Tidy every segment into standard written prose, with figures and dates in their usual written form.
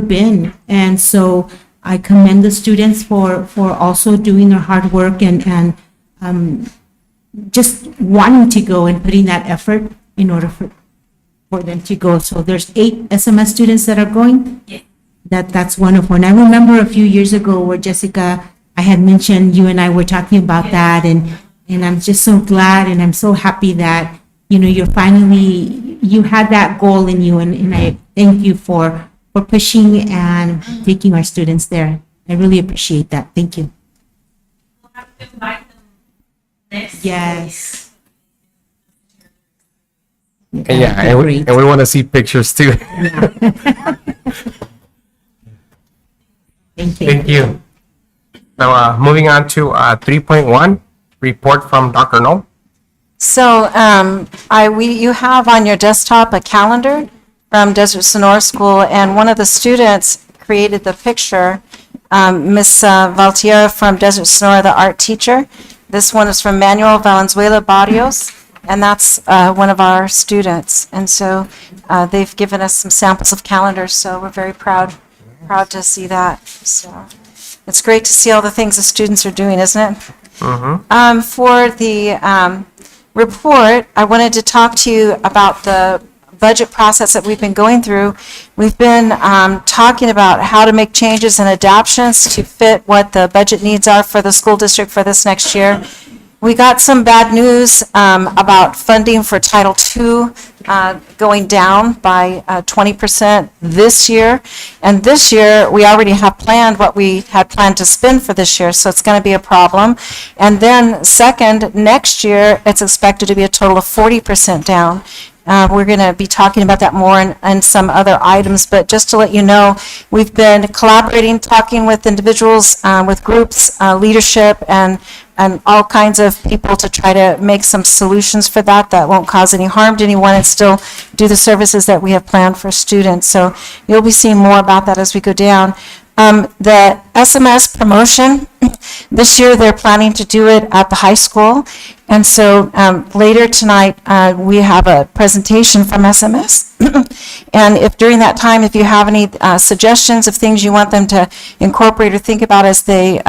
been. And so I commend the students for also doing their hard work and just wanting to go and putting that effort in order for them to go. So there's 8 SMS students that are going. Yeah. That's wonderful. And I remember a few years ago where Jessica, I had mentioned you and I were talking about that, and I'm just so glad and I'm so happy that, you know, you had that goal in you, and I thank you for pushing and taking our students there. I really appreciate that. Thank you. We'll have to invite them next Yes. Yeah, and we want to see pictures too. Thank you. Thank you. Now, moving on to 3.1, report from Dr. No. So you have on your desktop a calendar from Desert Sonora School, and one of the students created the picture, Miss Valtiera from Desert Sonora, the art teacher. This one is from Manuel Valenzuela Barrios, and that's one of our students. And so they've given us some samples of calendars, so we're very proud to see that. So it's great to see all the things the students are doing, isn't it? Mm-hmm. For the report, I wanted to talk to you about the budget process that we've been going through. We've been talking about how to make changes and adaptations to fit what the budget needs are for the school district for this next year. We got some bad news about funding for Title II going down by 20% this year. And this year, we already have planned what we had planned to spend for this year, so it's going to be a problem. And then second, next year, it's expected to be a total of 40% down. We're going to be talking about that more and some other items, but just to let you know, we've been collaborating, talking with individuals, with groups, leadership, and all kinds of people to try to make some solutions for that won't cause any harm to anyone and still do the services that we have planned for students. So you'll be seeing more about that as we go down. The SMS promotion, this year they're planning to do it at the high school. And so later tonight, we have a presentation from SMS. And if during that time, if you have any suggestions of things you want them to incorporate or think about as they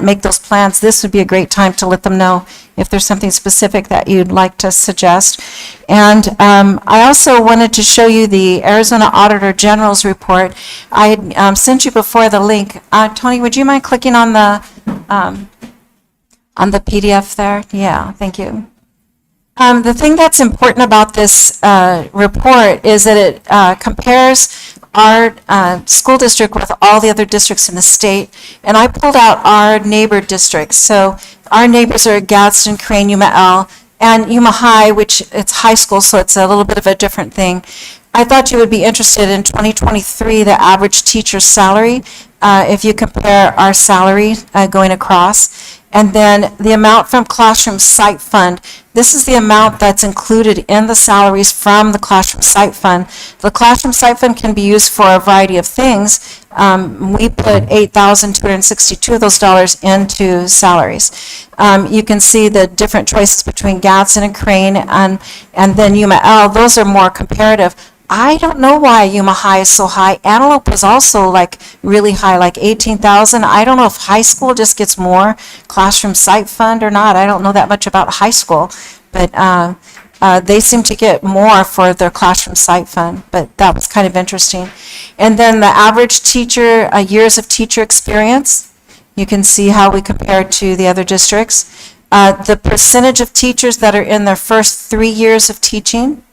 make those plans, this would be a great time to let them know if there's something specific that you'd like to suggest. And I also wanted to show you the Arizona Auditor General's report. I had sent you before the link. Tony, would you mind clicking on the PDF there? Yeah, thank you. The thing that's important about this report is that it compares our school district with all the other districts in the state, and I pulled out our neighbor districts. So our neighbors are Gadsden, Crane, Yuma L, and Yuma High, which it's high school, so it's a little bit of a different thing. I thought you would be interested in 2023, the average teacher's salary, if you compare our salary going across. And then the amount from Classroom Site Fund. This is the amount that's included in the salaries from the Classroom Site Fund. The Classroom Site Fund can be used for a variety of things. We put $8,262 of those dollars into salaries. You can see the different choices between Gadsden and Crane and then Yuma L. Those are more comparative. I don't know why Yuma High is so high. Antelope was also like really high, like 18,000. I don't know if high school just gets more Classroom Site Fund or not. I don't know that much about high school, but they seem to get more for their Classroom Site Fund, but that was kind of interesting. And then the average teacher, years of teacher experience, you can see how we compare to the other districts. The percentage of teachers that are in their first 3 years of teaching,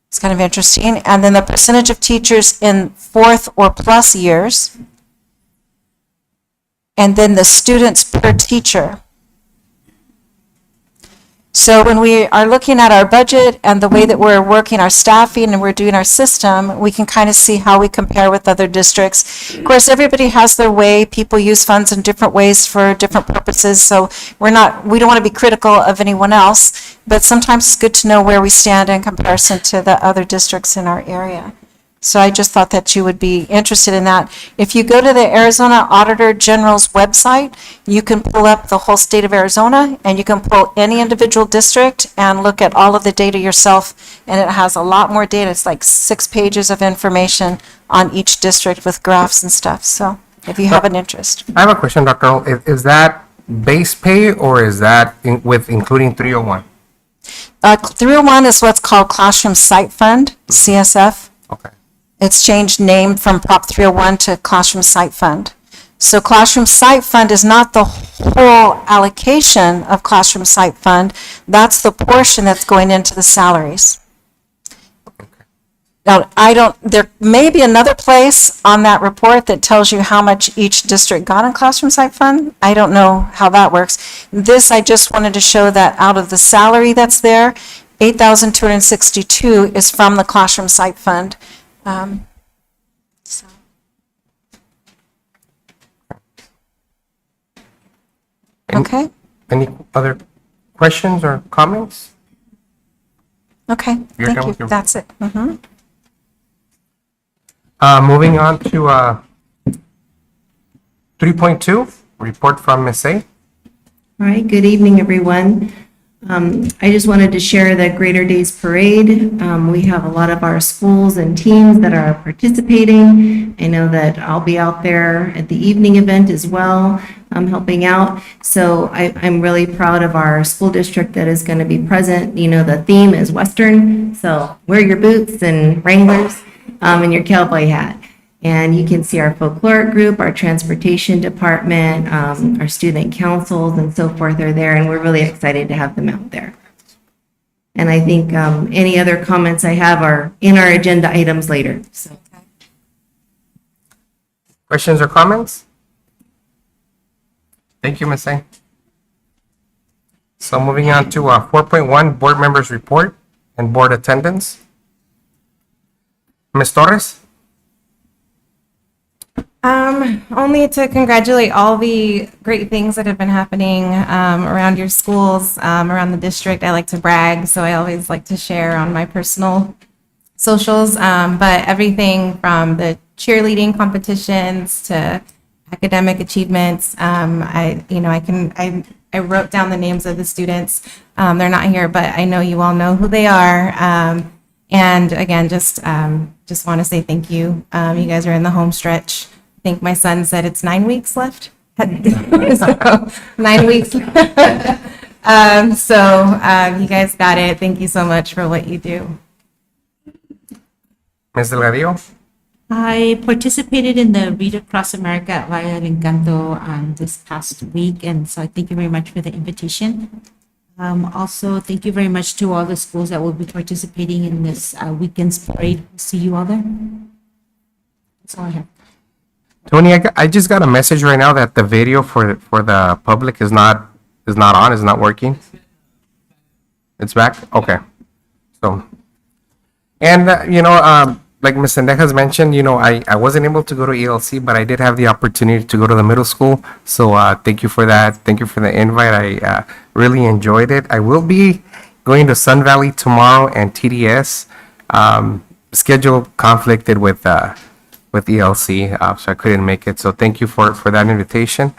it's kind of interesting. And then the percentage of teachers in 4th or plus years. And then the students per teacher. So when we are looking at our budget and the way that we're working our staffing and we're doing our system, we can kind of see how we compare with other districts. Of course, everybody has their way. People use funds in different ways for different purposes. So we don't want to be critical of anyone else, but sometimes it's good to know where we stand in comparison to the other districts in our area. So I just thought that you would be interested in that. If you go to the Arizona Auditor General's website, you can pull up the whole state of Arizona, and you can pull any individual district and look at all of the data yourself and it has a lot more data. It's like 6 pages of information on each district with graphs and stuff, so if you have an interest. I have a question, Dr. Earl. Is that base pay or is that with including 301? 301 is what's called Classroom Site Fund, CSF. Okay. It's changed name from Prop 301 to Classroom Site Fund. So Classroom Site Fund is not the whole allocation of Classroom Site Fund. That's the portion that's going into the salaries. Now, there may be another place on that report that tells you how much each district got in Classroom Site Fund. I don't know how that works. This, I just wanted to show that out of the salary that's there, 8,262 is from the Classroom Site Fund. So. Okay. Any other questions or comments? Okay, You're thank done you. with your- That's it. Moving on to 3.2, report from Ms. A. All right, good evening, everyone. I just wanted to share the Greater Days Parade. We have a lot of our schools and teams that are participating. I know that I'll be out there at the evening event as well, helping out. So I'm really proud of our school district that is going to be present. You know, the theme is Western, so wear your boots and Wranglers and your cowboy hat. And you can see our folkloric group, our transportation department, our student councils and so forth are there, and we're really excited to have them out there. And I think any other comments I have are in our agenda items later. So. Questions or comments? Thank you, Ms. A. So moving on to 4.1, board members report and board attendance. Ms. Torres? Only to congratulate all the great things that have been happening around your schools, around the district. I like to brag, so I always like to share on my personal socials. But everything from the cheerleading competitions to academic achievements, I wrote down the names of the students. They're not here, but I know you all know who they are. And again, just want to say thank you. You guys are in the home stretch. I think my son said it's 9 weeks left. So, 9 weeks. You guys got it. Thank you so much for what you do. Ms. Delgadillo? I participated in the Read Across America at Valle del Encanto this past week, and so I thank you very much for the invitation. Also, thank you very much to all the schools that will be participating in this weekend's parade. See you all there. That's all I have. Tony, I just got a message right now that the video for the public is not working. It's back? Okay. So, and like Ms. Sendejas mentioned, I wasn't able to go to ELC, but I did have the opportunity to go to the middle school. So thank you for that. Thank you for the invite. I really enjoyed it. I will be going to Sun Valley tomorrow and TDS. Schedule conflicted with ELC, so I couldn't make it. So thank you for that invitation.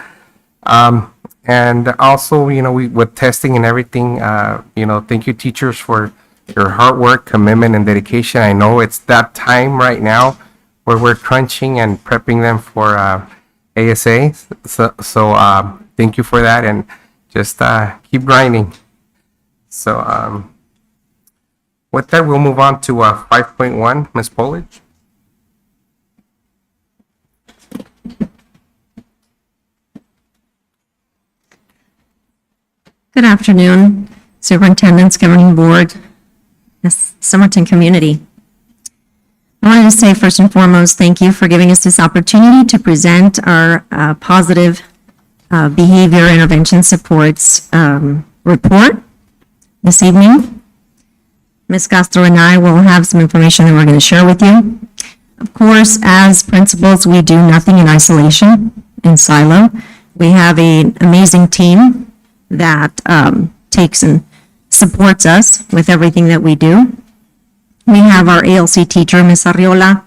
And also, with testing and everything, thank you teachers for your hard work, commitment, and dedication. I know it's that time right now where we're crunching and prepping them for ASA. So thank you for that, and just keep grinding. So with that, we'll move on to 5.1, Ms. Polidge. Good afternoon, Superintendents, Governing Board, the Somerton community. I wanted to say first and foremost, thank you for giving us this opportunity to present our positive behavior intervention supports report this evening. Ms. Castro and I will have some information that we're going to share with you. Of course, as principals, we do nothing in isolation, in silo. We have an amazing team that takes and supports us with everything that we do. We have our ALC teacher, Ms. Arriola,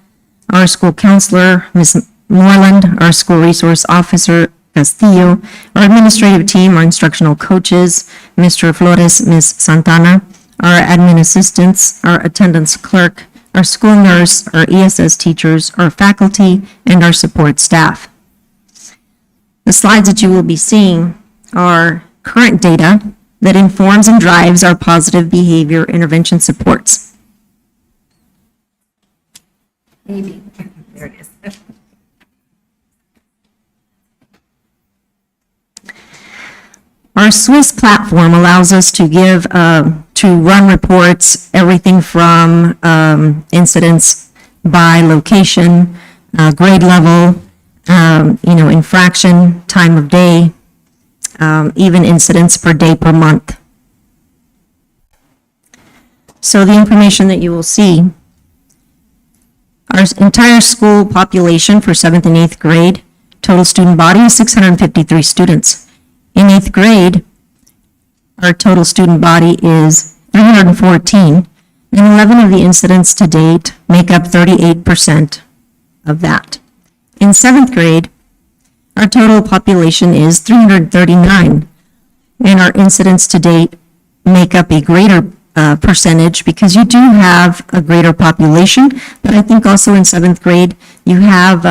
our school counselor, Ms. Moreland, our school resource officer, Castillo, our administrative team, our instructional coaches, Mr. Flores, Ms. Santana, our admin assistants, our attendance clerk, our school nurse, our ESS teachers, our faculty, and our support staff. The slides that you will be seeing are current data that informs and drives our positive behavior intervention supports. There it is. Our Swiss platform allows us to to run reports, everything from incidents by location, grade level, infraction, time of day, even incidents per day per month. So the information that you will see, our entire school population for 7th and 8th grade, total student body is 653 students. In 8th grade, our total student body is 314, and 11 of the incidents to date make up 38% of that. In 7th grade, our total population is 339, and our incidents to date make up a greater percentage because you do have a greater population, but I think also in 7th grade, you have,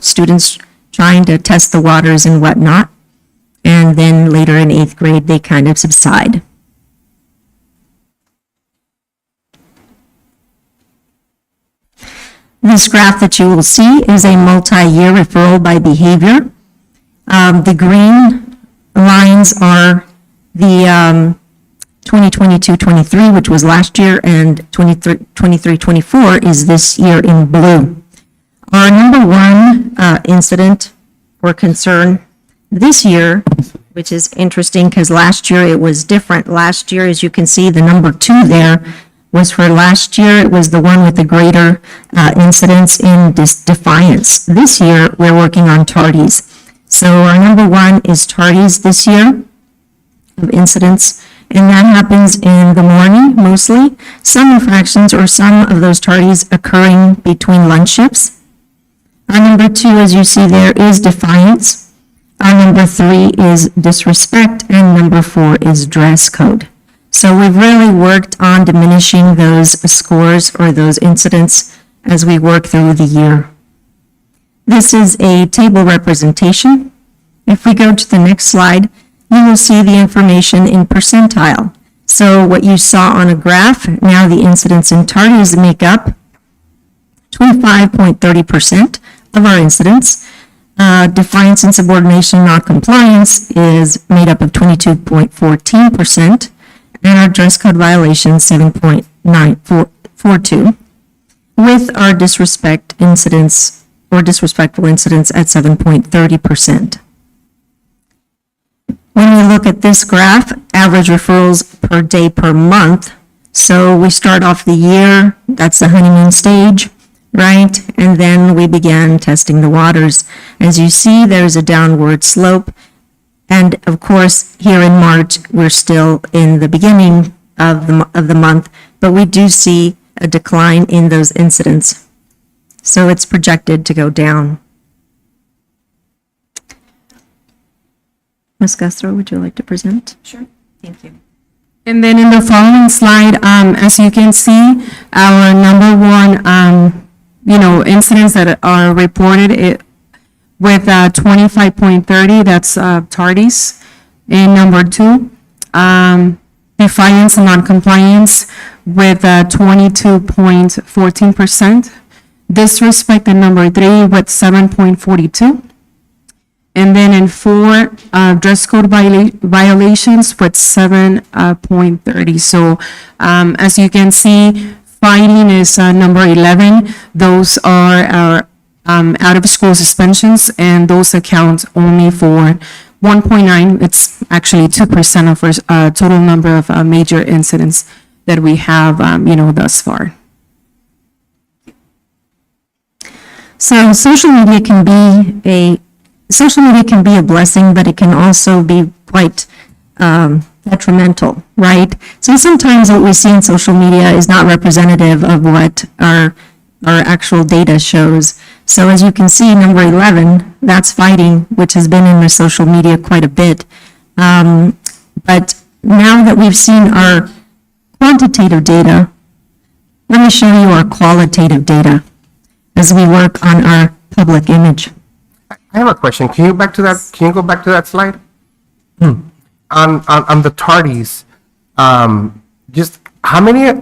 students trying to test the waters and whatnot. And then later in 8th grade, they kind of subside. This graph that you will see is a multi-year referral by behavior. The green lines are the 2022-23, which was last year, and 23-24 is this year in blue. Our number one incident or concern this year, which is interesting because last year it was different. Last year, as you can see, the number 2 there was for last year. It was the one with the greater incidence in defiance. This year, we're working on tardies. So our number 1 is tardies this year of incidents, and that happens in the morning mostly. Some infractions or some of those tardies occurring between lunch shifts. Our number 2, as you see there, is defiance. Our number 3 is disrespect, and number 4 is dress code. So we've really worked on diminishing those scores or those incidents as we work through the year. This is a table representation. If we go to the next slide, you will see the information in percentile. So what you saw on a graph, now the incidents in tardies make up 25.30% of our incidents. Defiance, insubordination, non-compliance is made up of 22.14%, and our dress code violations 7.942, with our disrespect incidents or disrespectful incidents at 7.30%. When we look at this graph, average referrals per day per month, so we start off the year, that's the honeymoon stage, right? And then we began testing the waters. As you see, there's a downward slope. And of course, here in March, we're still in the beginning of the month, but we do see a decline in those incidents. So it's projected to go down. Ms. Castro, would you like to present? Sure. Thank you. And then in the following slide, as you can see, our number 1, incidents that are reported with 25.30, that's tardies. And number 2, defiance and noncompliance with 22.14%. Disrespect in number 3 with 7.42. And then in 4, dress code violations with 7.30. So as you can see, fighting is number 11. Those are our out of school suspensions, and those account only for 1.9. It's actually 2% of our total number of major incidents that we have, thus far. So social media can be a blessing, but it can also be quite detrimental, right? So sometimes what we see in social media is not representative of what our actual data shows. So as you can see, number 11, that's fighting, which has been in the social media quite a bit. But now that we've seen our quantitative data, let me show you our qualitative data as we work on our public image. I have a question. Can you go back to that slide? On the tardies, just how many,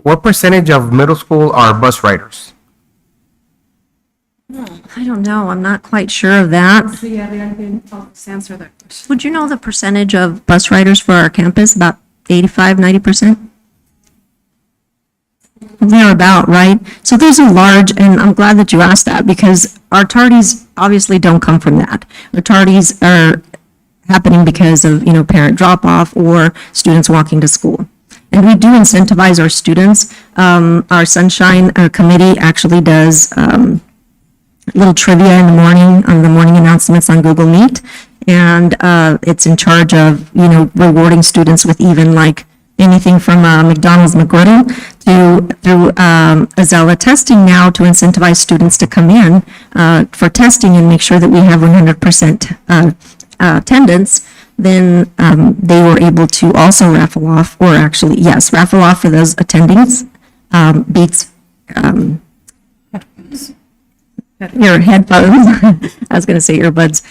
what percentage of middle school are bus riders? I don't know, I'm not quite sure of that. So yeah, I can answer that question. Would you know the percentage of bus riders for our campus? About 85, 90%? Thereabout, right? So those are large, and I'm glad that you asked that, because our tardies obviously don't come from that. Our tardies are happening because of, parent drop-off or students walking to school. And we do incentivize our students. Our Sunshine Committee actually does little trivia in the morning, on the morning announcements on Google Meet. And it's in charge of, rewarding students with even like anything from McDonald's McGriddle through Azella testing now to incentivize students to come in for testing and make sure that we have 100% attendance. Then they were able to also raffle off, or actually, yes, raffle off for those attendings, Beats, your headphones, I was going to say earbuds,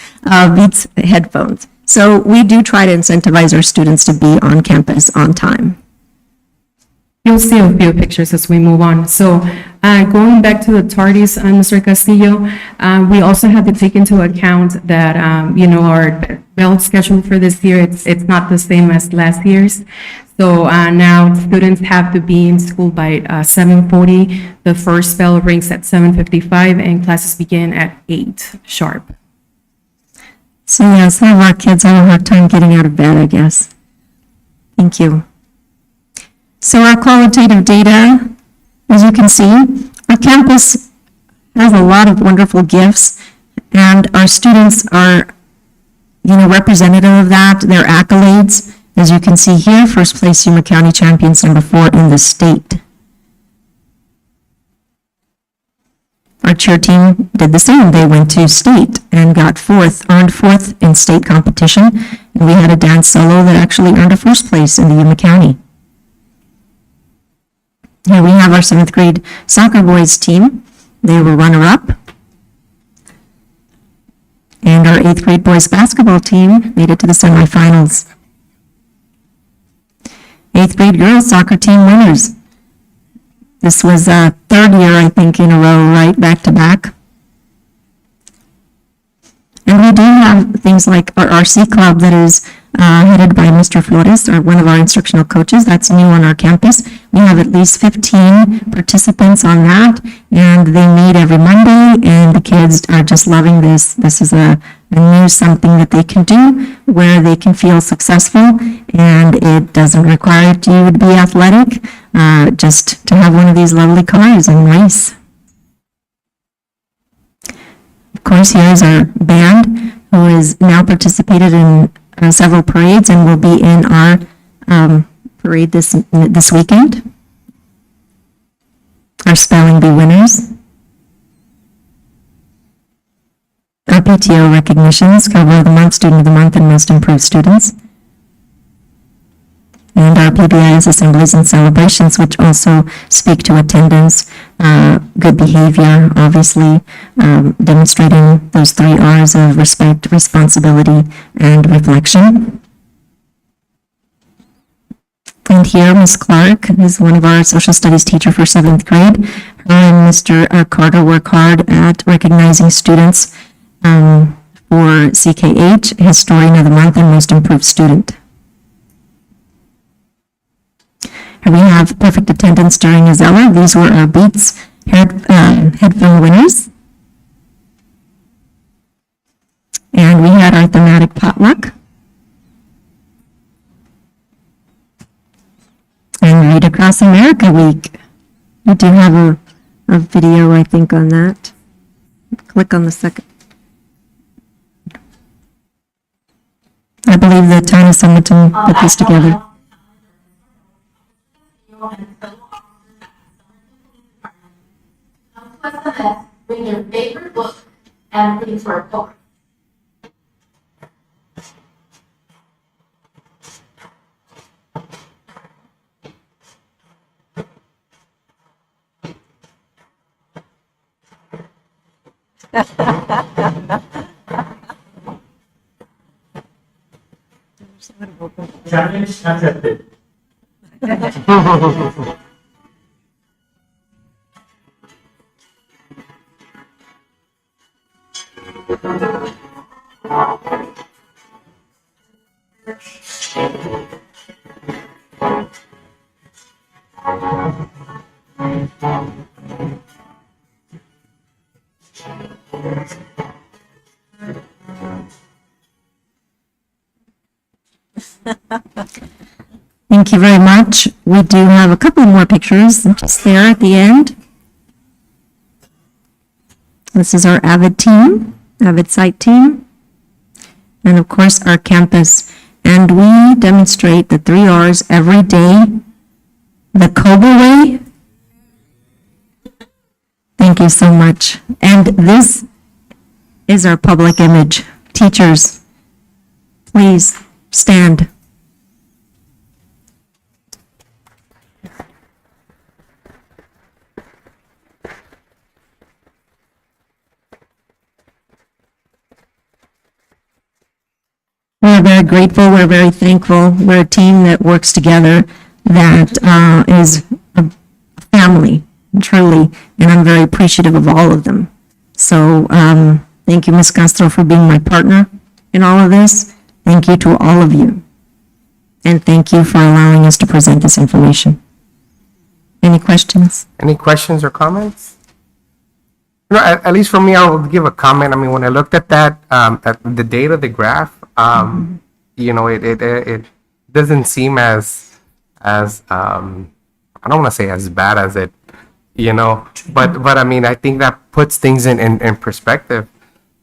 Beats headphones. So we do try to incentivize our students to be on campus on time. You'll see a few pictures as we move on. So going back to the tardies, Mr. Castillo, we also have to take into account that, our belt schedule for this year, it's not the same as last year's. So now students have to be in school by 7:40. The first bell rings at 7:55 and classes begin at 8 sharp. So yeah, some of our kids have a hard time getting out of bed, I guess. Thank you. So our qualitative data, as you can see, our campus has a lot of wonderful gifts, and our students are, representative of that, their accolades. As you can see here, first place Yuma County champions, number 4 in the state. Our cheer team did the same. They went to state and got earned fourth in state competition. And we had a dance solo that actually earned a first place in the Yuma County. Here we have our 7th grade soccer boys team. They were runner-up. And our 8th grade boys basketball team made it to the semifinals. 8th grade girls soccer team winners. This was a 3rd year, I think, in a row, right, back to back. And we do have things like our RC club that is headed by Mr. Flores, one of our instructional coaches. That's new on our campus. We have at least 15 participants on that, and they meet every Monday, and the kids are just loving this. This is a new something that they can do where they can feel successful, and it doesn't require you to be athletic, just to have one of these lovely cars and race. Of course, here's our band, who has now participated in several parades and will be in our parade this weekend. Our spelling bee winners. Our PTO recognitions, cover of the month, student of the month, and most improved students. And our PBIS assemblies and celebrations, which also speak to attendance, good behavior, obviously, demonstrating those 3 R's of respect, responsibility, and reflection. And here, Ms. Clark is one of our social studies teacher for 7th grade. Her and Mr. Carter work hard at recognizing students for CKH, Historian of the Month, and Most Improved Student. And we have perfect attendance during Azella. These were our Beats headphone winners. And we had our thematic potluck. And Read Across America Week. We do have a video, I think, on that. Click on the second. I believe the town of Somerton put this together. Bring your favorite book and please report. Challenge accepted. Thank you very much. We do have a couple more pictures just there at the end. This is our Avid team, Avid site team, and of course our campus. And we demonstrate the 3 R's every day. The Cobra way. Thank you so much. And this is our public image. Teachers, please stand. We're very grateful, we're very thankful. We're a team that works together, that is a family, truly, and I'm very appreciative of all of them. So thank you, Ms. Castro, for being my partner in all of this. Thank you to all of you. And thank you for allowing us to present this information. Any questions? Any questions or comments? You know, at least for me, I will give a comment. I mean, when I looked at that, at the data, the graph, you know, it doesn't seem as I don't want to say as bad as it, you know, but I mean, I think that puts things in perspective.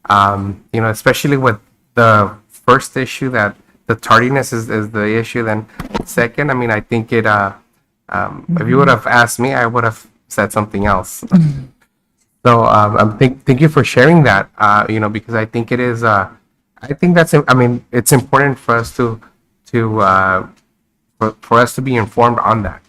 You know, especially with the first issue, that the tardiness is the issue. Then second, I mean, I think it. If you would have asked me, I would have said something else. So thank you for sharing that. You know, because I think it is. I think that's. I mean, it's important for us to for us to be informed on that.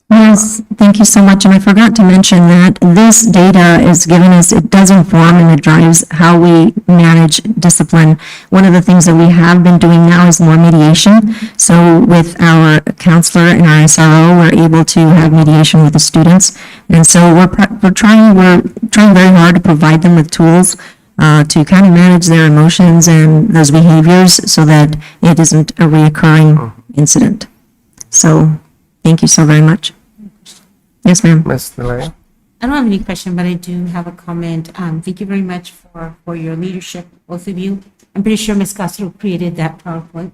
Yes, thank you so much. And I forgot to mention that this data is given us, it does inform and it drives how we manage discipline. One of the things that we have been doing now is more mediation. So with our counselor and our SRO, we're able to have mediation with the students. And so we're trying very hard to provide them with tools to kind of manage their emotions and those behaviors so that it isn't a reoccurring incident. So thank you so very much. Yes, ma'am. Ms. Valeria? I don't have any question, but I do have a comment. Thank you very much for your leadership, both of you. I'm pretty sure Ms. Castro created that PowerPoint.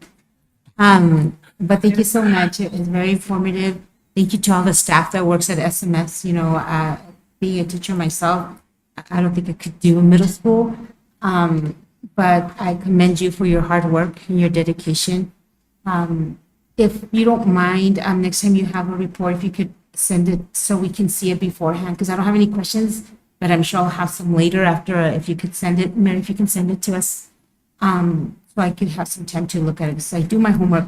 But thank you so much. It was very informative. Thank you to all the staff that works at SMS. You know, being a teacher myself, I don't think I could do middle school. But I commend you for your hard work and your dedication. If you don't mind, next time you have a report, if you could send it so we can see it beforehand, because I don't have any questions, but I'm sure I'll have some later after, if you could send it, Mary, if you can send it to us, so I could have some time to look at it, because I do my homework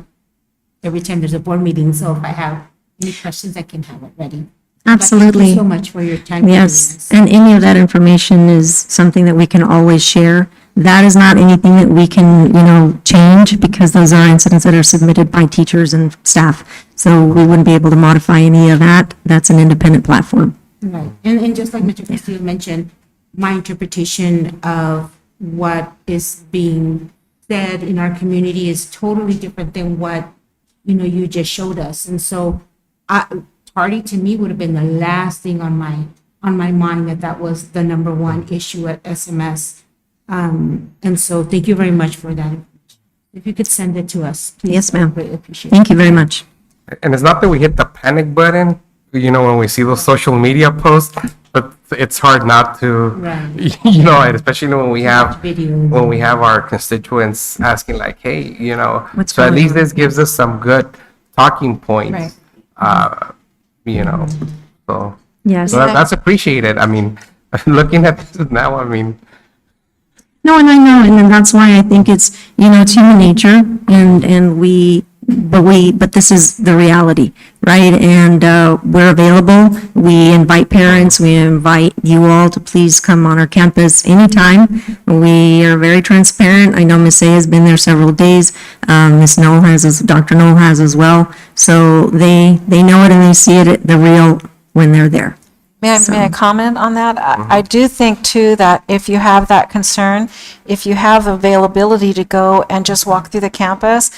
every time there's a board meeting, so if I have any questions, I can have it ready. But thank Absolutely. you so much for your time. Yes, and any of that information is something that we can always share. That is not anything that we can, you know, change, because those are incidents that are submitted by teachers and staff. So we wouldn't be able to modify any of that. That's an independent platform. Right, and just like Mr. Castillo mentioned, my interpretation of what is being said in our community is totally different than what, you know, you just showed us. And so tardy to me would have been the last thing on my mind, that was the number one issue at SMS. And so thank you very much for that. If you could send it to us, please. Yes, ma'am. I greatly appreciate it. Thank you very much. And it's not that we hit the panic button, you know, when we see those social media posts, but it's hard not to, Right. you know, and especially when we have Videos. our constituents asking like, hey, you know, What's so at going least on? this gives us some good talking points, you know, so, Yes. so that's appreciated. I mean, looking at this now, I mean, No, and I know, and then that's why I think it's, you know, it's human nature, and we but this is the reality, right? And we're available. We invite parents, we invite you all to please come on our campus anytime. We are very transparent. I know Ms. A has been there several days. Ms. Knoll has, Dr. Knoll has as well. So they know it and they see it, the real, when they're there. May I comment on that? I do think too that if you have that concern, if you have availability to go and just walk through the campus,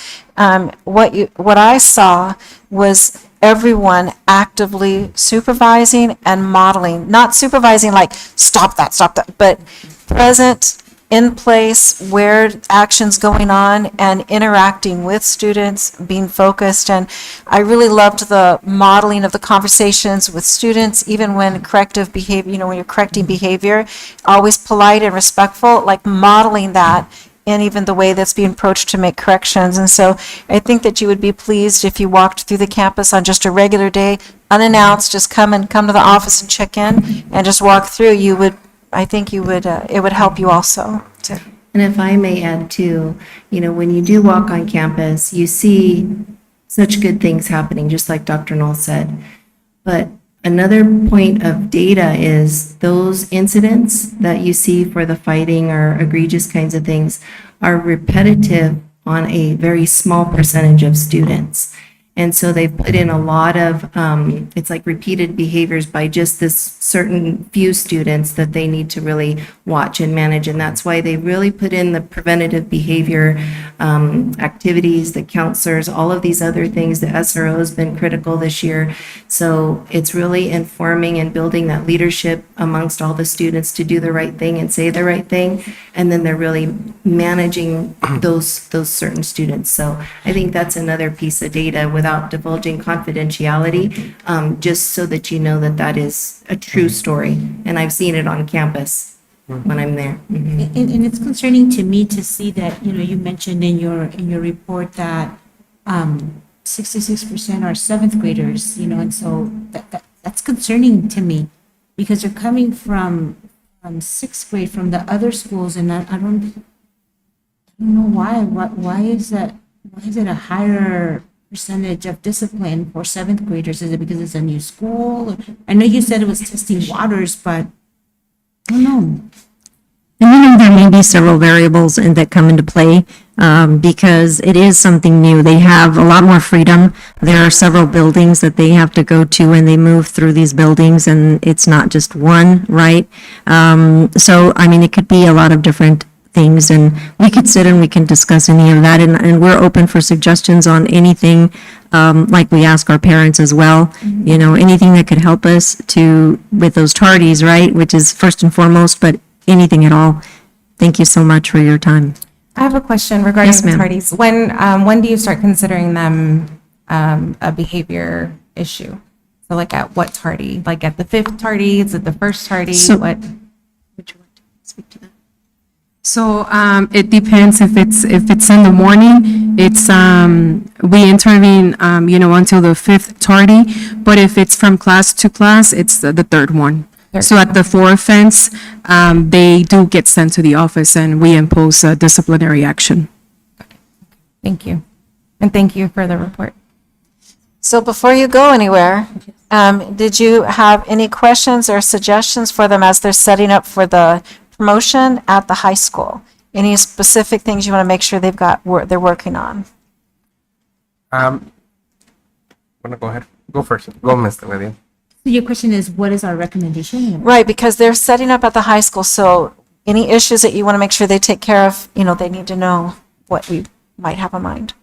what I saw was everyone actively supervising and modeling, not supervising like, stop that, but present, in place, where action's going on, and interacting with students, being focused. And I really loved the modeling of the conversations with students, even when corrective behavior, when you're correcting behavior, always polite and respectful, like modeling that in even the way that's being approached to make corrections. And so I think that you would be pleased if you walked through the campus on just a regular day, unannounced, just come to the office and check in and just walk through. I think it would help you also. And if I may add too, when you do walk on campus, you see such good things happening, just like Dr. Knoll said. But another point of data is those incidents that you see for the fighting or egregious kinds of things are repetitive on a very small percentage of students. And so they've put in a lot of, it's like repeated behaviors by just this certain few students that they need to really watch and manage. And that's why they really put in the preventative behavior activities, the counselors, all of these other things. The SRO has been critical this year. So it's really informing and building that leadership amongst all the students to do the right thing and say the right thing. And then they're really managing those certain students. So I think that's another piece of data without divulging confidentiality, just so that you know that that is a true story. And I've seen it on campus when I'm there. Mhm. And it's concerning to me to see that, you mentioned in your report that 66% are seventh graders, and so that's concerning to me because they're coming from sixth grade from the other schools, and I don't know why. Why is that? Why is it a higher percentage of discipline for seventh graders? Is it because it's a new school? I know you said it was testing waters, but I don't know. And there may be several variables that come into play because it is something new. They have a lot more freedom. There are several buildings that they have to go to and they move through these buildings and it's not just one, right? So, it could be a lot of different things and we could sit and we can discuss any of that and we're open for suggestions on anything like we ask our parents as well, anything that could help us with those tardies, right? Which is first and foremost, but anything at all. Thank you so much for your time. I have a question regarding Yes, the ma'am. tardies. When do you start considering them a behavior issue? So like at what tardy? Like at the fifth tardy? Is it the first tardy? So- What? Would you like to speak to that? So it depends if it's in the morning, it's we intervene until the fifth tardy, but if it's from class to class, it's the third one. So at the fourth offense, they do get sent to the office and we impose disciplinary action. Thank you. And thank you for the report. So before you go anywhere, did you have any questions or suggestions for them as they're setting up for the promotion at the high school? Any specific things you want to make sure they're working on? Wanna go ahead? Go first. Go, Mr. Lydia. So your question is, what is our recommendation? Right, because they're setting up at the high school, so any issues that you want to make sure they take care of, they need to know what we might have in mind.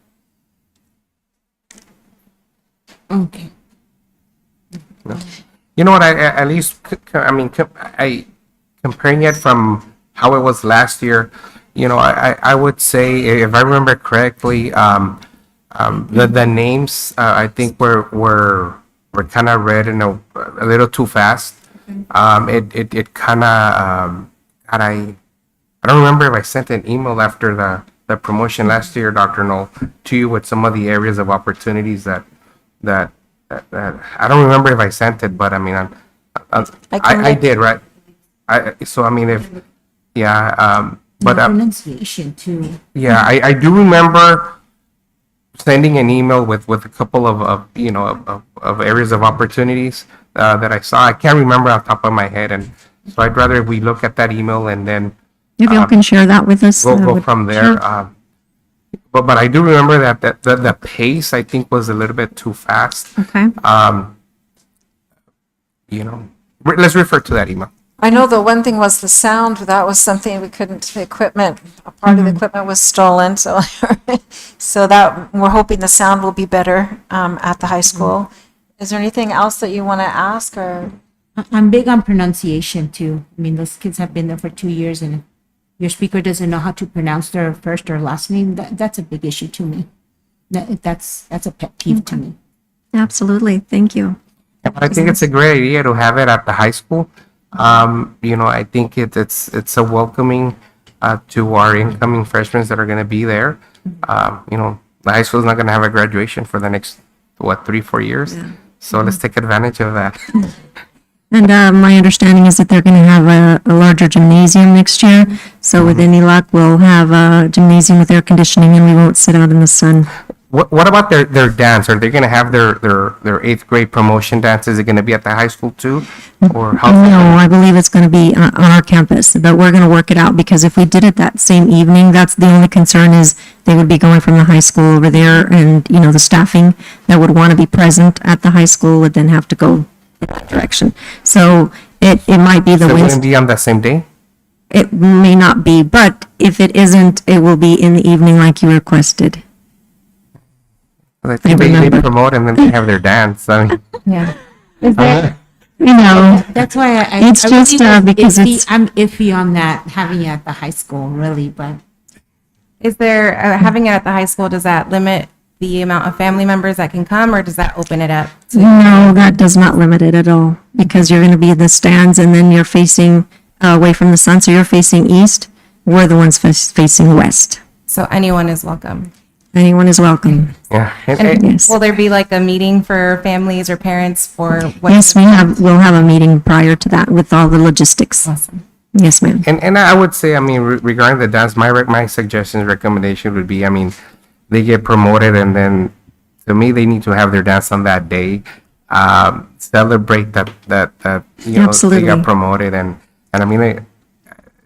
Okay. You know what? I at least comparing it from how it was last year. I would say if I remember correctly, the names I think were kind of read in a little too fast. It kind of I don't remember if I sent an email after the promotion last year, Dr. Knoll, to you with some of the areas of opportunities that I don't remember if I sent it, but I did, right? But pronunciation too. yeah, I do remember sending an email with a couple of areas of opportunities that I saw. I can't remember off the top of my head, and so I'd rather we look at that email and then If y'all can share that with us. go would- from there. But I do remember that the pace I think was a little bit too fast. Okay. Let's refer to that email. I know the one thing was the sound, that was something we couldn't, the equipment, a part of the equipment was stolen, so, so that, we're hoping the sound will be better at the high school. Is there anything else that you want to ask, or? I'm big on pronunciation too. I mean, those kids have been there for 2 years, and if your speaker doesn't know how to pronounce their first or last name, that's a big issue to me. That's a pet peeve to me. Absolutely. Thank you. I think it's a great idea to have it at the high school. I think it's a welcoming to our incoming freshmen that are going to be there. The high school is not going to have a graduation for the next 3-4 years. So let's take advantage of that. And my understanding is that they're going to have a larger gymnasium next year. So with any luck, we'll have a gymnasium with air conditioning and we won't sit out in the sun. What about their dance? Are they going to have their 8th grade promotion dance? Is it going to be at the high school too? Or how? No, I believe it's going to be on our campus, but we're going to work it out because if we did it that same evening, that's the only concern is they would be going from the high school over there and, the staffing that would want to be present at the high school would then have to go in that direction. So it might be the So it Wednesday. wouldn't be on that same day? It may not be, but if it isn't, it will be in the evening like you requested. I think they remember. promote and then they have their dance. I mean, Yeah. Is there, that's why It's I really just, was because iffy- it's- I'm iffy on that, having it at the high school, really, but Is there, having it at the high school, does that limit the amount of family members that can come, or does that open it up? No, that does not limit it at all because you're going to be in the stands and then you're facing away from the sun. So you're facing east. We're the ones facing west. So anyone is welcome. Anyone is welcome. yeah. And Yes. will there be like a meeting for families or parents for what? Yes, we'll have a meeting prior to that with all the logistics. Awesome. Yes, ma'am. And I would say, I mean, regarding the dance, my suggestion, recommendation would be, I mean, they get promoted, and then to me, they need to have their dance on that day. Celebrate that they Absolutely. got promoted, and I mean,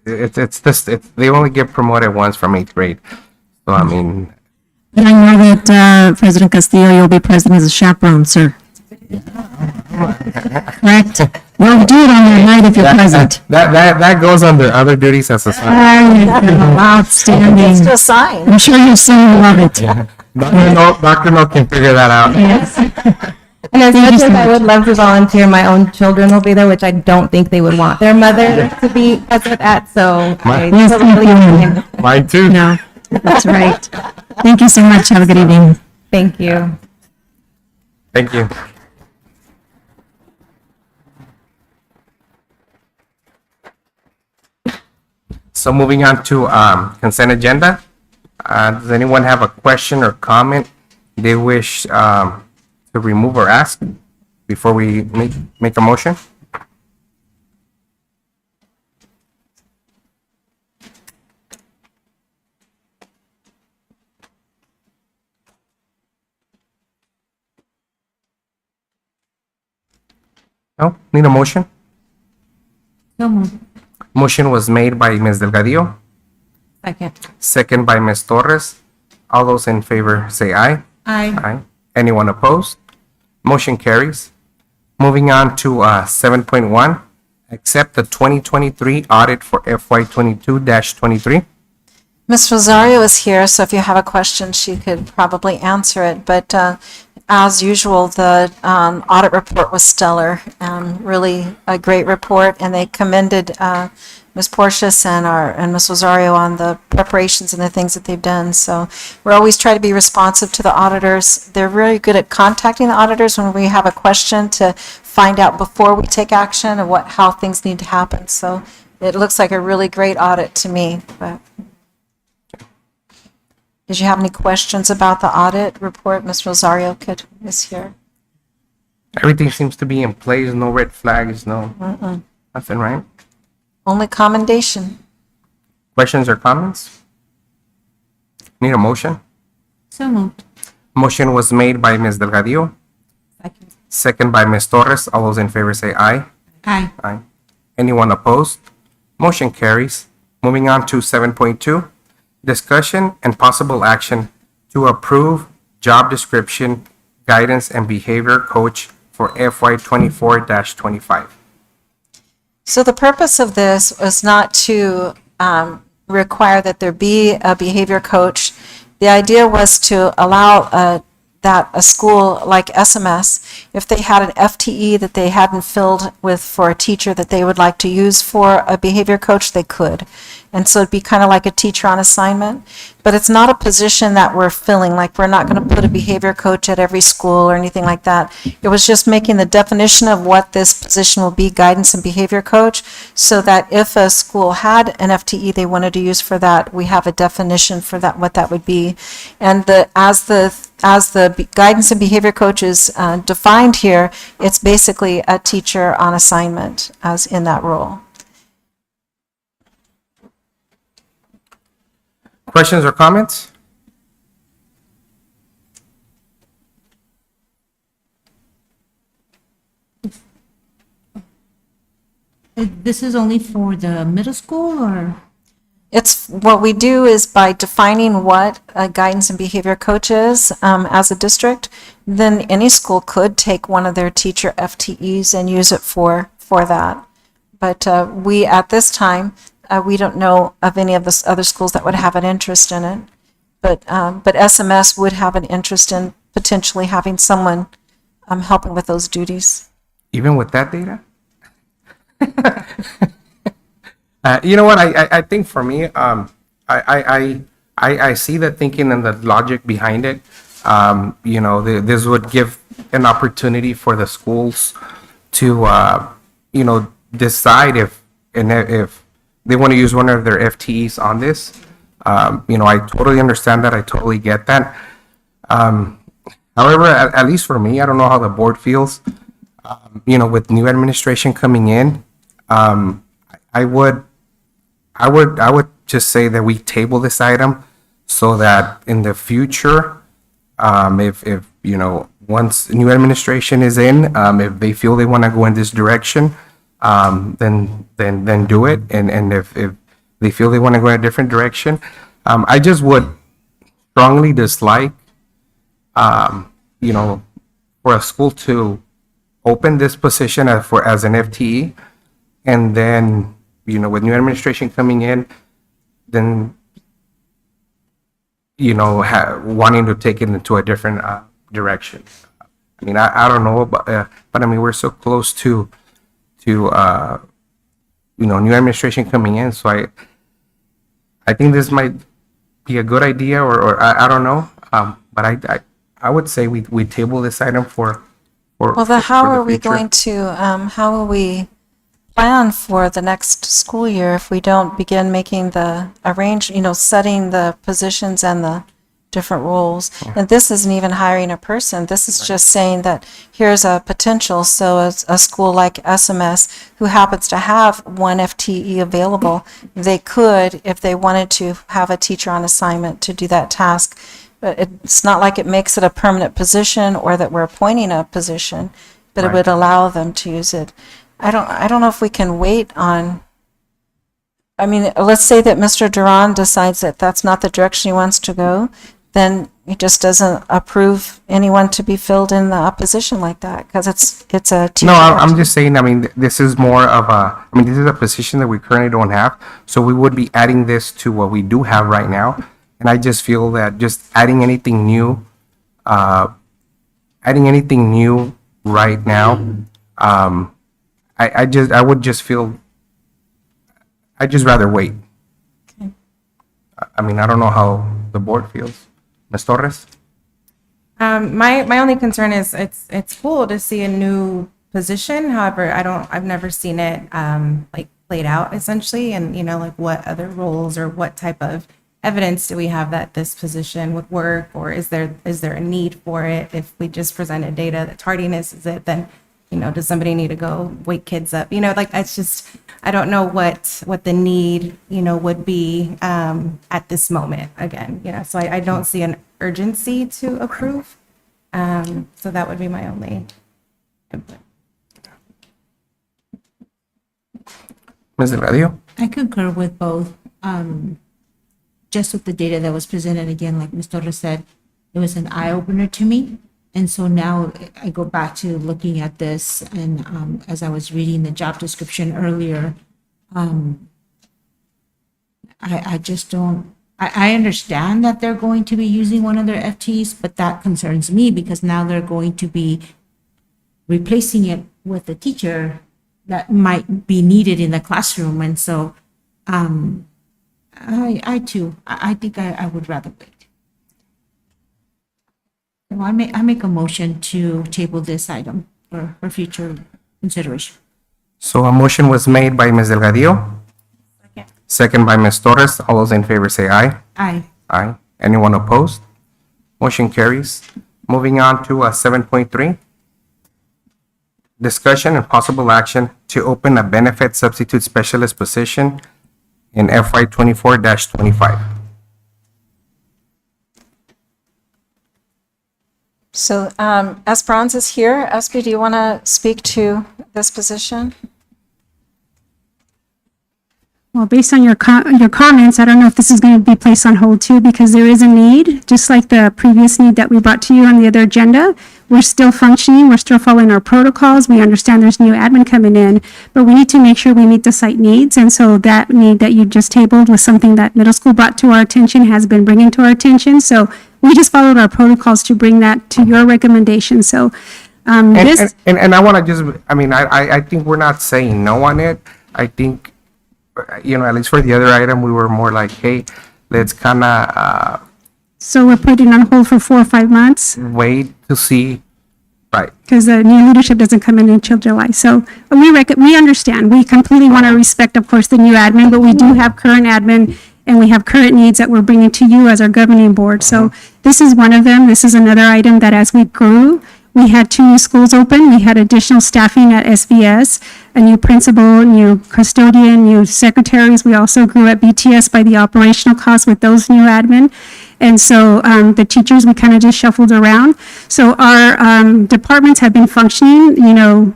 they only get promoted once from 8th grade. So I mean, But I know that President Castillo, you'll be present as a chaperone, sir. Correct? We'll do it on your night if you're present. that goes under other duties as a son. Outstanding. Still sign. I'm sure your son will love it. Dr. No can figure that out. Yes. And as Thank you much so as I much. would love to volunteer, my own children will be there, which I don't think they would want their mother to be present at, so I Yes, totally thank understand. Mine too. No, that's right. Thank you so much. Have a good evening. Thank you. Thank you. So moving on to consent agenda. Does anyone have a question or comment they wish to remove or ask before we make a motion? No? Need a motion? so moved. Motion was made by Ms. Delgadillo, Second. second by Ms. Torres. All those in favor say aye. Aye. Anyone opposed? Motion carries. Moving on to 7.1, accept the 2023 audit for FY 22-23. Ms. Rosario is here, so if you have a question, she could probably answer it. But as usual, the audit report was stellar, really a great report, and they commended Ms. Porcius and Ms. Rosario on the preparations and the things that they've done. So we're always trying to be responsive to the auditors. They're really good at contacting the auditors when we have a question to find out before we take action and how things need to happen. So it looks like a really great audit to me. But did you have any questions about the audit report? Ms. Rosario is here. Everything seems to be in place, no red flags, no, nothing, right? Only commendation. Questions or comments? Need a motion? So moved. Motion was made by Ms. Delgadillo, second by Ms. Torres. All those in favor say aye. Aye. Aye. Anyone opposed? Motion carries. Moving on to 7.2, discussion and possible action to approve job description, guidance and behavior coach for FY 24-25. So the purpose of this was not to require that there be a behavior coach. The idea was to allow that a school like SMS, if they had an FTE that they hadn't filled with for a teacher that they would like to use for a behavior coach, they could. And so it'd be kind of like a teacher on assignment. But it's not a position that we're filling, like we're not going to put a behavior coach at every school or anything like that. It was just making the definition of what this position will be, guidance and behavior coach, so that if a school had an FTE they wanted to use for that, we have a definition for that, what that would be. And as the guidance and behavior coach is defined here, it's basically a teacher on assignment as in that role. Questions or comments? This is only for the middle school or? It's, what we do is by defining what a guidance and behavior coach is as a district, then any school could take one of their teacher FTEs and use it for that. But we, at this time, we don't know of any of the other schools that would have an interest in it. But SMS would have an interest in potentially having someone helping with those duties. Even with that data? You know what? I think for me, I see the thinking and the logic behind it. You know, this would give an opportunity for the schools to, you know, decide if they want to use one of their FTEs on this. You know, I totally understand that. I totally get that. However, at least for me, I don't know how the board feels. You know, with new administration coming in, I would just say that we table this item so that in the future, if you know, once new administration is in, if they feel they want to go in this direction, then do it. And if they feel they want to go in a different direction, I just would strongly dislike, you know, for a school to open this position as an FTE, and then, you know, with new administration coming in, then, you know, wanting to take it into a different direction. I mean, I don't know, but I mean, we're so close to you know, new administration coming in, so I think this might be a good idea, or I don't know, but I would say we table this item for. Well, then how for the are we future. going to, how will we plan for the next school year if we don't begin making you know, setting the positions and the different roles? And this isn't even hiring a person. This is just saying that here's a potential. So a school like SMS who happens to have one FTE available, they could, if they wanted to, have a teacher on assignment to do that task. But it's not like it makes it a permanent position or that we're appointing a position, but it Right. would allow them to use it. I don't know if we can wait on, I mean, let's say that Mr. Duran decides that that's not the direction he wants to go, then he just doesn't approve anyone to be filled in a position like that, because it's a teacher. No, I'm just saying, I mean, this is more of this is a position that we currently don't have, so we would be adding this to what we do have right now. And I just feel that just adding anything new right now, I would just feel, I'd just rather wait. Okay. I mean, I don't know how the board feels. Ms. Torres? My only concern is it's cool to see a new position. However, I've never seen it like played out essentially, and you know, like what other roles or what type of evidence do we have that this position would work, or is there a need for it? If we just presented data that tardiness is it, then does somebody need to go wake kids up? Like, it's just, I don't know what the need, would be at this moment again, so I don't see an urgency to approve. So that would be my only input. Ms. Delgadillo? I concur with both. Just with the data that was presented again, like Ms. Torres said, it was an eye opener to me. And so now I go back to looking at this, and as I was reading the job description earlier, I just don't, I understand that they're going to be using one of their FTEs, but that concerns me because now they're going to be replacing it with a teacher that might be needed in the classroom. And so I think I would rather wait. So I make a motion to table this item for future consideration. So a motion was made by Ms. Delgadillo. Second by Ms. Torres. All those in favor say aye. Aye. Aye. Anyone opposed? Motion carries. Moving on to 7.3. Discussion and possible action to open a benefit substitute specialist position in FY 24-25. So Esperanza is here. Espy, do you want to speak to this position? Well, based on your comments, I don't know if this is going to be placed on hold too, because there is a need, just like the previous need that we brought to you on the other agenda. We're still functioning, we're still following our protocols. We understand there's new admin coming in, but we need to make sure we meet the site needs. And so that need that you just tabled was something that middle school brought to our attention, has been bringing to our attention. So we just followed our protocols to bring that to your recommendation. So this. And I want to just, I think we're not saying no on it. I think, at least for the other item, we were more like, hey, let's kind of So we're putting on hold for 4 or 5 months wait to see, right? because the new leadership doesn't come in until July. So we understand. We completely want to respect, of course, the new admin, but we do have current admin and we have current needs that we're bringing to you as our governing board. So this is one of them. This is another item that as we grew, we had 2 new schools open. We had additional staffing at SVS, a new principal, new custodian, new secretaries. We also grew at BTS by the operational costs with those new admin. And so the teachers, we kind of just shuffled around. So our departments have been functioning,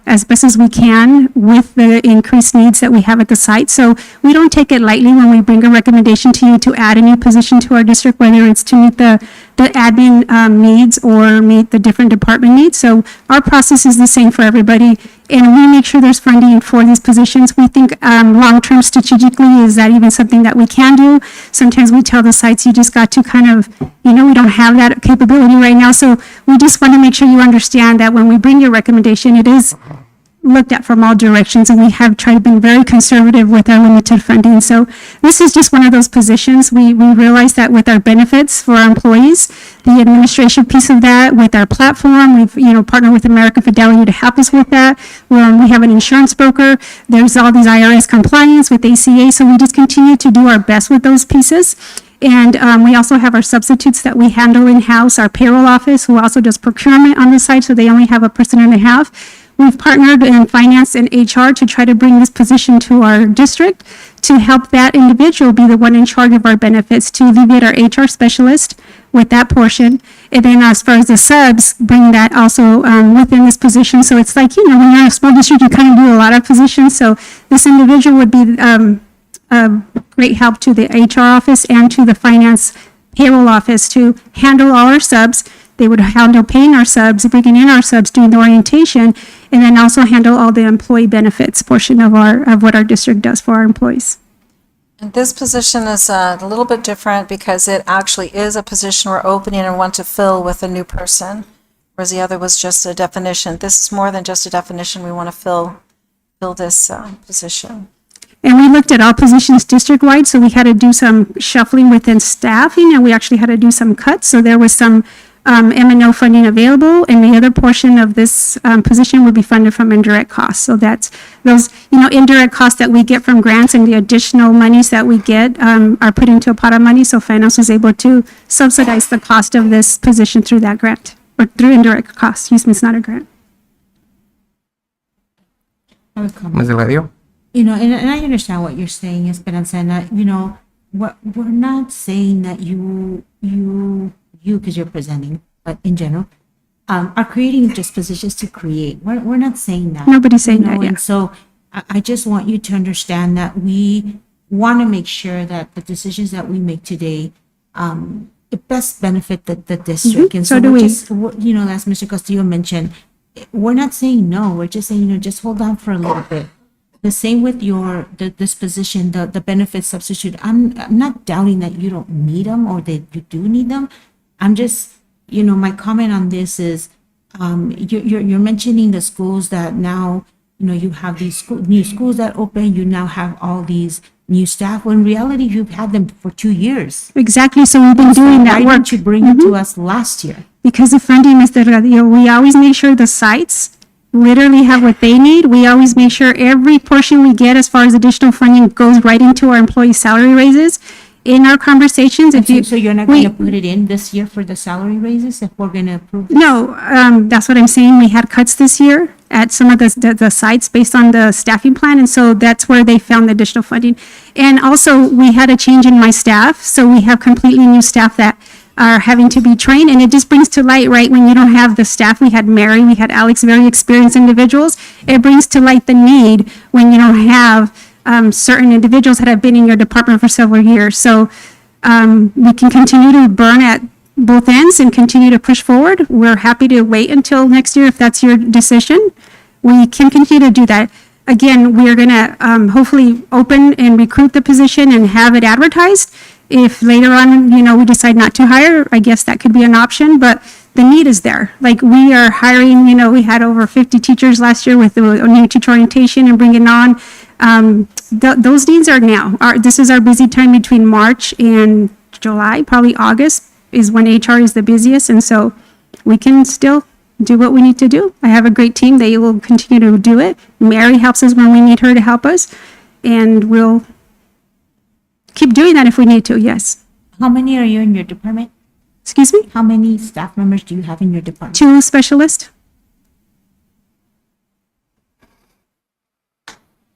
as best as we can with the increased needs that we have at the site. So we don't take it lightly when we bring a recommendation to you to add a new position to our district, whether it's to meet the admin needs or meet the different department needs. So our process is the same for everybody. And we make sure there's funding for these positions. We think long-term strategically, is that even something that we can do? Sometimes we tell the sites, you just got to kind of, we don't have that capability right now. So we just want to make sure you understand that when we bring your recommendation, it is looked at from all directions, and we have tried to be very conservative with our limited funding. So this is just one of those positions. We realize that with our benefits for our employees, the administration piece of that, with our platform, we've partnered with American Fidelity to help us with that. We have an insurance broker. There's all these IRS compliance with ACA. So we just continue to do our best with those pieces. And we also have our substitutes that we handle in-house, our payroll office, who also does procurement on the site, so they only have a person and a half. We've partnered in finance and HR to try to bring this position to our district to help that individual be the one in charge of our benefits, to alleviate our HR specialist with that portion. And then as far as the subs, bring that also within this position. So it's like, when you're in a small district, you kind of do a lot of positions. So this individual would be a great help to the HR office and to the finance payroll office to handle all our subs. They would handle paying our subs, bringing in our subs, doing the orientation, and then also handle all the employee benefits portion of what our district does for our employees. And this position is a little bit different because it actually is a position we're opening and want to fill with a new person, whereas the other was just a definition. This is more than just a definition. We want to fill this position. And we looked at all positions district-wide, so we had to do some shuffling within staffing, and we actually had to do some cuts. So there was some M&O funding available, and the other portion of this position would be funded from indirect costs. So that's those, indirect costs that we get from grants, and the additional monies that we get are put into a pot of money. So finance was able to subsidize the cost of this position through that grant, or through indirect costs. Excuse me, it's not a grant. I have a comment. Ms. Delgadillo? You know, and I understand what you're saying, Esperanza, and that, you know, what, we're not saying that you, because you're presenting, but in general, are creating just positions to create. We're not saying that. Nobody's saying you know, that, yeah. And so I just want you to understand that we want to make sure that the decisions that we make today, it best benefit the district. And so do we're we. just, you know, as Mr. Castillo mentioned, we're not saying no, we're just saying, you know, just hold on for a little bit. The same with this position, the benefit substitute. I'm not doubting that you don't need them or that you do need them. I'm just, you know, my comment on this is, you're mentioning the schools that now, you know, you have these new schools that open, you now have all these new staff. When in reality, you've had them for 2 years. Exactly, so we've been doing that Why work. didn't you bring it to us last year? Because of funding, Mr. Delgadillo, we always make sure the sites literally have what they need. We always make sure every portion we get as far as additional funding goes right into our employee salary raises. In our conversations, if you. So you're not we- going to put it in this year for the salary raises if we're going to approve? No, that's what I'm saying. We had cuts this year at some of the sites based on the staffing plan, and so that's where they found the additional funding. And also, we had a change in my staff, so we have completely new staff that are having to be trained, and it just brings to light, right, when you don't have the staff. We had Mary, we had Alex, very experienced individuals. It brings to light the need when you don't have certain individuals that have been in your department for several years. So we can continue to burn at both ends and continue to push forward. We're happy to wait until next year if that's your decision. We can continue to do that. Again, we're going to hopefully open and recruit the position and have it advertised. If later on, you know, we decide not to hire, I guess that could be an option, but the need is there. Like, we are hiring, you know, we had over 50 teachers last year with the new teacher orientation and bringing on. Those needs are now. This is our busy time between March and July, probably August is when HR is the busiest, and so we can still do what we need to do. I have a great team. They will continue to do it. Mary helps us when we need her to help us, and we'll keep doing that if we need to, yes. How many are you in your department? Excuse me? How many staff members do you have in your department? 2 specialists.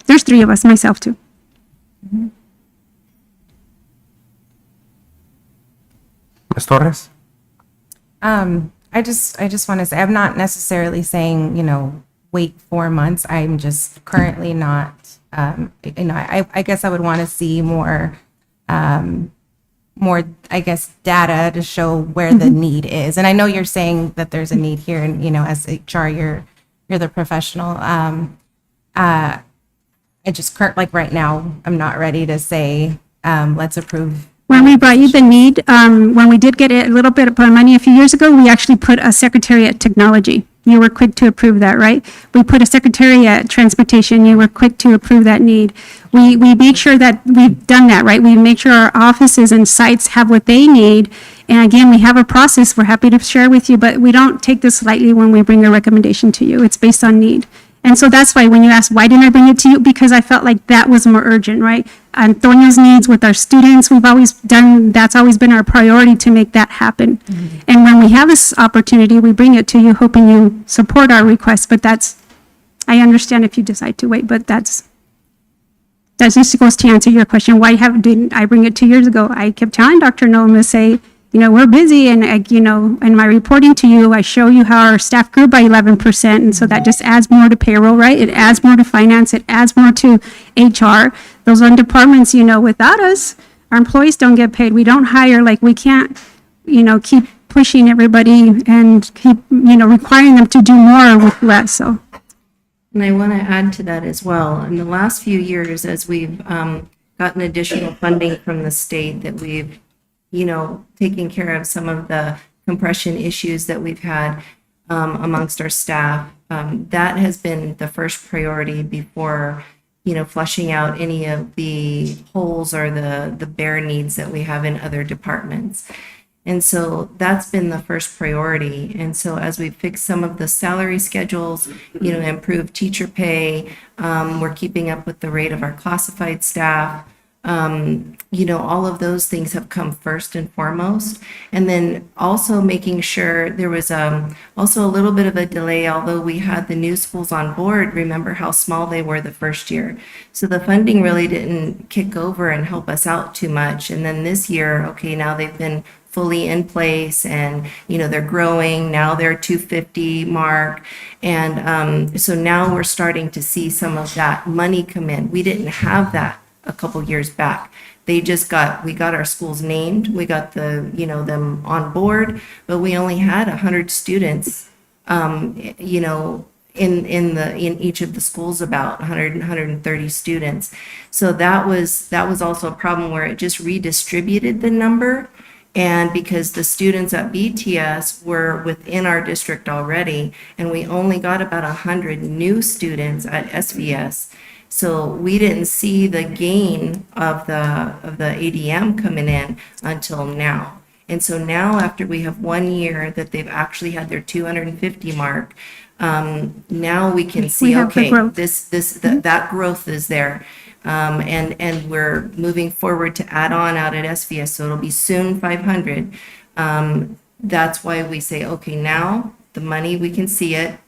There's 3 of us, myself too. Ms. Torres? I just want to say, I'm not necessarily saying, you know, wait 4 months. I'm just currently not, you know, I guess I would want to see more, I guess, data to show where the need is. And I know you're saying that there's a need here, and, you know, as HR, you're the professional. I just like right now, I'm not ready to say, let's approve. When we brought you the need, when we did get a little bit of money a few years ago, we actually put a secretary at technology. You were quick to approve that, right? We put a secretary at transportation. You were quick to approve that need. We make sure that we've done that, right? We make sure our offices and sites have what they need. And again, we have a process we're happy to share with you, but we don't take this lightly when we bring a recommendation to you. It's based on need. And so that's why when you ask, why didn't I bring it to you? Because I felt like that was more urgent, right? Antonio's needs with our students, we've always done, that's always been our priority to make that happen. And when we have this opportunity, we bring it to you, hoping you support our request. But that's, I understand if you decide to wait, but that just goes to answer your question. Why didn't I bring it 2 years ago? I kept telling Dr. Nolan to say, you know, we're busy, and you know, in my reporting to you, I show you how our staff grew by 11%, and so that just adds more to payroll, right? It adds more to finance, it adds more to HR. Those are departments, you know, without us, our employees don't get paid. We don't hire, like, we can't, you know, keep pushing everybody and keep, you know, requiring them to do more with less, so. And I want to add to that as well. In the last few years, as we've gotten additional funding from the state, that we've, you know, taking care of some of the compression issues that we've had amongst our staff, that has been the first priority before, you know, flushing out any of the holes or the bare needs that we have in other departments. And so that's been the first priority. And so as we fix some of the salary schedules, you know, improve teacher pay, we're keeping up with the rate of our classified staff. You know, all of those things have come first and foremost. And then also making sure there was also a little bit of a delay, although we had the new schools on board. Remember how small they were the first year. So the funding really didn't kick over and help us out too much. And then this year, okay, now they've been fully in place and, you know, they're growing. Now they're 250 mark. And so now we're starting to see some of that money come in. We didn't have that a couple years back. We got our schools named, we got them on board, but we only had 100 students, in each of the schools, about 100, 130 students. So that was also a problem where it just redistributed the number. And because the students at BTS were within our district already, and we only got about 100 new students at SVS, so we didn't see the gain of the ADM coming in until now. And so now, after we have 1 year that they've actually had their 250 mark, now we can see, have the okay, growth. that growth is there. And we're moving forward to add on out at SVS, so it'll be soon 500. That's why we say, okay, now the money, we can see it.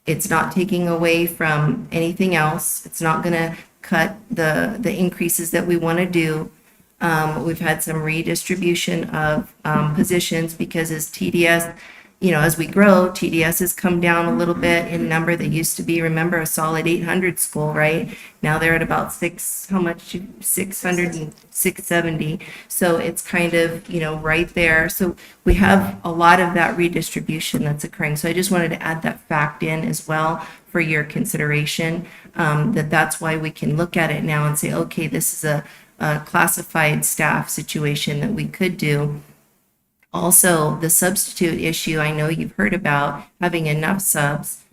It's not taking away from anything else. It's not going to cut the increases that we want to do. We've had some redistribution of positions because as TDS, as we grow, TDS has come down a little bit in number. They used to be, remember, a solid 800 school, right? Now they're at about 600 and 670. So it's kind of, right there. So we have a lot of that redistribution that's occurring. So I just wanted to add that fact in as well for your consideration, that's why we can look at it now and say, okay, this is a classified staff situation that we could do. Also, the substitute issue, I know you've heard about having enough subs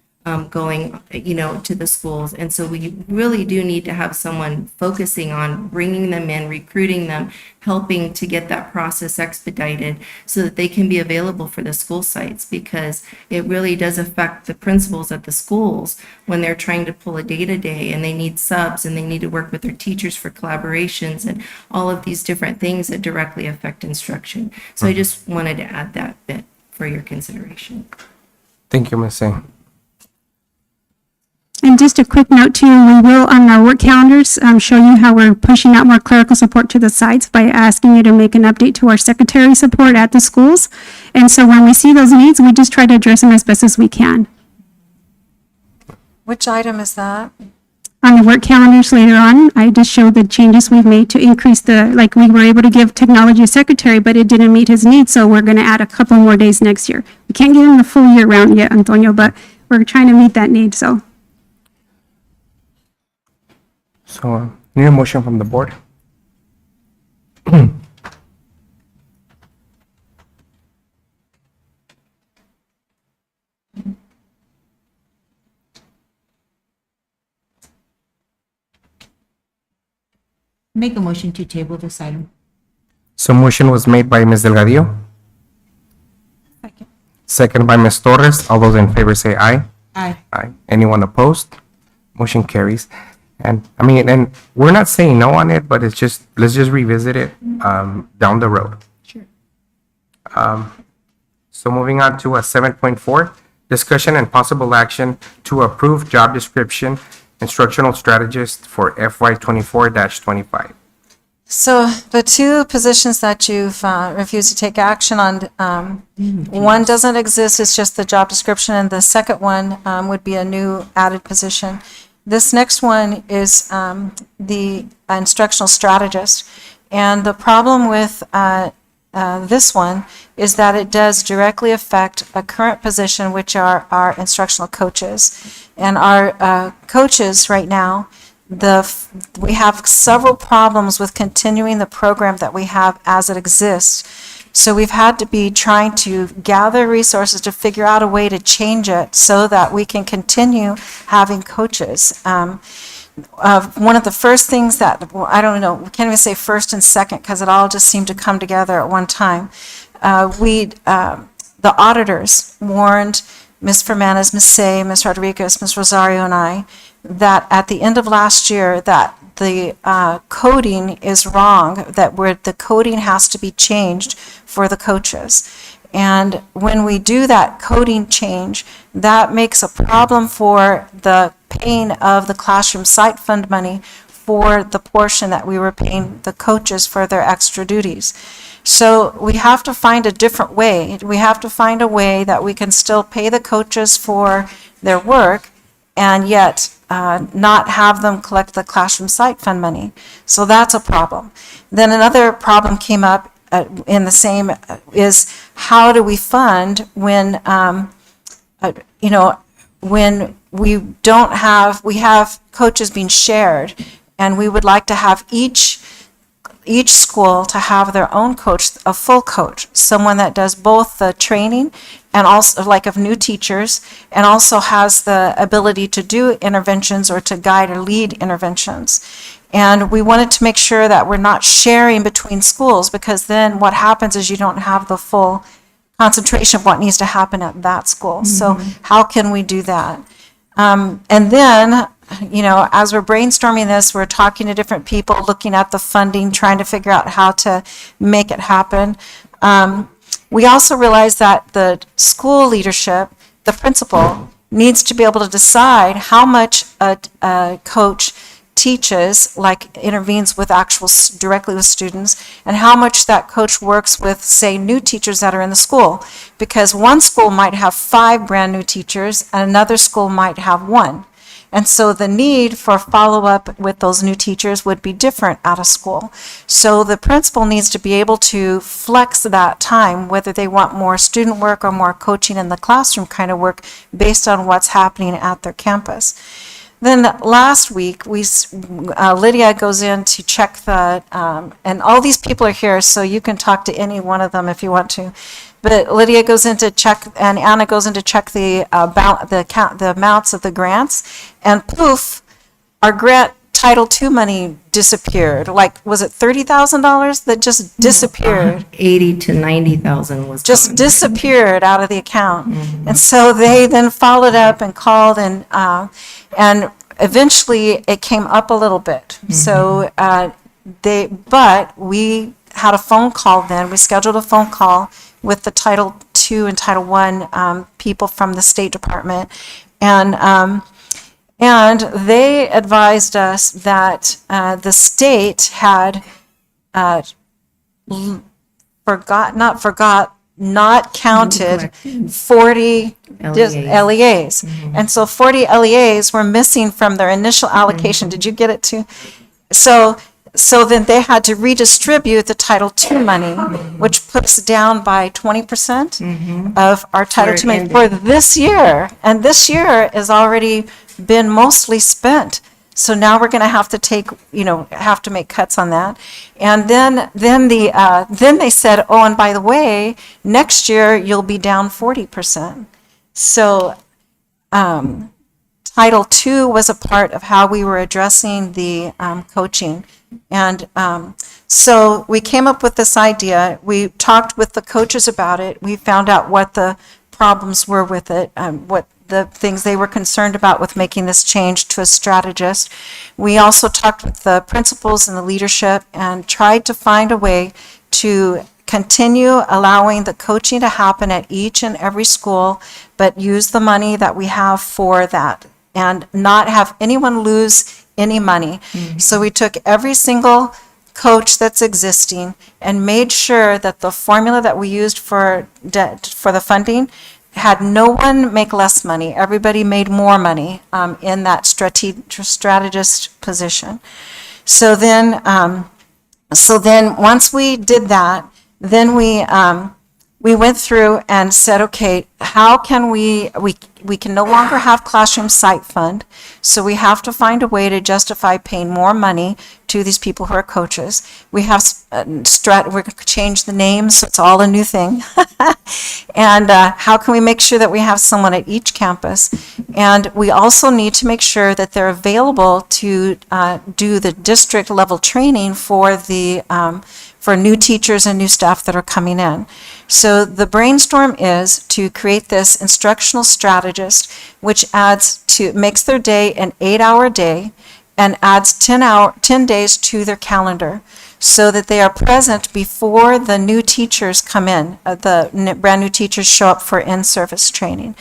going, to the schools. And so we really do need to have someone focusing on bringing them in, recruiting them, helping to get that process expedited so that they can be available for the school sites, because it really does affect the principals at the schools when they're trying to pull a day-to-day and they need subs and they need to work with their teachers for collaborations and all of these different things that directly affect instruction. So I just wanted to add that bit for your consideration. Thank you, Ms. Singh. And just a quick note too, we will on our work calendars show you how we're pushing out more clerical support to the sites by asking you to make an update to our secretary support at the schools. And so when we see those needs, we just try to address them as best as we can. Which item is that? On the work calendars later on, I just showed the changes we've made to increase we were able to give technology a secretary, but it didn't meet his needs, so we're going to add a couple more days next year. We can't give him the full year round yet, Antonio, but we're trying to meet that need, so. So, need a motion from the board? Make a motion to table this item. So motion was made by Ms. Delgadillo. Second by Ms. Torres. All those in favor say aye. Aye. Aye. Anyone opposed? Motion carries. And and we're not saying no on it, but let's just revisit it down the road. Sure. So moving on to 7.4, discussion and possible action to approve job description, instructional strategist for FY 24-25. So the two positions that you've refused to take action on, one doesn't exist, it's just the job description, and the second one would be a new added position. This next one is the instructional strategist. And the problem with this one is that it does directly affect a current position, which are our instructional coaches. And our coaches right now, we have several problems with continuing the program that we have as it exists. So we've had to be trying to gather resources to figure out a way to change it so that we can continue having coaches. One of the first things that, I don't know, we can't even say first and second because it all just seemed to come together at one time. The auditors warned Ms. Fernandez, Ms. Say, Ms. Rodriguez, Ms. Rosario, and I that at the end of last year that the coding is wrong, that the coding has to be changed for the coaches. And when we do that coding change, that makes a problem for the paying of the classroom site fund money for the portion that we were paying the coaches for their extra duties. So we have to find a different way. We have to find a way that we can still pay the coaches for their work and yet not have them collect the classroom site fund money. So that's a problem. Then another problem came up in the same is how do we fund when, when we have coaches being shared, and we would like to have each school to have their own coach, a full coach, someone that does both the training and also like of new teachers, and also has the ability to do interventions or to guide or lead interventions. And we wanted to make sure that we're not sharing between schools, because then what happens is you don't have the full concentration of what needs to happen at that school. So how can we do that? And then, as we're brainstorming this, we're talking to different people, looking at the funding, trying to figure out how to make it happen. We also realized that the school leadership, the principal, needs to be able to decide how much a coach teaches, like intervenes with directly with students, and how much that coach works with, say, new teachers that are in the school. Because one school might have 5 brand new teachers and another school might have 1. And so the need for follow-up with those new teachers would be different at a school. So the principal needs to be able to flex that time, whether they want more student work or more coaching in the classroom kind of work, based on what's happening at their campus. Then last week, Lydia goes in to check and all these people are here, so you can talk to any one of them if you want to. But Lydia goes in to check, and Anna goes in to check the amounts of the grants, and poof, our grant Title II money disappeared. Like, was it $30,000 that just disappeared? 80 to 90,000 was Just gone. disappeared out of the account. And so they then followed up and called, and eventually it came up a little bit. So but we had a phone call then. We scheduled a phone call with the Title II and Title I people from the State Department, and they advised us that the state had not counted 40 LEAs. And so 40 LEAs were missing from their initial allocation. Did you get it too? So then they had to redistribute the Title II money, which puts down by 20% of our Title II money for this year. And this year has already been mostly spent. So now we're going to have to have to make cuts on that. And then they said, oh, and by the way, next year you'll be down 40%. So Title II was a part of how we were addressing the coaching. And so we came up with this idea. We talked with the coaches about it. We found out what the problems were with it, what the things they were concerned about with making this change to a strategist. We also talked with the principals and the leadership and tried to find a way to continue allowing the coaching to happen at each and every school, but use the money that we have for that and not have anyone lose any money. So we took every single coach that's existing and made sure that the formula that we used for the funding had no one make less money. Everybody made more money in that strategist position. So then once we did that, then we went through and said, okay, how can we can no longer have classroom site fund, so we have to find a way to justify paying more money to these people who are coaches. We have we're going to change the names, so it's all a new thing. And how can we make sure that we have someone at each campus? And we also need to make sure that they're available to do the district level training for for new teachers and new staff that are coming in. So the brainstorm is to create this instructional strategist, which makes their day an 8-hour day, and adds 10 days to their calendar so that they are present before the new teachers come in, brand new teachers show up for in-service training.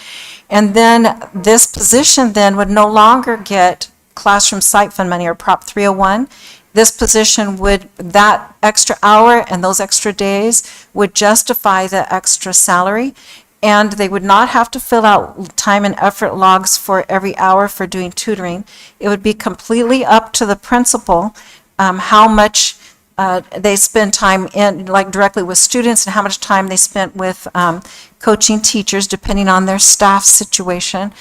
And then this position then would no longer get classroom site fund money or Prop 301. This position would, that extra hour and those extra days would justify the extra salary. And they would not have to fill out time and effort logs for every hour for doing tutoring. It would be completely up to the principal how much they spend time in, like directly with students, and how much time they spent with coaching teachers, depending on their staff situation.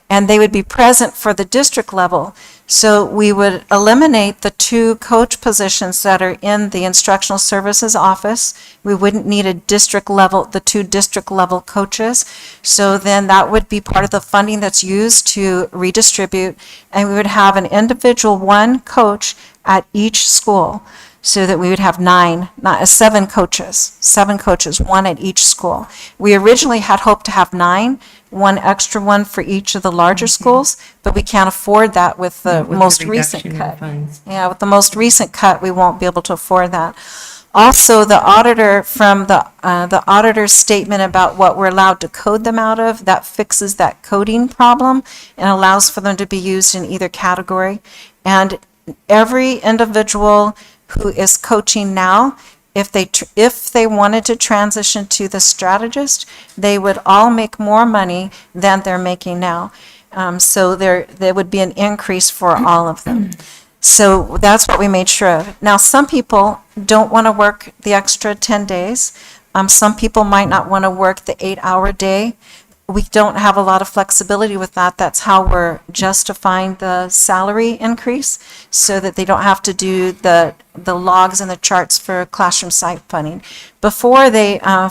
And they would be present for the district level. So we would eliminate the 2 coach positions that are in the instructional services office. We wouldn't need a district level, the 2 district level coaches. So then that would be part of the funding that's used to redistribute. And we would have an individual 1 coach at each school, so that we would have 7 coaches, 1 at each school. We originally had hoped to have 9, 1 extra one for each of the larger schools, but we can't afford that with the most recent reduction in cut. funds. Yeah, with the most recent cut, we won't be able to afford that. Also, the auditor, from the auditor's statement about what we're allowed to code them out of, that fixes that coding problem and allows for them to be used in either category. And every individual who is coaching now, if they wanted to transition to the strategist, they would all make more money than they're making now. So there would be an increase for all of them. So that's what we made sure of. Now, some people don't want to work the extra 10 days. Some people might not want to work the 8-hour day. We don't have a lot of flexibility with that. That's how we're justifying the salary increase, so that they don't have to do the logs and the charts for classroom site funding. Before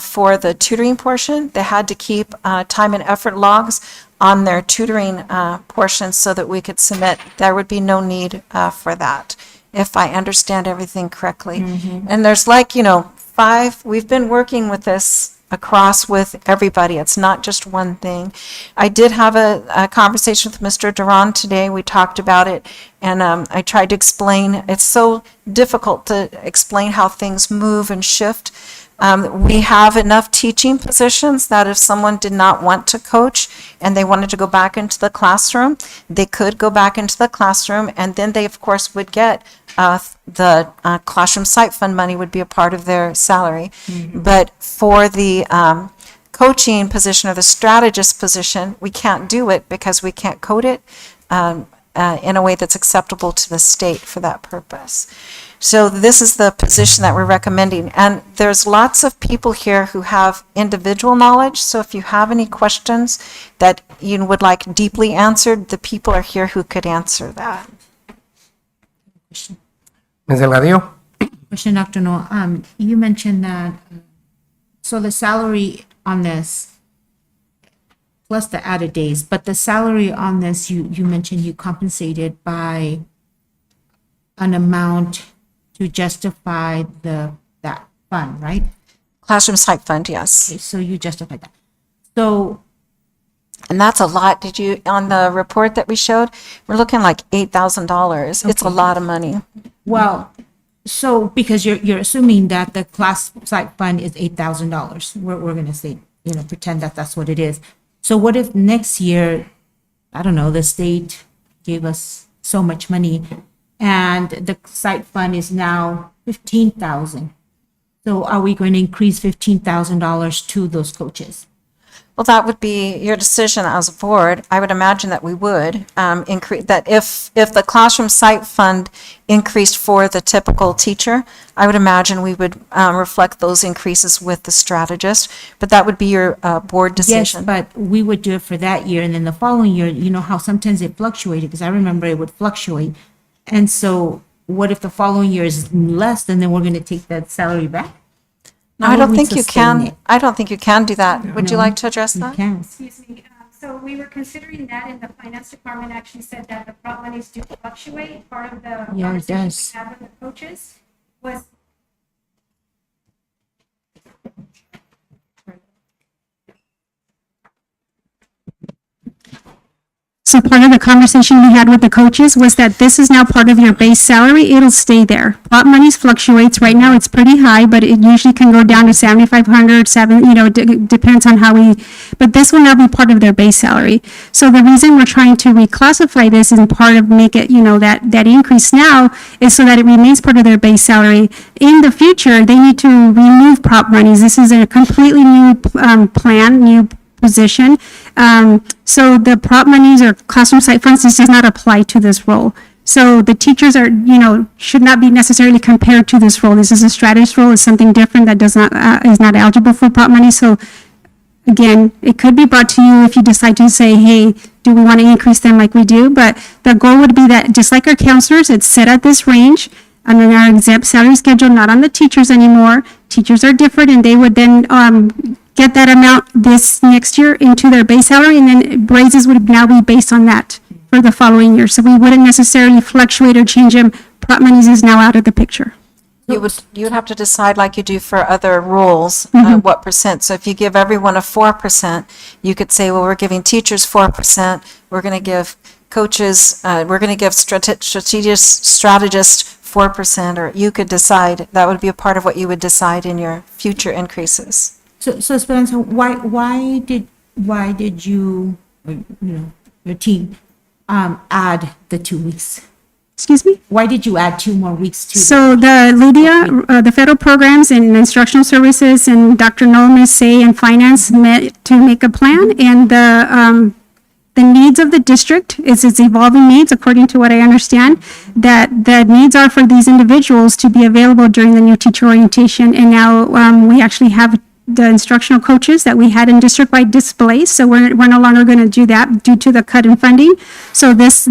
for the tutoring portion, they had to keep time and effort logs on their tutoring portion so that we could submit. There would be no need for that, if I understand everything correctly. And there's 5, we've been working with this across with everybody. It's not just one thing. I did have a conversation with Mr. Duran today. We talked about it, and I tried to explain. It's so difficult to explain how things move and shift. We have enough teaching positions that if someone did not want to coach and they wanted to go back into the classroom, they could go back into the classroom, and then they, of course, would get the classroom site fund money would be a part of their salary. But for the coaching position or the strategist position, we can't do it because we can't code it in a way that's acceptable to the state for that purpose. So this is the position that we're recommending. And there's lots of people here who have individual knowledge. So if you have any questions that you would like deeply answered, the people are here who could answer that. Ms. Delgadillo? Question, Dr. No. You mentioned that, so the salary on this, plus the added days, but the salary on this, you mentioned you compensated by an amount to justify that fund, right? Classroom site fund, yes. Okay, so you justified that. So, And that's a lot. Did you, on the report that we showed, we're looking like $8,000. It's a lot of money. well, so because you're assuming that the class site fund is $8,000, we're gonna say, pretend that that's what it is. So what if next year, I don't know, the state gave us so much money and the site fund is now 15,000? So are we going to increase $15,000 to those coaches? Well, that would be your decision as a board. I would imagine that we would increase, that if the classroom site fund increased for the typical teacher, I would imagine we would reflect those increases with the strategist, but that would be your board Yes, decision. but we would do it for that year, and then the following year, you know how sometimes it fluctuated, because I remember it would fluctuate. And so what if the following year is less, and then we're going to take that salary back? No, How I would don't we think you sustain can. it? I don't think you can do that. Would you No. like to address You that? can. Excuse me, so we were considering that, and the finance department actually said that the prop monies do fluctuate. Part of the Yeah, it conversation does. we had with the coaches was So part of the conversation we had with the coaches was that this is now part of your base salary. It'll stay there. Prop monies fluctuates. Right now, it's pretty high, but it usually can go down to 7,500, depends on how but this will now be part of their base salary. So the reason we're trying to reclassify this and part of make it, that increase now is so that it remains part of their base salary. In the future, they need to remove prop monies. This is a completely new plan, new position. So the prop monies or classroom site funds, this does not apply to this role. So the teachers are, should not be necessarily compared to this role. This is a strategist role. It's something different that is not eligible for prop money. So again, it could be brought to you if you decide to say, hey, do we want to increase them like we do? But the goal would be that just like our counselors, it's set at this range. And then our exempt salary schedule, not on the teachers anymore. Teachers are different and they would then get that amount this next year into their base salary, and then raises would now be based on that for the following year. So we wouldn't necessarily fluctuate or change them. Prop monies is now out of the picture. You would have to decide like you do for other rules, what percent. So if you give everyone a 4%, you could say, well, we're giving teachers 4%, we're going to give coaches, we're going to give strategists 4%, or you could decide, that would be a part of what you would decide in your future increases. So Esperanza, why did you, your team, add the 2 weeks? Excuse me? Why did you add 2 more weeks to? So the Lydia, the federal programs and instructional services and Dr. Noel, Ms. Say, and finance met to make a plan, and the needs of the district is its evolving needs, according to what I understand, that the needs are for these individuals to be available during the new teacher orientation. And now we actually have the instructional coaches that we had in district-wide displays. So we're no longer going to do that due to the cut in funding. So these,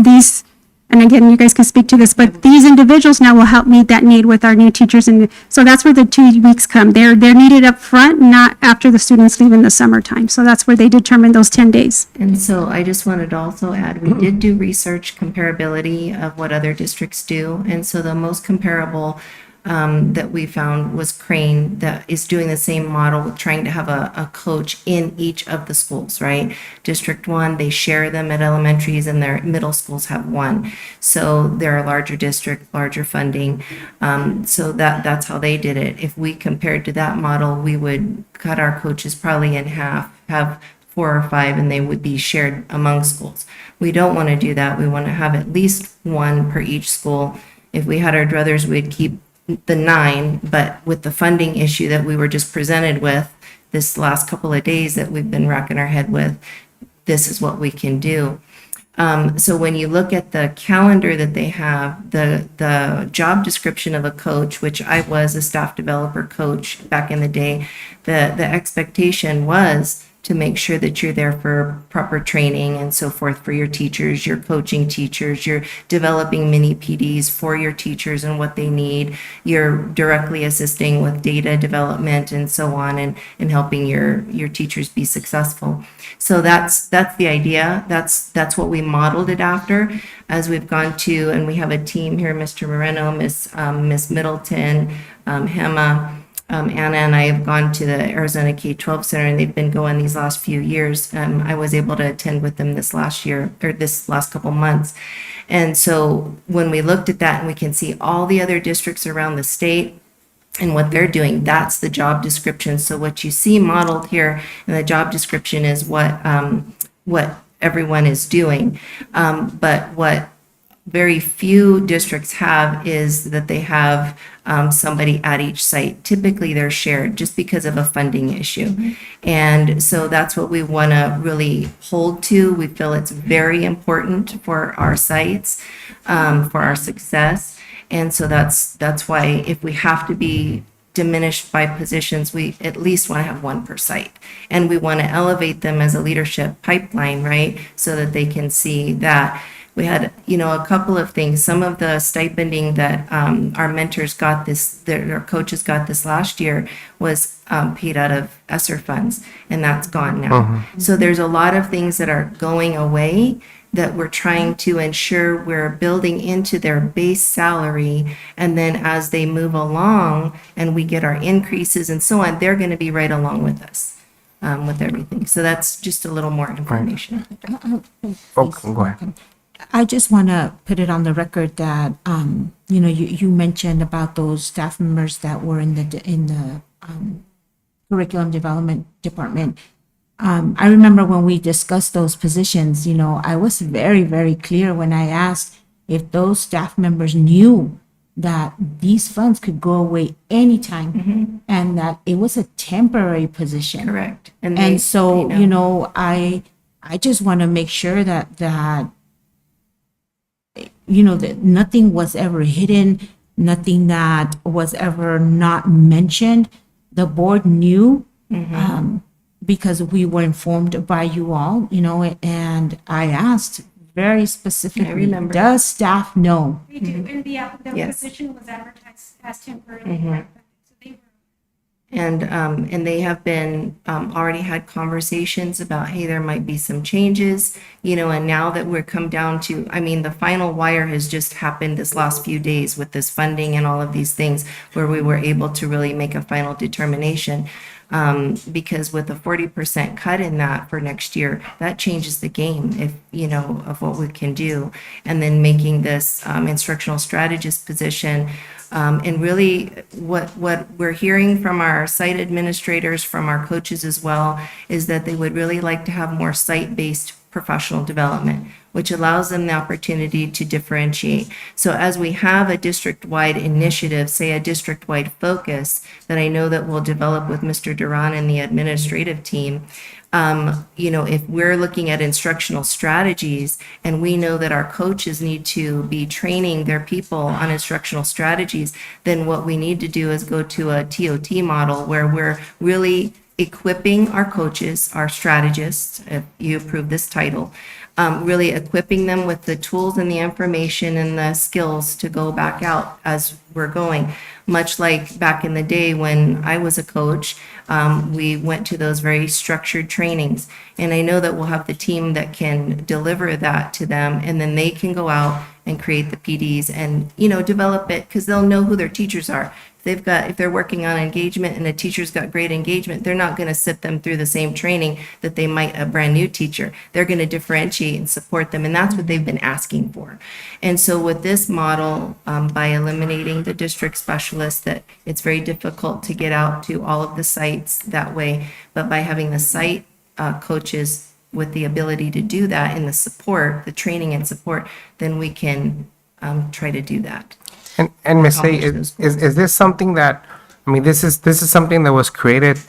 and again, you guys can speak to this, but these individuals now will help meet that need with our new teachers. And so that's where the 2 weeks come. They're needed up front, not after the students leave in the summertime. So that's where they determine those 10 days. And so I just wanted to also add, we did do research comparability of what other districts do. And so the most comparable that we found was Crane, that is doing the same model, trying to have a coach in each of the schools, right? District 1, they share them at elementaries, and their middle schools have one. So they're a larger district, larger funding. So that's how they did it. If we compared to that model, we would cut our coaches probably in half, have 4 or 5, and they would be shared among schools. We don't want to do that. We want to have at least one per each school. If we had our druthers, we'd keep the 9, but with the funding issue that we were just presented with this last couple of days that we've been racking our head with, this is what we can do. So when you look at the calendar that they have, the job description of a coach, which I was a staff developer coach back in the day, the expectation was to make sure that you're there for proper training and so forth for your teachers, you're coaching teachers, you're developing mini PDs for your teachers and what they need, you're directly assisting with data development and so on, and helping your teachers be successful. So that's the idea. That's what we modeled it after as we've gone to, and we have a team here, Mr. Moreno, Miss Middleton, Hema, Anna and I have gone to the Arizona K-12 Center, and they've been going these last few years. I was able to attend with them this last year, or this last couple months. And so when we looked at that, and we can see all the other districts around the state and what they're doing, that's the job description. So what you see modeled here in the job description is what everyone is doing. But what very few districts have is that they have somebody at each site. Typically, they're shared just because of a funding issue. And so that's what we want to really hold to. We feel it's very important for our sites, for our success. And so that's why if we have to be diminished by positions, we at least want to have one per site. And we want to elevate them as a leadership pipeline, right? So that they can see that. We had, a couple of things. Some of the stipending that our mentors got their coaches got this last year was paid out of ESSER funds, and that's gone now. So there's a lot of things that are going away that we're trying to ensure we're building into their base salary, and then as they move along and we get our increases and so on, they're going to be right along with us. with everything. So that's just a little more information. Oh, go ahead. I just want to put it on the record that, you mentioned about those staff members that were in the curriculum development department. I remember when we discussed those positions, I was very, very clear when I asked if those staff members knew that these funds could go away anytime and that it was a temporary position. Correct. And so, I just want to make sure that that nothing was ever hidden, nothing that was ever not mentioned. The board knew, because we were informed by you all, and I asked very specifically, remember. does staff know? We do, and the Yes. position was advertised as temporary. Right? So they were. And they have been, already had conversations about, hey, there might be some changes, and now that we're come down to, the final wire has just happened this last few days with this funding and all of these things where we were able to really make a final determination. Because with a 40% cut in that for next year, that changes the game if, of what we can do. And then making this, instructional strategist position, and really what we're hearing from our site administrators, from our coaches as well, is that they would really like to have more site-based professional development, which allows them the opportunity to differentiate. So as we have a district-wide initiative, say a district-wide focus that I know that we'll develop with Mr. Duran and the administrative team, if we're looking at instructional strategies and we know that our coaches need to be training their people on instructional strategies, then what we need to do is go to a TOT model where we're really equipping our coaches, our strategists, if you approve this title, really equipping them with the tools and the information and the skills to go back out as we're going. Much like back in the day when I was a coach, we went to those very structured trainings. And I know that we'll have the team that can deliver that to them, and then they can go out and create the PDs and, develop it, because they'll know who their teachers are. If they're working on engagement and a teacher's got great engagement, they're not going to sit them through the same training that they might a brand new teacher. They're going to differentiate and support them, and that's what they've been asking for. And so with this model, by eliminating the district specialists, that it's very difficult to get out to all of the sites that way, but by having the site coaches with the ability to do that in the support, the training and support, then we can try to do that. And Ms. A, is this something that, this is something that was created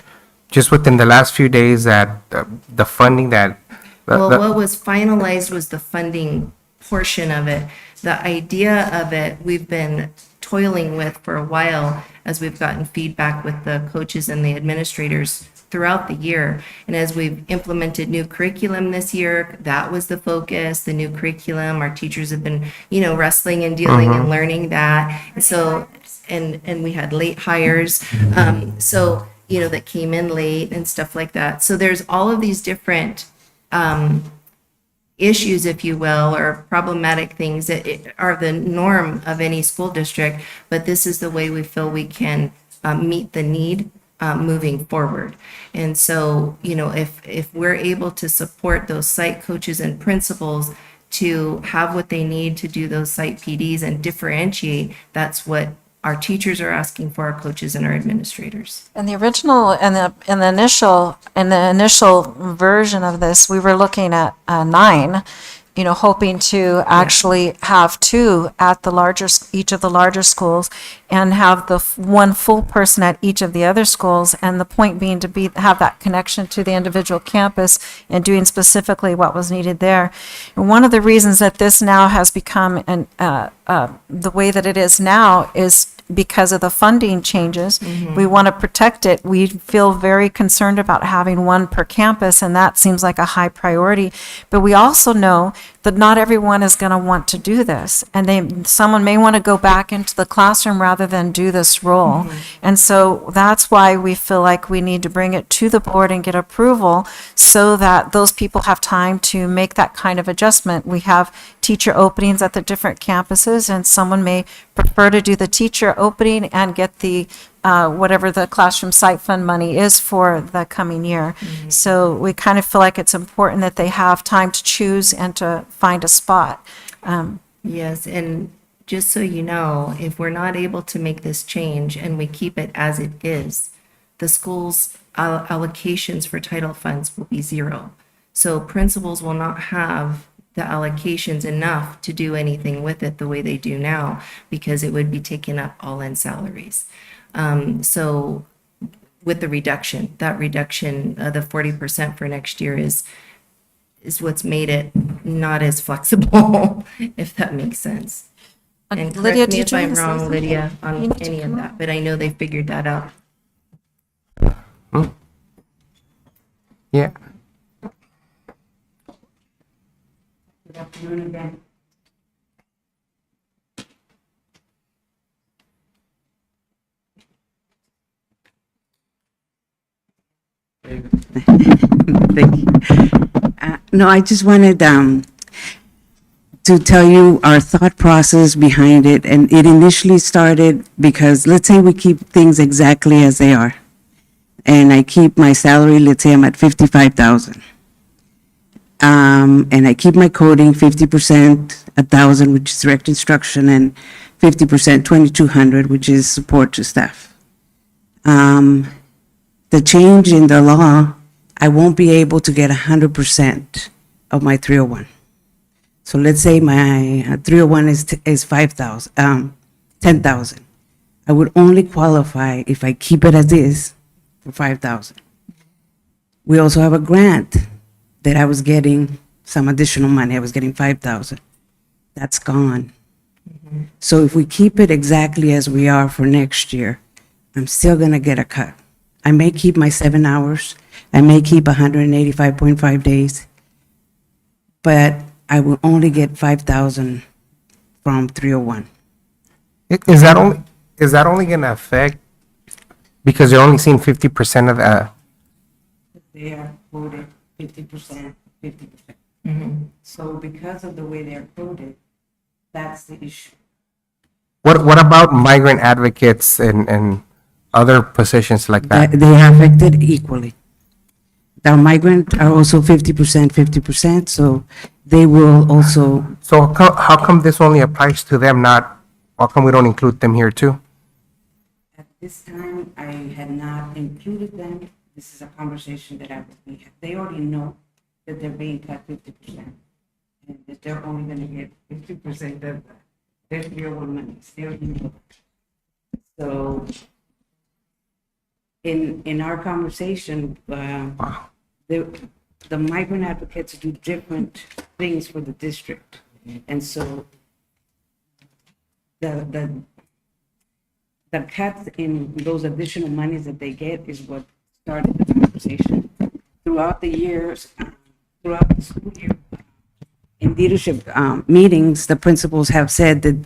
just within the last few days, that the funding that. Well, what was finalized was the funding portion of it. The idea of it, we've been toiling with for a while as we've gotten feedback with the coaches and the administrators throughout the year. And as we've implemented new curriculum this year, that was the focus, the new curriculum. Our teachers have been, wrestling and dealing and learning that. And so, and we had late hires. So, that came in late and stuff like that. So there's all of these different issues, if you will, or problematic things that are the norm of any school district. But this is the way we feel we can meet the need moving forward. And so, if we're able to support those site coaches and principals to have what they need to do those site PDs and differentiate, that's what our teachers are asking for, our coaches and our administrators. In the original, in the initial version of this, we were looking at 9, hoping to actually have 2 at each of the larger schools, and have the one full person at each of the other schools. And the point being to have that connection to the individual campus and doing specifically what was needed there. And one of the reasons that this now has become the way that it is now is because of the funding changes. We want to protect it. We feel very concerned about having one per campus, and that seems like a high priority. But we also know that not everyone is going to want to do this, and someone may want to go back into the classroom rather than do this role. And so that's why we feel like we need to bring it to the board and get approval, so that those people have time to make that kind of adjustment. We have teacher openings at the different campuses, and someone may prefer to do the teacher opening and get the, whatever the classroom site fund money is for the coming year. So we kind of feel like it's important that they have time to choose and to find a spot. Yes, and just so you know, if we're not able to make this change and we keep it as it is, the school's allocations for title funds will be zero. So principals will not have the allocations enough to do anything with it the way they do now, because it would be taking up all in salaries. So with the reduction, that reduction, the 40% for next year is what's made it not as flexible, if that makes sense. And Lydia, correct me did you if I'm want to say wrong, something? Lydia, You on need to any of come that, but I know they figured that out. Yeah. Good afternoon again. Thank you. No, I just wanted to tell you our thought process behind it. And it initially started because, let's say we keep things exactly as they are. And I keep my salary, let's say I'm at 55,000. And I keep my coding 50%, 1,000, which is direct instruction, and 50%, 2,200, which is support to staff. The change in the law, I won't be able to get 100% of my 301. So let's say my 301 is 5,000, 10,000. I would only qualify if I keep it as is for 5,000. We also have a grant that I was getting some additional money. I was getting 5,000. That's gone. So if we keep it exactly as we are for next year, I'm still going to get a cut. I may keep my 7 hours. I may keep 185.5 days, but I will only get 5,000 from 301. Is that only gonna affect, because you're only seeing 50% of the, They are quoted 50%, 50%. So because of the way they're quoted, that's the issue. what about migrant advocates and other positions like that? They are affected equally. The migrant are also 50%, 50%, so they will also, So how come this only applies to them, how come we don't include them here too? at this time, I had not included them. This is a conversation that we have. They already know that they're being cut 50%. And that they're only gonna get 50% of their 301 monies. They already know that. So in our conversation, the migrant advocates do different things for the district. And so the cuts in those additional monies that they get is what started the conversation. Throughout the years, throughout the school year, in leadership meetings, the principals have said that,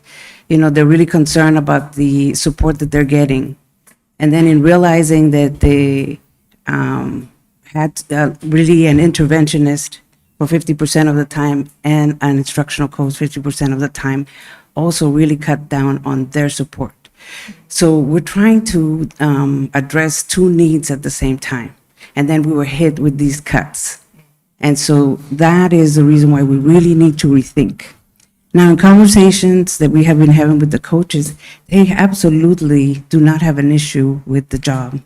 they're really concerned about the support that they're getting. And then in realizing that they had really an interventionist for 50% of the time and an instructional coach 50% of the time, also really cut down on their support. So we're trying to address two needs at the same time. And then we were hit with these cuts. And so that is the reason why we really need to rethink. Now, in conversations that we have been having with the coaches, they absolutely do not have an issue with the job.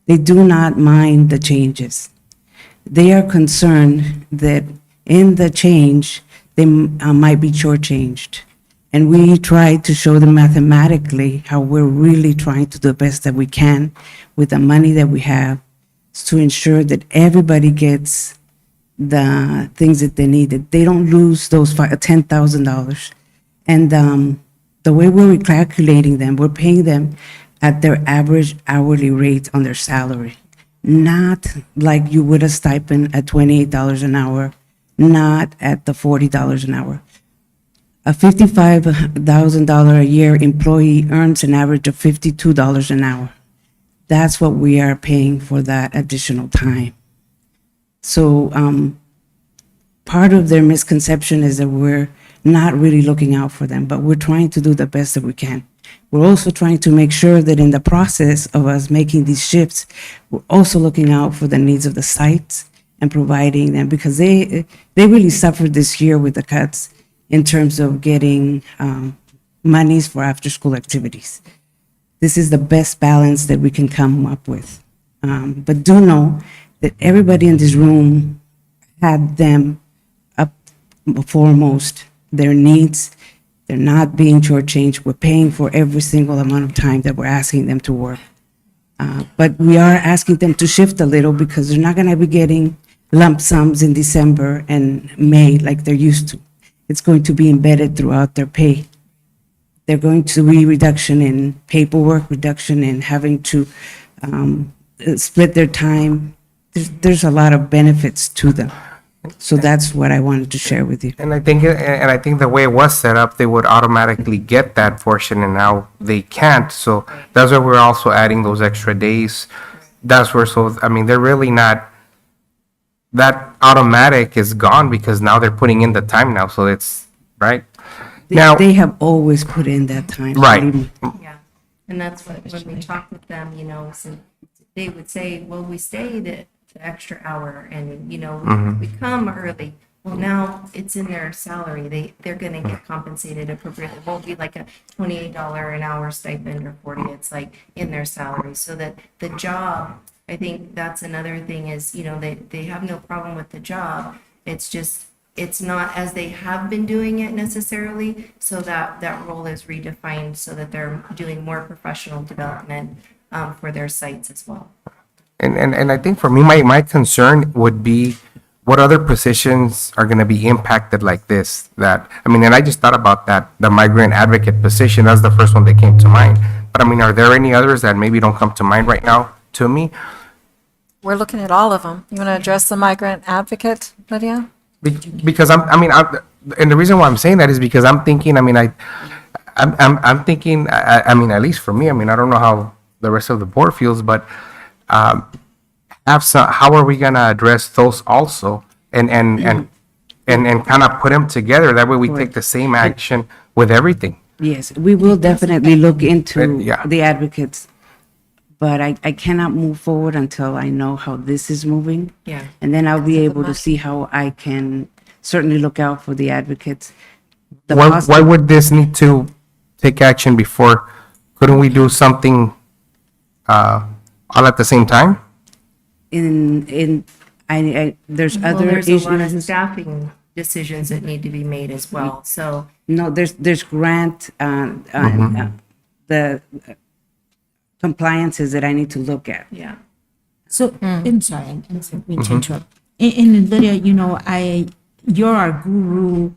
They do not mind the changes. They are concerned that in the change, they might be shortchanged. And we try to show them mathematically how we're really trying to do the best that we can with the money that we have to ensure that everybody gets the things that they need, that they don't lose those $10,000. And the way we're recalculating them, we're paying them at their average hourly rate on their salary, not like you would a stipend at $28 an hour, not at the $40 an hour. A $55,000 a year employee earns an average of $52 an hour. That's what we are paying for that additional time. So part of their misconception is that we're not really looking out for them, but we're trying to do the best that we can. We're also trying to make sure that in the process of us making these shifts, we're also looking out for the needs of the sites and providing them, because they really suffered this year with the cuts in terms of getting monies for after-school activities. This is the best balance that we can come up with. But do know that everybody in this room had them up foremost, their needs. They're not being shortchanged. We're paying for every single amount of time that we're asking them to work. But we are asking them to shift a little because they're not going to be getting lump sums in December and May like they're used to. It's going to be embedded throughout their pay. They're going to be reduction in paperwork, reduction in having to split their time. There's a lot of benefits to them. So that's what I wanted to share with you. And I think the way it was set up, they would automatically get that portion, and now they can't. So that's why we're also adding those extra days. That's where, so, I mean, they're really not, that automatic is gone because now they're putting in the time now, so it's, right? Now, They have always put in that time. right, believe me. Yeah, and that's what, when we talk with them, so they would say, well, we stay the extra hour and, we come early. Well, now it's in their salary. They're gonna get compensated appropriately. It won't be like a $28 an hour stipend or 40. It's like in their salary, so that the job, I think that's another thing is, they have no problem with the job. It's just, it's not as they have been doing it necessarily, so that role is redefined so that they're doing more professional development for their sites as well. and I think for me, my concern would be what other positions are gonna be impacted like this, that, I mean, and I just thought about that, the migrant advocate position, that's the first one that came to mind. But I mean, are there any others that maybe don't come to mind right now to me? We're looking at all of them. You want to address the migrant advocate, Lydia? Because and the reason why I'm saying that is because I'm thinking, I mean, I'm thinking, I mean, at least for me, I mean, I don't know how the rest of the board feels, but how are we gonna address those also, and kind of put them together? That way we take the same action with everything. Yes, we will definitely look into Yeah. the advocates, but I cannot move forward until I know how this is moving. Yeah. And then I'll be able to see how I can certainly look out for the advocates. The Why would this need to take action before? Couldn't we do something all at the same time? There's Well, other there's a lot of issues. staffing decisions that need to be made as well, so. No, there's grant, the compliances that I need to look at. Yeah. So, I'm sorry, I'm sorry to interrupt. And Lydia, you're our guru,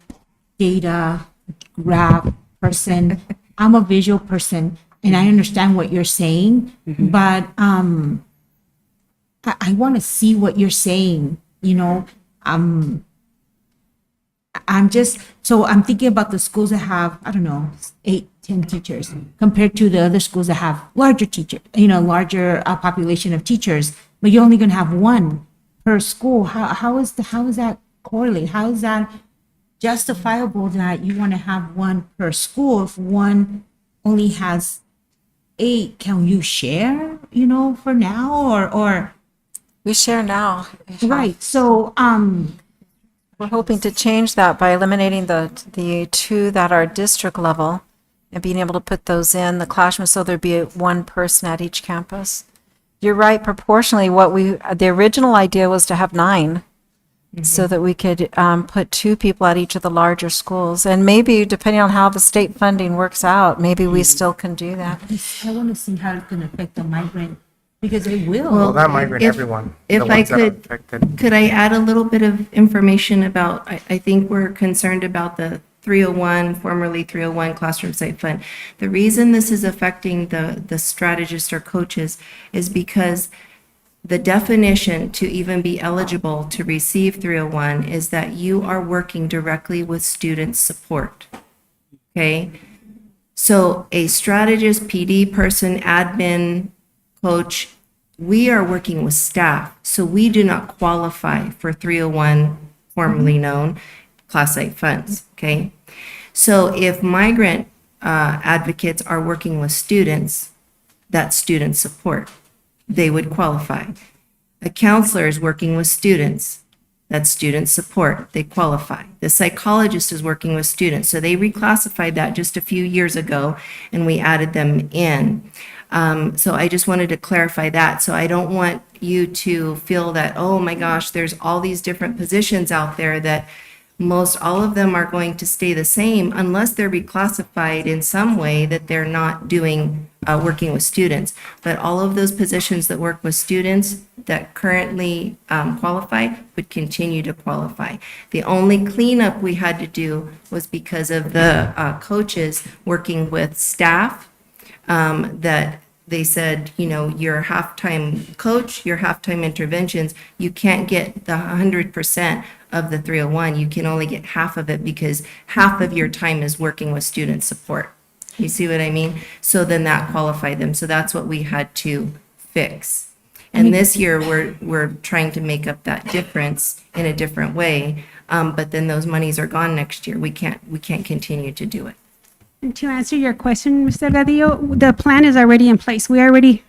data, graph person. I'm a visual person, and I understand what you're saying, but I want to see what you're saying, I'm thinking about the schools that have, I don't know, 8, 10 teachers compared to the other schools that have larger larger population of teachers, but you're only going to have one per school. How is that correlate? How is that justifiable that you want to have one per school if one only has 8? Can you share, for now or? We share now. Right, so, We're hoping to change that by eliminating the 2 that are district level and being able to put those in the classroom so there'd be one person at each campus. You're right, proportionally, the original idea was to have 9 so that we could put 2 people at each of the larger schools. And maybe, depending on how the state funding works out, maybe we still can do that. I want to see how it's going to affect the migrant, because it will. Well, that migrant, if- everyone. if the I ones that are could- affected. Could I add a little bit of information about, I think we're concerned about the 301, formerly 301 Classroom Site Fund. The reason this is affecting the strategists or coaches is because the definition to even be eligible to receive 301 is that you are working directly with student support. Okay? So a strategist, PD person, admin, coach, we are working with staff, so we do not qualify for 301, formerly known, class 8 funds, okay? So if migrant advocates are working with students, that's student support. They would qualify. A counselor is working with students, that's student support, they qualify. The psychologist is working with students, so they reclassified that just a few years ago, and we added them in. So I just wanted to clarify that, so I don't want you to feel that, oh my gosh, there's all these different positions out there that most all of them are going to stay the same unless they're reclassified in some way that they're not doing, working with students. But all of those positions that work with students that currently qualify would continue to qualify. The only cleanup we had to do was because of the coaches working with staff, that they said, you know, your halftime coach, your halftime interventions, you can't get the 100% of the 301. You can only get half of it because half of your time is working with student support. You see what I mean? So then that qualified them. So that's what we had to fix. And this year, we're trying to make up that difference in a different way. But then those monies are gone next year. We can't continue to do it. And to answer your question, Mr. Gadillo, the plan is already in place. We already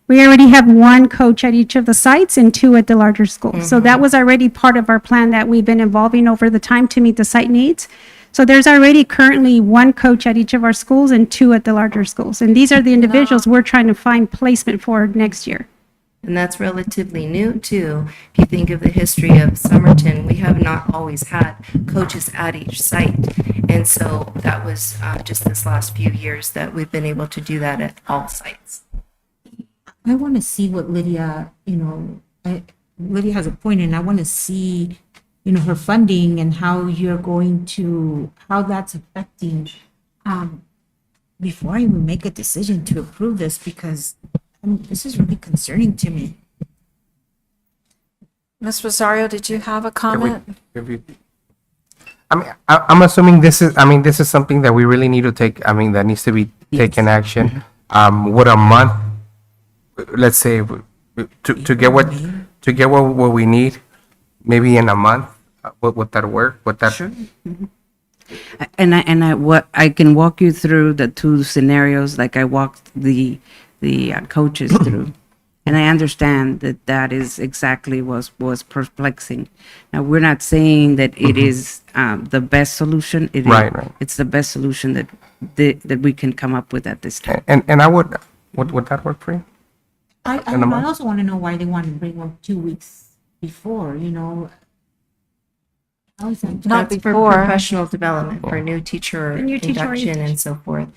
have one coach at each of the sites and two at the larger schools. So that was already part of our plan that we've been evolving over the time to meet the site needs. So there's already currently one coach at each of our schools and two at the larger schools. And these are the individuals we're trying to find placement for next year. And that's relatively new too. If you think of the history of Somerton, we have not always had coaches at each site. And so that was just this last few years that we've been able to do that at all sites. I want to see what Lydia, Lydia has a point, and I want to see, her funding and how you're going to, how that's affecting, before I even make a decision to approve this, because this is really concerning to me. Ms. Rosario, did you have a comment? I'm assuming this is something that we really need to take, that needs to be taken action. Would a month, let's say, to get what we need, maybe in a month, would that work? Would that? Sure. And I can walk you through the two scenarios like I walked the coaches through. And I understand that is exactly was perplexing. Now, we're not saying that it is the best solution. Right. It's the best solution that we can come up with at this time. And I would that work for you? I also want to know why they want to bring them 2 weeks before, How is that? Not That's before. for professional development, for new teacher new teacher induction and so forth.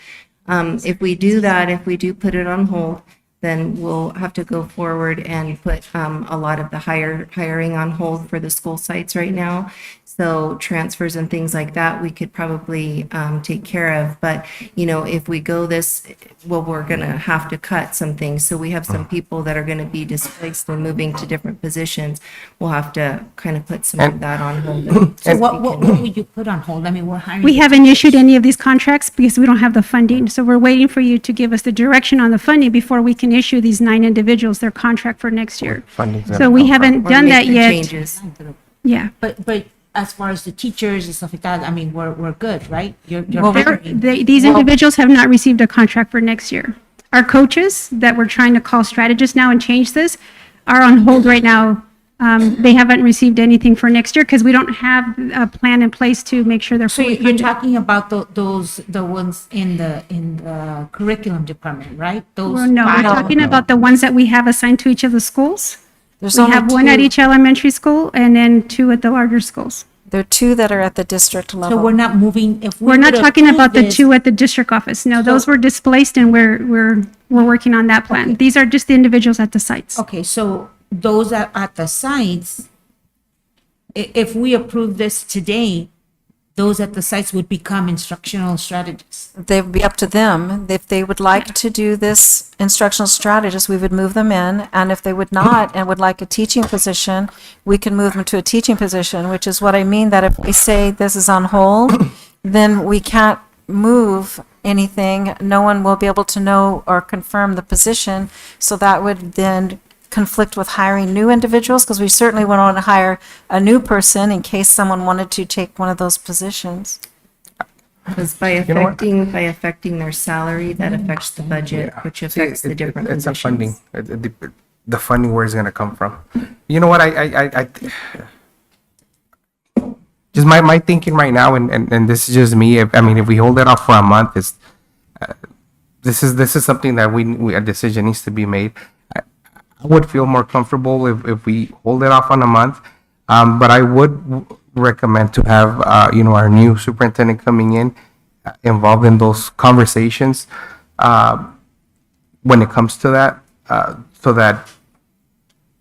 If we do that, if we do put it on hold, then we'll have to go forward and put a lot of the hiring on hold for the school sites right now. So transfers and things like that, we could probably take care of. But, if we go this, we're going to have to cut some things. So we have some people that are going to be displaced and moving to different positions. We'll have to kind of put some of that on hold. So what would you put on hold? We're hiring. We haven't issued any of these contracts because we don't have the funding. So we're waiting for you to give us the direction on the funding before we can issue these 9 individuals their contract for next year. So we haven't Or done make that the yet. changes. Yeah. But as far as the teachers and stuff like that, we're good, right? You're These individuals have not received a contract for next year. Our coaches that we're trying to call strategists now and change this are on hold right now. They haven't received anything for next year because we don't have a plan in place to make sure they're So fully you're funded. talking about the ones in the curriculum department, right? Those Well, no, we're five? talking about the ones that we have assigned to each of the schools. There's We only have one at two. each elementary school and then 2 at the larger schools. There are 2 that are at the district So level. we're not moving, if we We're not would talking approve about the this- 2 at the district office. No, those were displaced and we're working on that plan. These are just the individuals at the sites. Okay, so those at the sites, if we approve this today, those at the sites would become instructional strategists. They would be up to them. If they would like to do this instructional strategist, we would move them in. And if they would not and would like a teaching position, we can move them to a teaching position, which is what I mean that if we say this is on hold, then we can't move anything. No one will be able to know or confirm the position. So that would then conflict with hiring new individuals, because we certainly wouldn't want to hire a new person in case someone wanted to take one of those positions. Because by You know what? affecting their salary, that affects the budget, which affects the different It's a funding. positions. The funding, where is it gonna come from? You know what, I just my thinking right now, and this is just me, I mean, if we hold it off for a month, this is something that a decision needs to be made. I would feel more comfortable if we hold it off on a month, but I would recommend to have, our new superintendent coming in, involved in those conversations, when it comes to that, so that,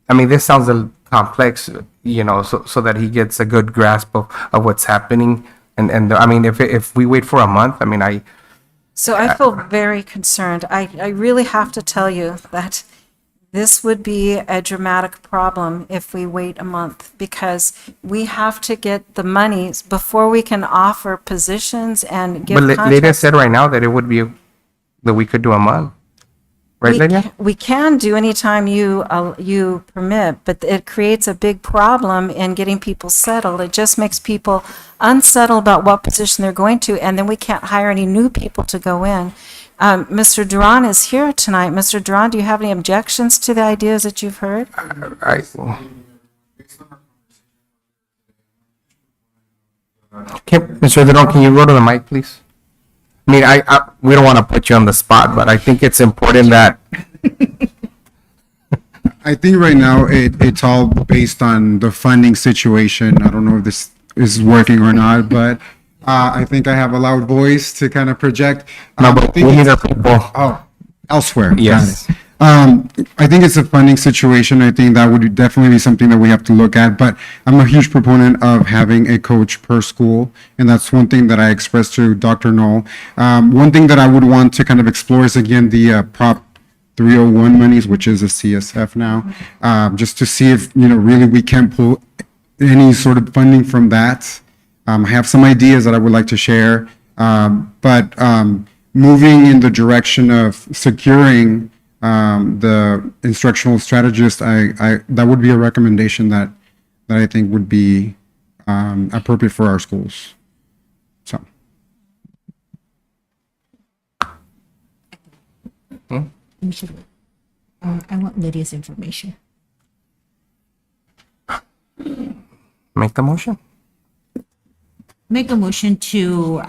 I mean, this sounds a little complex, so that he gets a good grasp of what's happening. And I mean, if we wait for a month, I mean, So I feel very concerned. I really have to tell you that this would be a dramatic problem if we wait a month, because we have to get the monies before we can offer positions and give but Lydia contracts. said right now that it would be, that we could do a month. Right, Lydia? We can do anytime you permit, but it creates a big problem in getting people settled. It just makes people unsettled about what position they're going to, and then we can't hire any new people to go in. Mr. Duran is here tonight. Mr. Duran, do you have any objections to the ideas that you've heard? Mr. Duran, can you go to the mic, please? I mean, we don't want to put you on the spot, but I think it's important that. I think right now it's all based on the funding situation. I don't know if this is working or not, but I think I have a loud voice to kind of project. No, but we need our people. Oh, elsewhere. Yes. Got it. I think it's a funding situation. I think that would definitely be something that we have to look at, but I'm a huge proponent of having a coach per school, and that's one thing that I expressed to Dr. Knoll. One thing that I would want to kind of explore is, again, the Prop 301 monies, which is a CSF now, just to see if, really we can pull any sort of funding from that. I have some ideas that I would like to share, but moving in the direction of securing the instructional strategist, that would be a recommendation that I think would be appropriate for our schools. So. I want Lydia's information. Make the motion. Make a motion to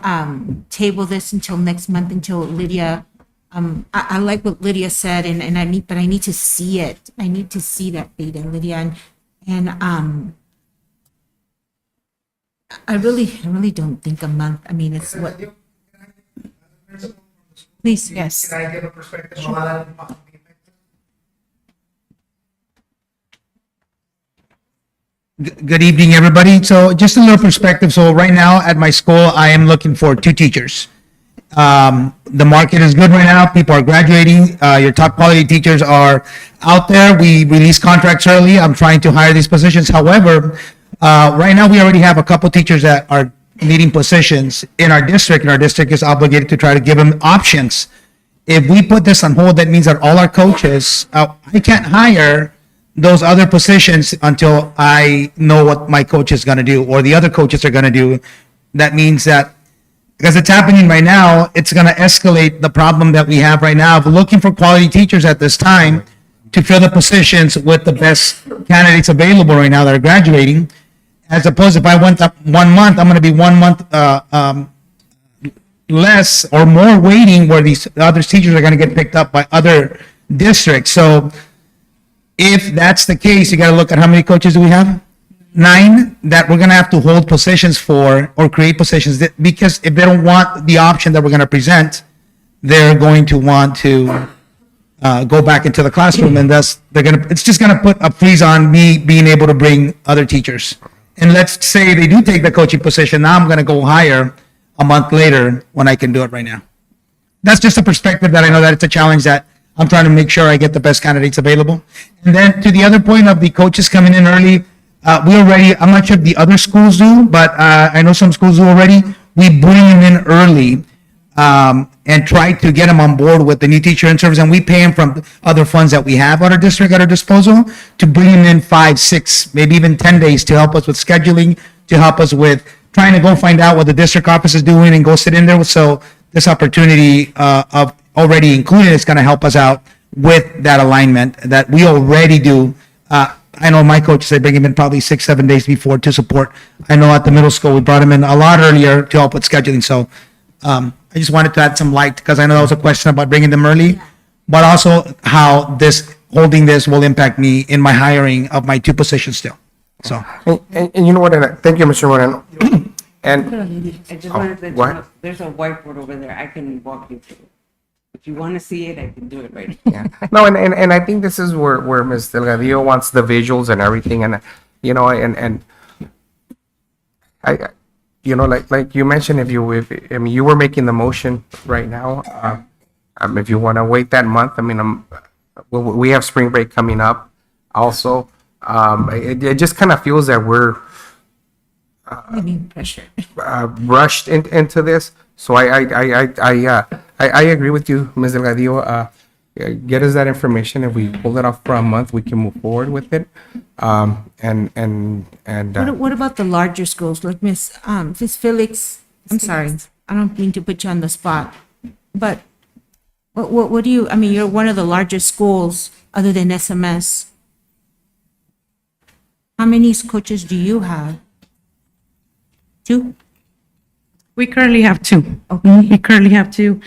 table this until next month, until Lydia, I like what Lydia said, and I need to see it. I need to see that data, Lydia, and I really don't think a month. I mean, it's what. Please, yes. Can I give a perspective on how that would possibly affect? Good evening, everybody. So just a little perspective. So right now at my school, I am looking for 2 teachers. The market is good right now. People are graduating. Your top quality teachers are out there. We release contracts early. I'm trying to hire these positions. However, right now we already have a couple teachers that are needing positions in our district, and our district is obligated to try to give them options. If we put this on hold, that means that all our coaches, I can't hire those other positions until I know what my coach is going to do or the other coaches are going to do. That means that, because it's happening right now, it's going to escalate the problem that we have right now of looking for quality teachers at this time to fill the positions with the best candidates available right now that are graduating. As opposed, if I went up 1 month, I'm going to be 1 month less or more waiting, where these other teachers are going to get picked up by other districts. So if that's the case, you got to look at how many coaches do we have? 9 that we're going to have to hold positions for or create positions, because if they don't want the option that we're going to present, they're going to want to go back into the classroom, and thus it's just going to put a freeze on me being able to bring other teachers. And let's say they do take the coaching position, now I'm going to go hire a month later when I can do it right now. That's just a perspective that I know that it's a challenge that I'm trying to make sure I get the best candidates available. And then to the other point of the coaches coming in early, I'm not sure if the other schools do, but I know some schools do already. We bring them in early and try to get them on board with the new teacher in service, and we pay them from other funds that we have at our district at our disposal to bring them in 5, 6, maybe even 10 days to help us with scheduling, to help us with trying to go find out what the district office is doing and go sit in there. So this opportunity of already including is going to help us out with that alignment that we already do. I know my coaches, they bring him in probably 6-7 days before to support. I know at the middle school, we brought him in a lot earlier to help with scheduling. So I just wanted to add some light because I know that was a question about bringing them early, but also how holding this will impact me in my hiring of my 2 positions still. So. And you know what, and thank you, Mr. Moreno. And, I just wanted to let you what? know, there's a whiteboard over there. I can walk you through. If you want to see it, I can do it right now. yeah, no, and I think this is where Ms. Delgadillo wants the visuals and everything, and, you know, and I, you know, like you mentioned, I mean, you were making the motion right now, if you want to wait that month, I mean, we have spring break coming up also. It just kind of feels that we're rushed into this. So I agree with you, Ms. Delgadillo. Get us that information. If we pull it off for a month, we can move forward with it. What about the larger schools, like Miss Felix? I'm sorry, I don't mean to put you on the spot, but what do you? I mean, you're one of the largest schools other than SMS. How many coaches do you have? 2? We currently have 2. We currently have 2.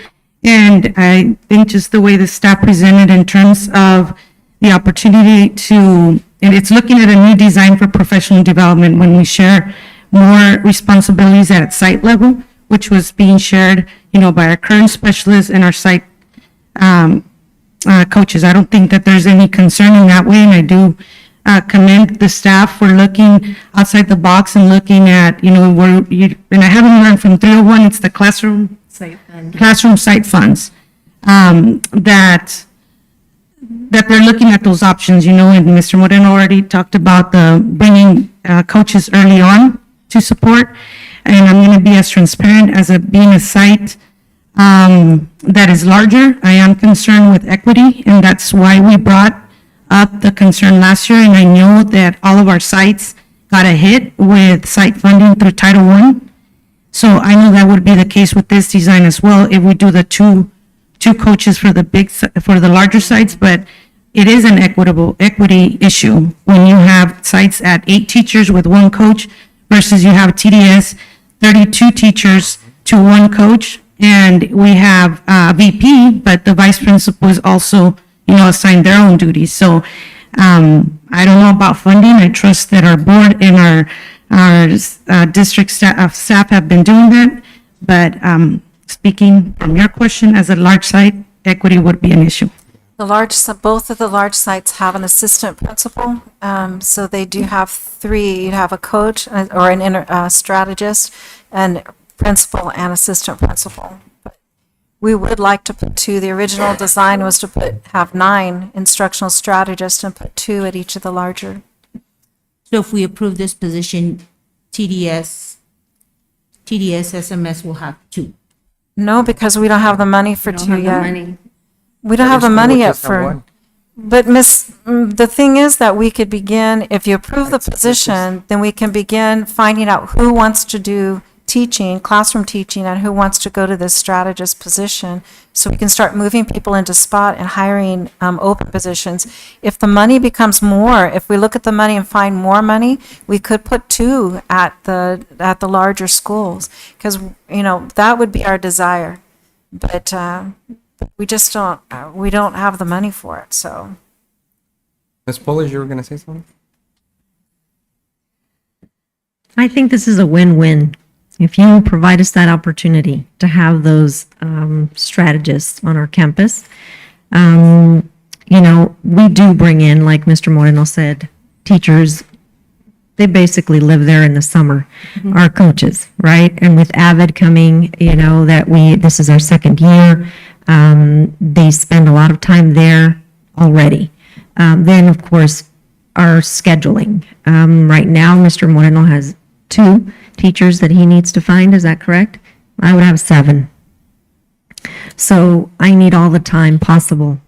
And I think just the way the staff presented in terms of the opportunity to, and it's looking at a new design for professional development when we share more responsibilities at site level, which was being shared, by our current specialists and our site coaches. I don't think that there's any concern in that way, and I do commend the staff for looking outside the box and looking at, and I haven't learned from 301, it's the classroom site funds, that they're looking at those options, and Mr. Moreno already talked about bringing coaches early on to support, and I'm going to be as transparent as being a site that is larger. I am concerned with equity, and that's why we brought up the concern last year, and I know that all of our sites got a hit with site funding through Title I. So I know that would be the case with this design as well, if we do the two coaches for the larger sites, but it is an equity issue when you have sites at 8 teachers with 1 coach versus you have TDS, 32 teachers to 1 coach, and we have VP, but the vice principal is also, assigned their own duties. So I don't know about funding. I trust that our board and our district staff have been doing that, but speaking from your question, as a large site, equity would be an issue. Both of the large sites have an assistant principal, so they do have 3. You'd have a coach or an strategist, and principal and assistant principal. But we would like to put 2. The original design was to have 9 instructional strategists and put 2 at each of the larger. So if we approve this position, TDS, SMS will have 2. No, because we don't have the money for 2 yet. We don't have the money yet for, but the thing is that we could begin, if you approve the position, then we can begin finding out who wants to do teaching, classroom teaching, and who wants to go to this strategist position. So we can start moving people into spot and hiring open positions. If the money becomes more, if we look at the money and find more money, we could put 2 at the larger schools, because, that would be our desire. But we just don't have the money for it, so. Ms. Polish, you were going to say something? I think this is a win-win. If you provide us that opportunity to have those strategists on our campus, we do bring in, like Mr. Moreno said, teachers. They basically live there in the summer, our coaches, right? And with Avid coming, this is our 2nd year. They spend a lot of time there already. Then, of course, our scheduling. Right now, Mr. Moreno has 2 teachers that he needs to find. Is that correct? I would have 7. So I need all the time possible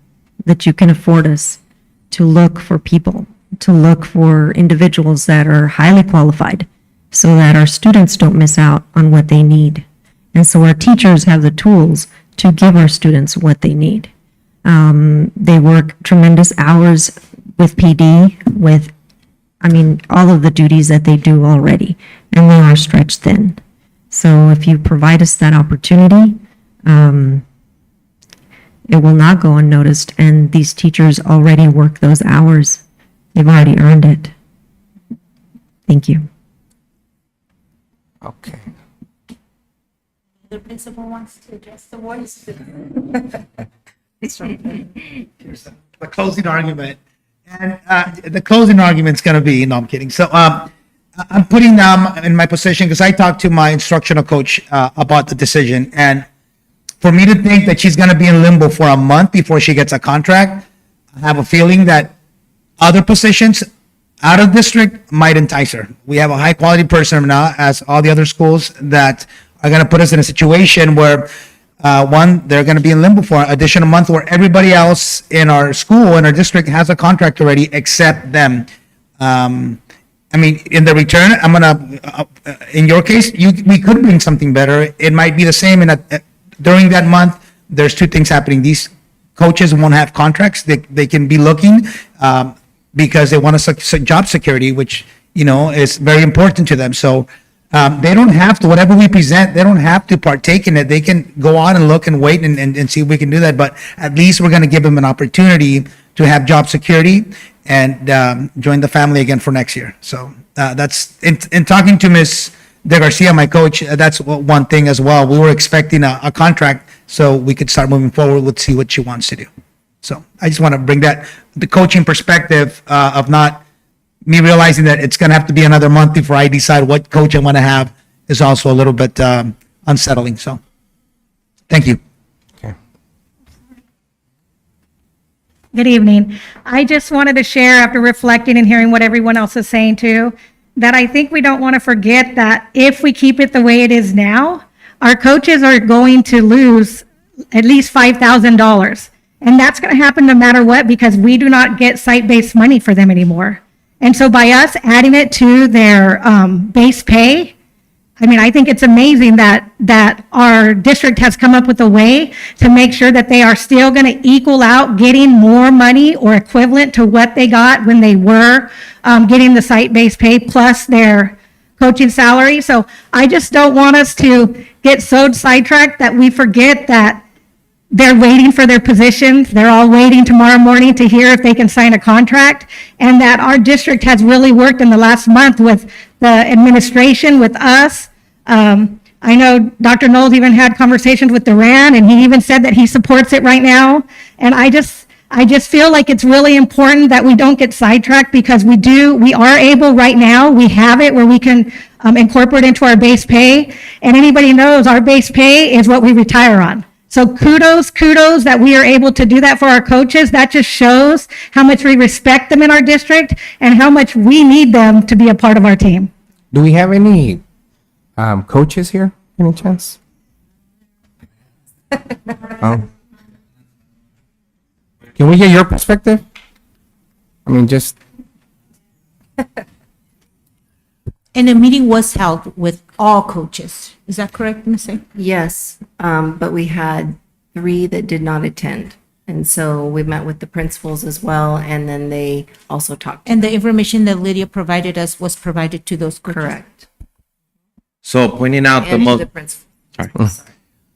that you can afford us to look for people, to look for individuals that are highly qualified so that our students don't miss out on what they need. And so our teachers have the tools to give our students what they need. They work tremendous hours with PD, with, all of the duties that they do already, and we are stretched thin. So if you provide us that opportunity, it will not go unnoticed, and these teachers already work those hours. They've already earned it. Thank you. Okay. The principal wants to address the voice. The closing argument. And the closing argument's going to be, no, I'm kidding. So I'm putting in my position because I talked to my instructional coach about the decision. And for me to think that she's going to be in limbo for a month before she gets a contract, I have a feeling that other positions out of district might entice her. We have a high quality person now, as all the other schools, that are going to put us in a situation where they're going to be in limbo for an additional month where everybody else in our school, in our district, has a contract already except them. In the return, in your case, we could bring something better. It might be the same during that month. There's two things happening. These coaches won't have contracts. They can be looking because they want a job security, which, is very important to them. So they don't have to, whatever we present, they don't have to partake in it. They can go on and look and wait and see if we can do that. But at least we're going to give them an opportunity to have job security and join the family again for next year. So that's, in talking to Ms. De Garcia, my coach, that's one thing as well. We were expecting a contract so we could start moving forward. Let's see what she wants to do. So I just want to bring that, the coaching perspective of not me realizing that it's going to have to be another month before I decide what coach I want to have is also a little bit unsettling. So thank you. Okay. Good evening. I just wanted to share, after reflecting and hearing what everyone else is saying too, that I think we don't want to forget that if we keep it the way it is now, our coaches are going to lose at least $5,000. And that's going to happen no matter what, because we do not get site-based money for them anymore. And so by us adding it to their base pay, I think it's amazing that our district has come up with a way to make sure that they are still going to equal out getting more money or equivalent to what they got when they were getting the site-based pay plus their coaching salary. So I just don't want us to get so sidetracked that we forget that they're waiting for their positions. They're all waiting tomorrow morning to hear if they can sign a contract, and that our district has really worked in the last month with the administration, with us. I know Dr. Knowles even had conversations with Duran, and he even said that he supports it right now. And I just feel like it's really important that we don't get sidetracked, because we are able right now, we have it where we can incorporate into our base pay. And anybody knows our base pay is what we retire on. So kudos that we are able to do that for our coaches. That just shows how much we respect them in our district and how much we need them to be a part of our team. Do we have any coaches here, any chance? Can we hear your perspective? Just. And the meeting was held with all coaches. Is that correct, Ms. A? Yes, but we had 3 that did not attend. And so we met with the principals as well, and then they also talked. And the information that Lydia provided us was provided to those coaches. Correct. So pointing out the And to most, the principals.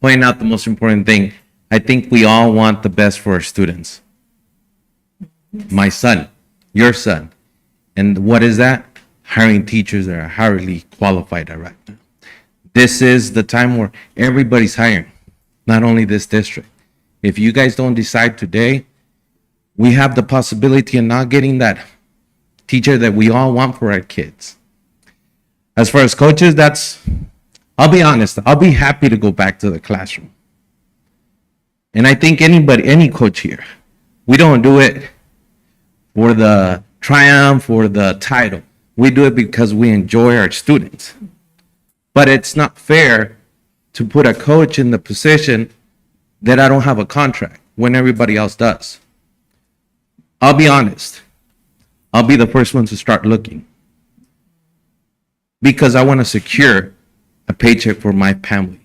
pointing out the most important thing, I think we all want the best for our students. My son, your son. And what is that? Hiring teachers that are highly qualified right now. This is the time where everybody's hiring, not only this district. If you guys don't decide today, we have the possibility of not getting that teacher that we all want for our kids. As far as coaches, I'll be honest, I'll be happy to go back to the classroom. And I think any coach here, we don't do it for the triumph or the title. We do it because we enjoy our students. But it's not fair to put a coach in the position that I don't have a contract when everybody else does. I'll be honest. I'll be the first one to start looking. because I want to secure a paycheck for my family.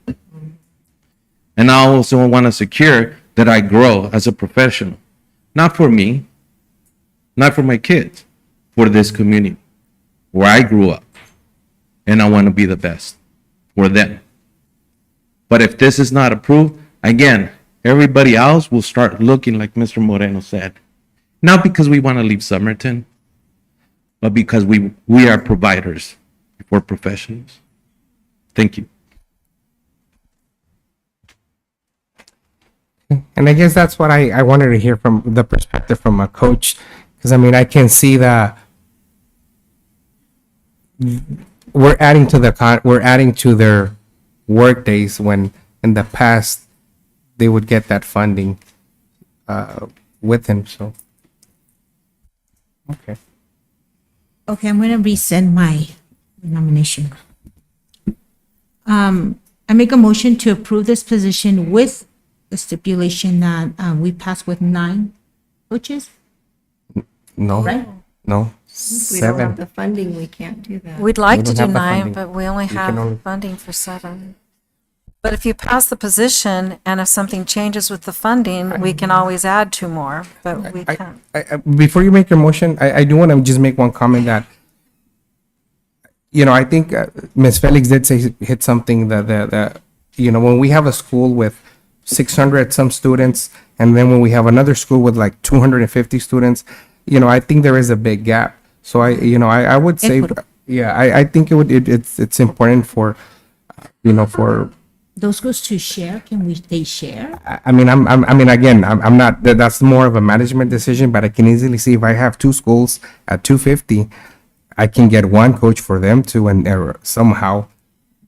And I also want to secure that I grow as a professional, not for me, not for my kids, for this community where I grew up. And I want to be the best for them. But if this is not approved, again, everybody else will start looking like Mr. Moreno said. Not because we want to leave Somerton, but because we are providers. We're professionals. Thank you. And I guess that's what I wanted to hear from the perspective from a coach, because I mean I can see that we're adding to their work days when in the past they would get that funding with him. So okay. Okay, I'm gonna rescind my nomination. I make a motion to approve this position with the stipulation that we pass with 9 coaches. No, Right. no, We don't have 7. the funding, we can't do that. We'd like We to don't do have the 9, funding. but we only can have only- funding for 7. But if you pass the position, and if something changes with the funding, we can always add 2 more, but we can't. Before you make your motion, I do want to just make one comment that, I think Ms. Felix did say, hit something that, when we have a school with 600 some students, and then when we have another school with like 250 students, I think there is a big gap. So I would say, Equitable. yeah, I think it's important for, for Those schools to share, they share? I mean, again, I'm not, that's more of a management decision, but I can easily see if I have 2 schools at 250, I can get 1 coach for them too, and somehow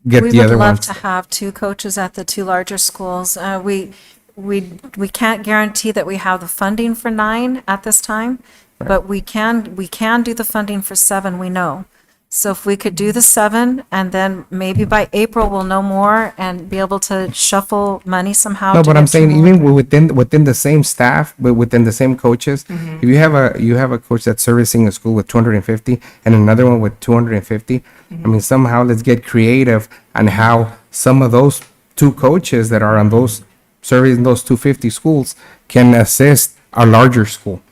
get We the would other love ones. to have 2 coaches at the 2 larger schools. We can't guarantee that we have the funding for 9 at this time, but we can do the funding for 7, we know. So if we could do the 7, and then maybe by April we'll know more and be able to shuffle money somehow. No, to but I'm get 2 saying more. even within the same staff, but within the same coaches, if you have a coach that's servicing a school with 250 and another one with 250, I mean, somehow let's get creative on how some of those 2 coaches that are on those serving those 250 schools can assist a larger school.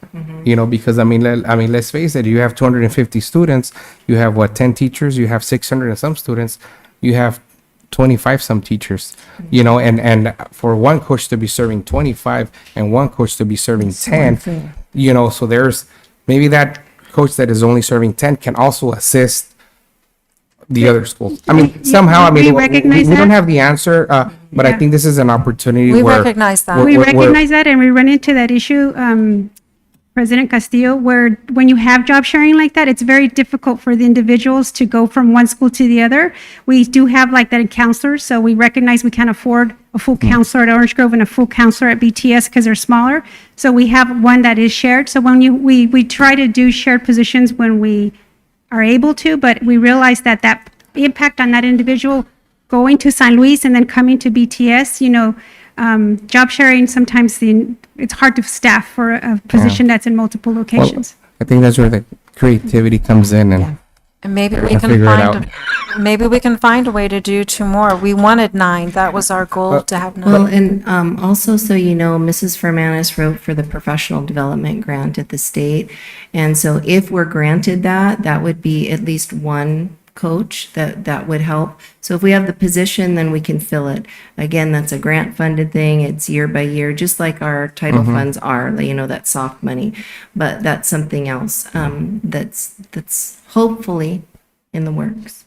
Because I mean, let's face it, you have 250 students, you have 10 teachers, you have 600 and some students, you have 25 some teachers, and for one coach to be serving 25 and one coach to be serving 10, so there's maybe that coach that is only serving 10 can also assist the other schools. I mean, somehow, I mean, we recognize we don't that. have the answer, but I Yeah. think this is an opportunity We where recognize that. We where- recognize that, and we run into that issue, President Castillo, where when you have job sharing like that, it's very difficult for the individuals to go from one school to the other. We do have like that in counselors, so we recognize we can't afford a full counselor at Orange Grove and a full counselor at BTS because they're smaller. So we have one that is shared. So when we try to do shared positions when we are able to, but we realize that impact on that individual going to San Luis and then coming to BTS, job sharing, sometimes it's hard to staff for a position that's in multiple locations. I think that's where the creativity comes in, and And maybe we We'll can figure it find a way to do 2 more. We wanted 9. That was our goal, to have 9. Well, and also, so you know, Mrs. Fermanis wrote for the professional development grant at the state. And so if we're granted that, that would be at least 1 coach that would help. So if we have the position, then we can fill it. Again, that's a grant funded thing. It's year by year, just like our title funds are, that soft money. But that's something else that's hopefully in the works.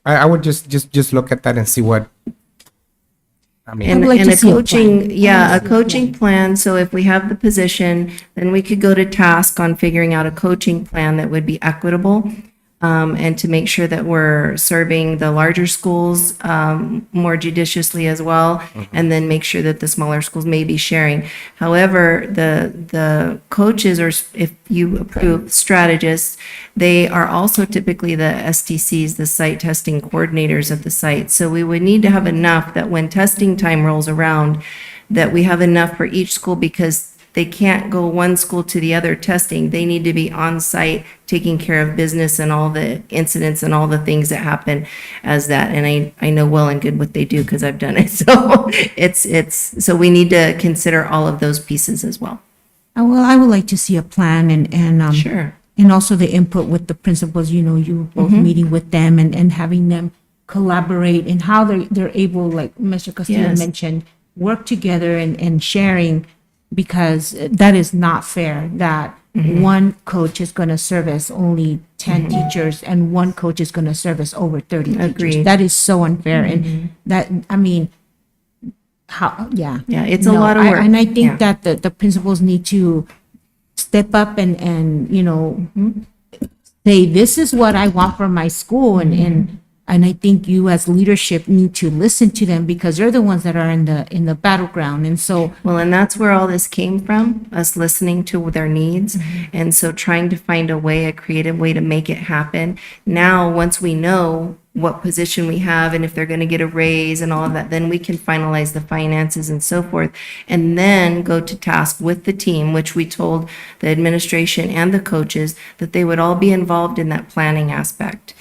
I would just look at that and see what. I mean, And, would like and to a see a coaching, plan. yeah, a coaching plan. So if we have the position, then we could go to task on figuring out a coaching plan that would be equitable. And to make sure that we're serving the larger schools more judiciously as well, and then make sure that the smaller schools may be sharing. However, the coaches, or if you approve strategists, they are also typically the STCs, the site testing coordinators of the site. So we would need to have enough that when testing time rolls around, that we have enough for each school, because They can't go one school to the other testing. They need to be on site, taking care of business and all the incidents and all the things that happen as that. And I know well and good what they do because I've done it. So so we need to consider all of those pieces as well. Well, I would like to see a plan and Sure. and also the input with the principals, you both meeting with them and having them collaborate and how they're able, like Mr. Castillo Yes. mentioned, work together and sharing, because that is not fair that one coach is going to service only 10 teachers and one coach is going to service over 30 teachers. Agreed. That is so unfair. And that, I mean, how, yeah. Yeah, it's a No, lot of work. And I think Yeah. that the principals need to step up and say, this is what I want for my school. And I think you as leadership need to listen to them because they're the ones that are in the battleground. And so, Well, and that's where all this came from, us listening to their needs. And so trying to find a way, a creative way to make it happen. Now, once we know what position we have and if they're going to get a raise and all of that, then we can finalize the finances and so forth. And then go to task with the team, which we told the administration and the coaches that they would all be involved in that planning aspect.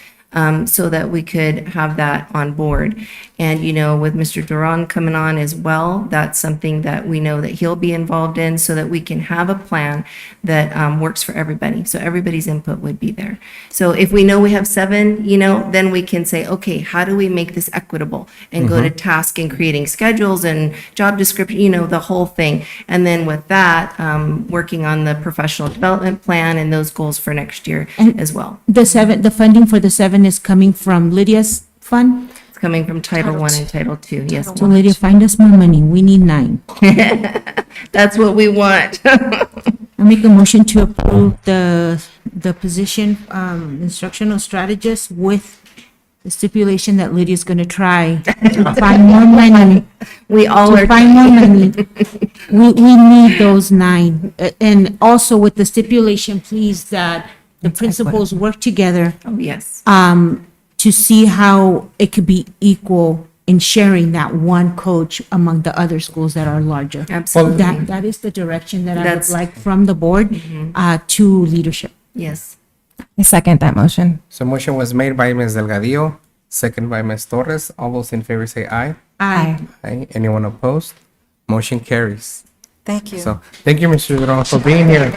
So that we could have that on board. And, with Mr. Duran coming on as well, that's something that we know that he'll be involved in so that we can have a plan that works for everybody. So everybody's input would be there. So if we know we have 7, then we can say, okay, how do we make this equitable? And go to task and creating schedules and job description, the whole thing. And then with that, working on the professional development plan and those goals for next year as well. the funding for the 7 is coming from Lydia's fund. It's coming from Title I and Title II, yes. So Lydia, find us more money. We need 9. That's what we want. I make a motion to approve the position, instructional strategist with the stipulation that Lydia's going to try to find more money. We all To are. find more money. We need those 9. And also with the stipulation, please, that the principals work together Oh, yes. to see how it could be equal in sharing that one coach among the other schools that are larger. Absolutely. That is the direction that I would That's- like from the board to leadership. Yes. I second that motion. So motion was made by Ms. Delgadillo, second by Ms. Torres. All those in favor say aye. Aye. Aye. Anyone opposed? Motion carries. Thank you. So thank you, Mr. Duran, for being here.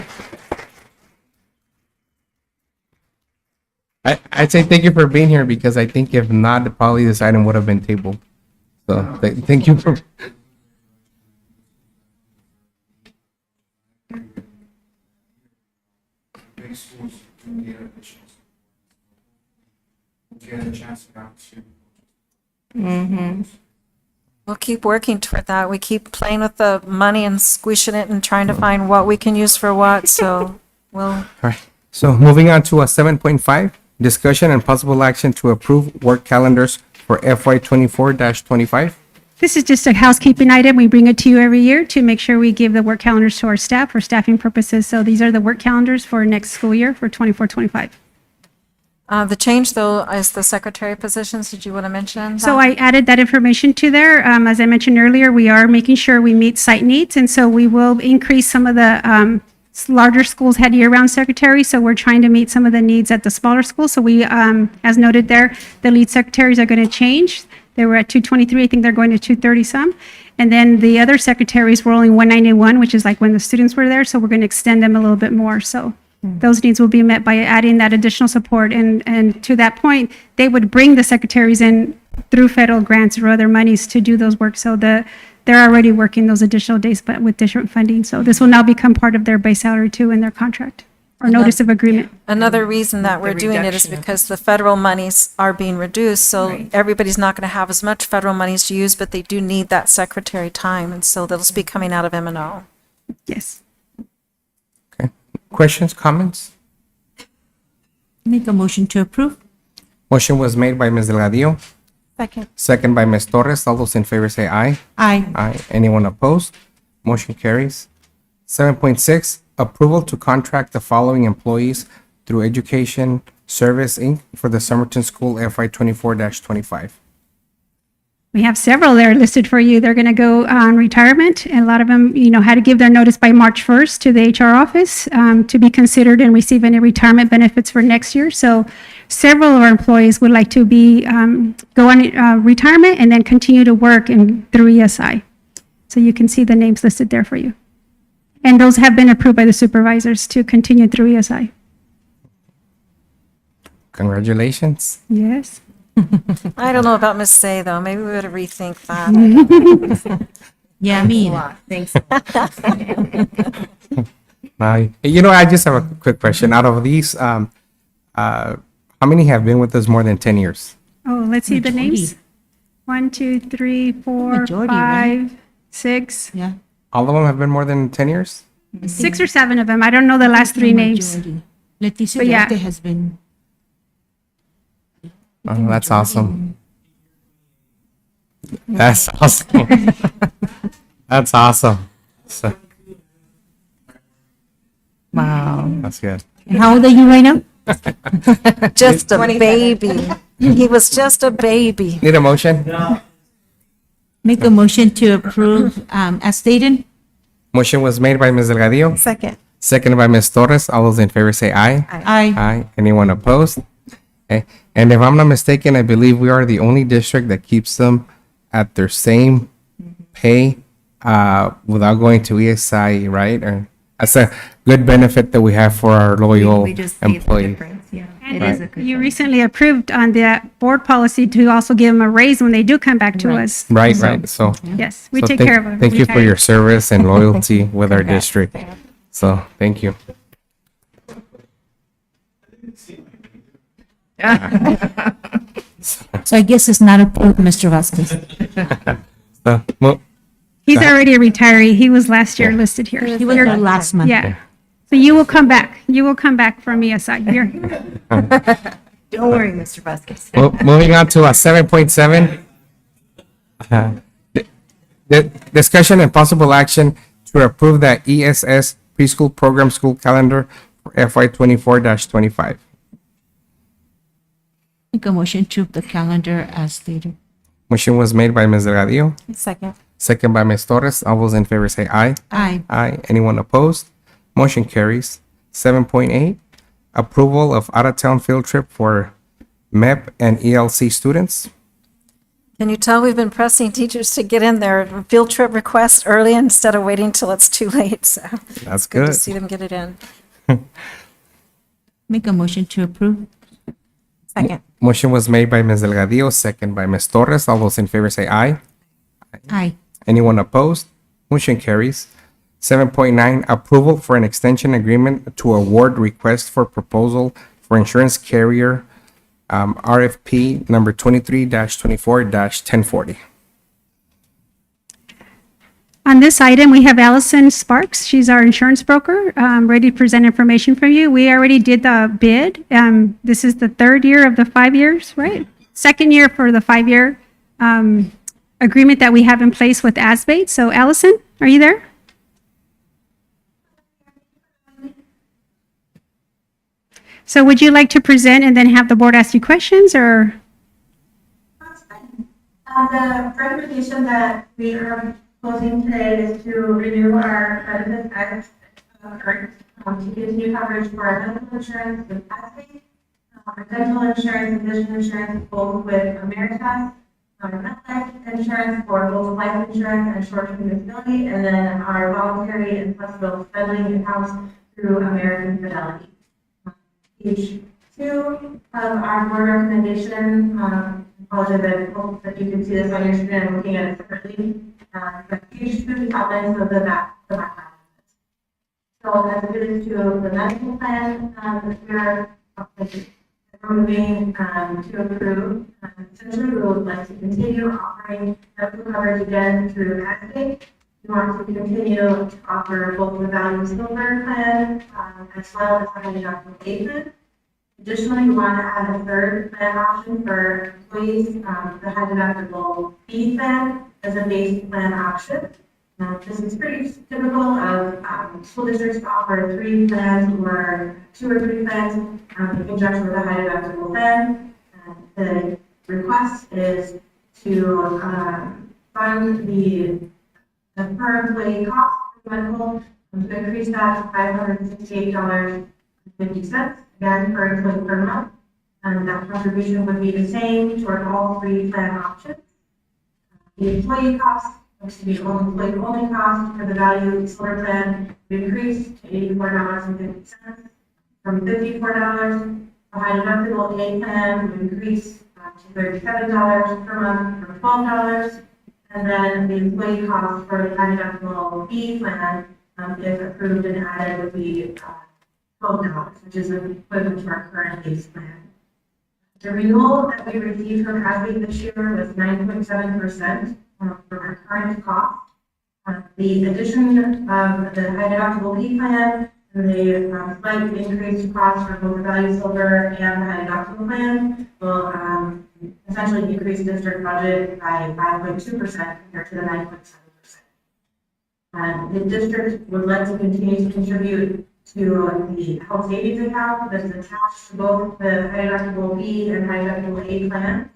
I'd say thank you for being here because I think if not, probably this item would have been tabled. So thank you for. We'll keep working toward that. We keep playing with the money and squishing it and trying to find what we can use for what, so we'll, All right. So moving on to a 7.5, discussion and possible action to approve work calendars for FY 24-25. This is just a housekeeping item. We bring it to you every year to make sure we give the work calendars to our staff for staffing purposes. So these are the work calendars for next school year for 24-25. the change though is the secretary positions. Did you want to mention So that? I added that information to there. As I mentioned earlier, we are making sure we meet site needs, and so we will increase some of the larger schools had year-round secretaries, so we're trying to meet some of the needs at the smaller schools. So we, as noted there, the lead secretaries are going to change. They were at 223, I think they're going to 230 some. And then the other secretaries were only 191, which is like when the students were there, so we're going to extend them a little bit more. So those needs will be met by adding that additional support. And to that point, they would bring the secretaries in through federal grants or other monies to do those work. So they're already working those additional days, but with different funding. So this will now become part of their base salary too in their contract or notice of agreement. Another reason that we're doing it is reduction of- because the federal monies are being reduced, so Right. everybody's not going to have as much federal monies to use, but they do need that secretary time, and so they'll be coming out of M&O. Yes. Okay. Questions, comments? Make a motion to approve. Motion was made by Ms. Delgadillo, Second. second by Ms. Torres. All those in favor say aye. Aye. Aye. Anyone opposed? Motion carries. 7.6, approval to contract the following employees through Education Service, Inc. for the Somerton School FY 24-25. We have several there listed for you. They're going to go on retirement, and a lot of them, had to give their notice by March 1st to the HR office to be considered and receive any retirement benefits for next year. So several of our employees would like to go on retirement and then continue to work through ESI. So you can see the names listed there for you. And those have been approved by the supervisors to continue through ESI. Congratulations. Yes. I don't know about Miss Say, though. Maybe we ought to rethink that. Yeah, me. Thanks. I just have a quick question. Out of these, how many have been with us more than 10 years? Oh, let's see the Majority. names. 1, 2, 3, 4, Majority, right? 5, 6. Yeah. All of them have been more than 10 years? 6 or 7 of them. I don't know the last 3 names. Majority. Leticia But yeah. Duarte has been. Oh, that's awesome. That's awesome. That's awesome. So, Wow. that's good. And how old are you right now? Just a baby. He was just a baby. Need a motion? Make a motion to approve as stated. Motion was made by Ms. Delgadillo, Second. seconded by Ms. Torres. All those in favor say aye. Aye. Aye. Anyone opposed? Okay. And if I'm not mistaken, I believe we are the only district that keeps them at their same pay without going to ESI, right? Or that's a good benefit that we have for our loyal We just see the employees. difference, yeah. And It is a good you thing. recently approved on the board policy to also give them a raise when they do come back to us. Right, So, right. So Yes, we so take thank- care of them. Thank you for your service and loyalty with our district. So thank you. So I guess it's not approved, Mr. Vasquez. So, He's already a retiree. He was last year listed here. He was there last month. Yeah. So you will come back. You will come back from ESI. Don't worry, Mr. Vasquez. moving on to 7.7. The discussion and possible action to approve the ESS preschool program school calendar for FY 24-25. Make a motion to approve the calendar as stated. Motion was made by Ms. Delgadillo, Second. second by Ms. Torres. All those in favor say aye. Aye. Aye. Anyone opposed? Motion carries. 7.8, approval of out-of-town field trip for MEP and ELC students. Can you tell we've been pressing teachers to get in their field trip requests early instead of waiting till it's too late? So That's good to good. see them get it in. Make a motion to approve. Second. Motion was made by Ms. Delgadillo, second by Ms. Torres. All those in favor say aye. Aye. Anyone opposed? Motion carries. 7.9, approval for an extension agreement to award request for proposal for insurance carrier RFP number 23-24-1040. On this item, we have Allison Sparks. She's our insurance broker, ready to present information for you. We already did the bid. This is the 3rd year of the 5 years, right? 2nd year for the 5-year agreement that we have in place with ASBATE. So Allison, are you there? So would you like to present and then have the board ask you questions, or? The recommendation that we are proposing today is to renew our benefits as current, to continue coverage for our medical insurance with Ashley, our dental insurance and vision insurance both with Ameritas, our MetLife insurance for both life insurance and short-term disability, and then our voluntary and flexible spending accounts through American Fidelity. Page 2 of our board recommendation, apologize, I hope that you can see this on your screen. I'm looking at it separately. But page 2 outlines of the background. So as it relates to the medical plan, we're moving to approve. Essentially, we would like to continue offering medical coverage again through ASBATE. We want to continue to offer both the value silver plan as well as the high deductible payment. Additionally, we want to add a 3rd plan option for employees, the high deductible B plan as a base plan option. This is pretty typical of school districts to offer 3 plans or 2 or 3 plans in conjunction with a high deductible plan. The request is to fund the per employee cost for medical, to increase that to $568.50, again, per employee per month. And that contribution would be the same toward all three plan options. The employee cost, excuse me, employee only cost for the value solar plan would increase to $84.50 from $54. The high deductible A plan would increase to $37 per month from $12. And then the employee cost for the high deductible B plan, if approved and added, would be $12, which is equivalent to our current base plan. The renewal that we received from ASBE this year was 9.7% for our current cost. The addition of the high deductible B plan and the slight increased cost for both the value silver and the high deductible plan will essentially increase district budget by 5.2% compared to the 9.7%. The district would like to continue to contribute to the health savings account that's attached to both the high deductible B and high deductible A plans.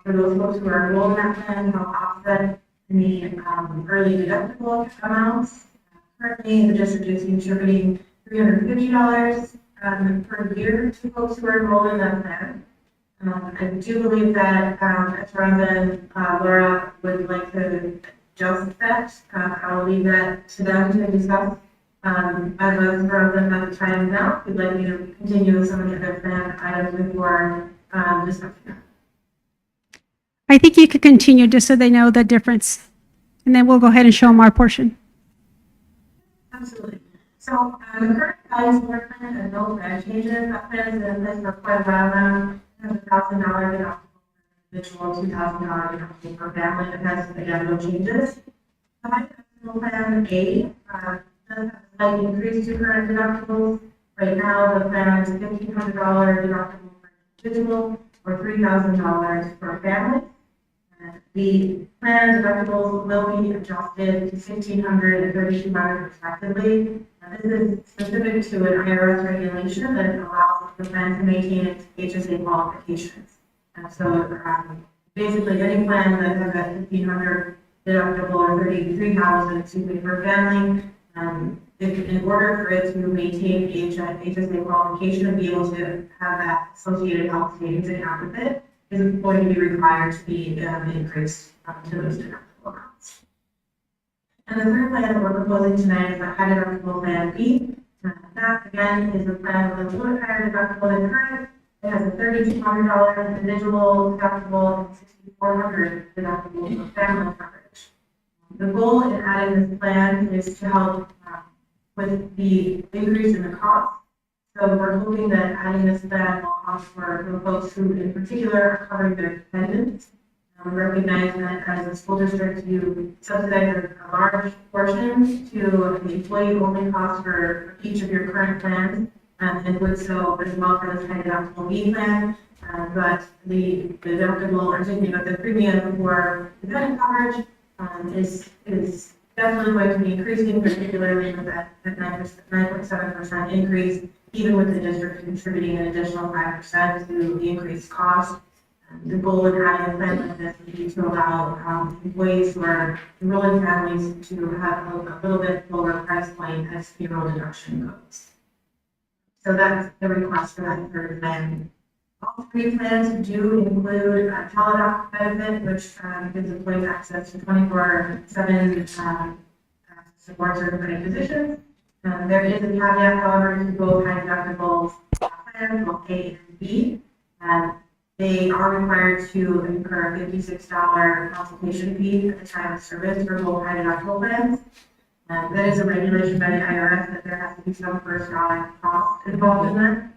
For those folks who are enrolled in that plan, help offset any early deductible amounts. Currently, the district is contributing $350 per year to folks who are enrolled in that plan. I do believe that as Reverend Laura would like to adjust that. I will leave that to them to discuss. As was Reverend at the time now, we'd like you to continue with some of the other plan items before discussing. I think you could continue just so they know the difference. And then we'll go ahead and show them our portion. Absolutely. So the current value solar plan has no plan changes. That plan has been in place for quite a while now. It has $1,000 deductible for individual, $2,000 deductible per family. It has, again, no changes. The high deductible plan A does have a slight increase to current deductibles. Right now, the plan has $1,500 deductible for individual or $3,000 per family. The plan deductibles will be adjusted to $1,500 and $3,200 respectively. This is specific to an IRS regulation that allows the plan to maintain its HSA qualifications. And so basically any plan that has a $1,500 deductible or $33,000 per family, if in order for it to maintain HSA qualification and be able to have that associated health savings account with it, is going to be required to be increased to those deductible amounts. And the third plan that we're proposing tonight is the high deductible plan B. That again is a plan with a little higher deductible than current. It has a $3,200 individual deductible and $6,400 deductible for family coverage. The goal in adding this plan is to help with the increase in the cost. So we're hoping that adding this plan will help for the folks who in particular are covering their dependents. We recognize that as a school district, you subsidize a large portion to the employee-only cost for each of your current plans, and would so as well for this high deductible B plan. But the deductible, or excuse me, but the premium for dependent coverage is definitely going to be increasing, particularly with that 9.7% increase, even with the district contributing an additional 5% to the increased cost. The goal in adding a plan like this would be to allow employees who are enrolling families to have a little bit lower price point as payroll deduction goes. So that's the request for that third plan. All three plans do include a teledoc benefit, which gives employees access to 24/7 support certified physicians. There is a caveat, however, to both high deductible plans, both A and B. They are required to incur a $56 consultation fee at the time of service for both high deductible plans. That is a regulation by the IRS that there has to be some first dollar cost involved in that.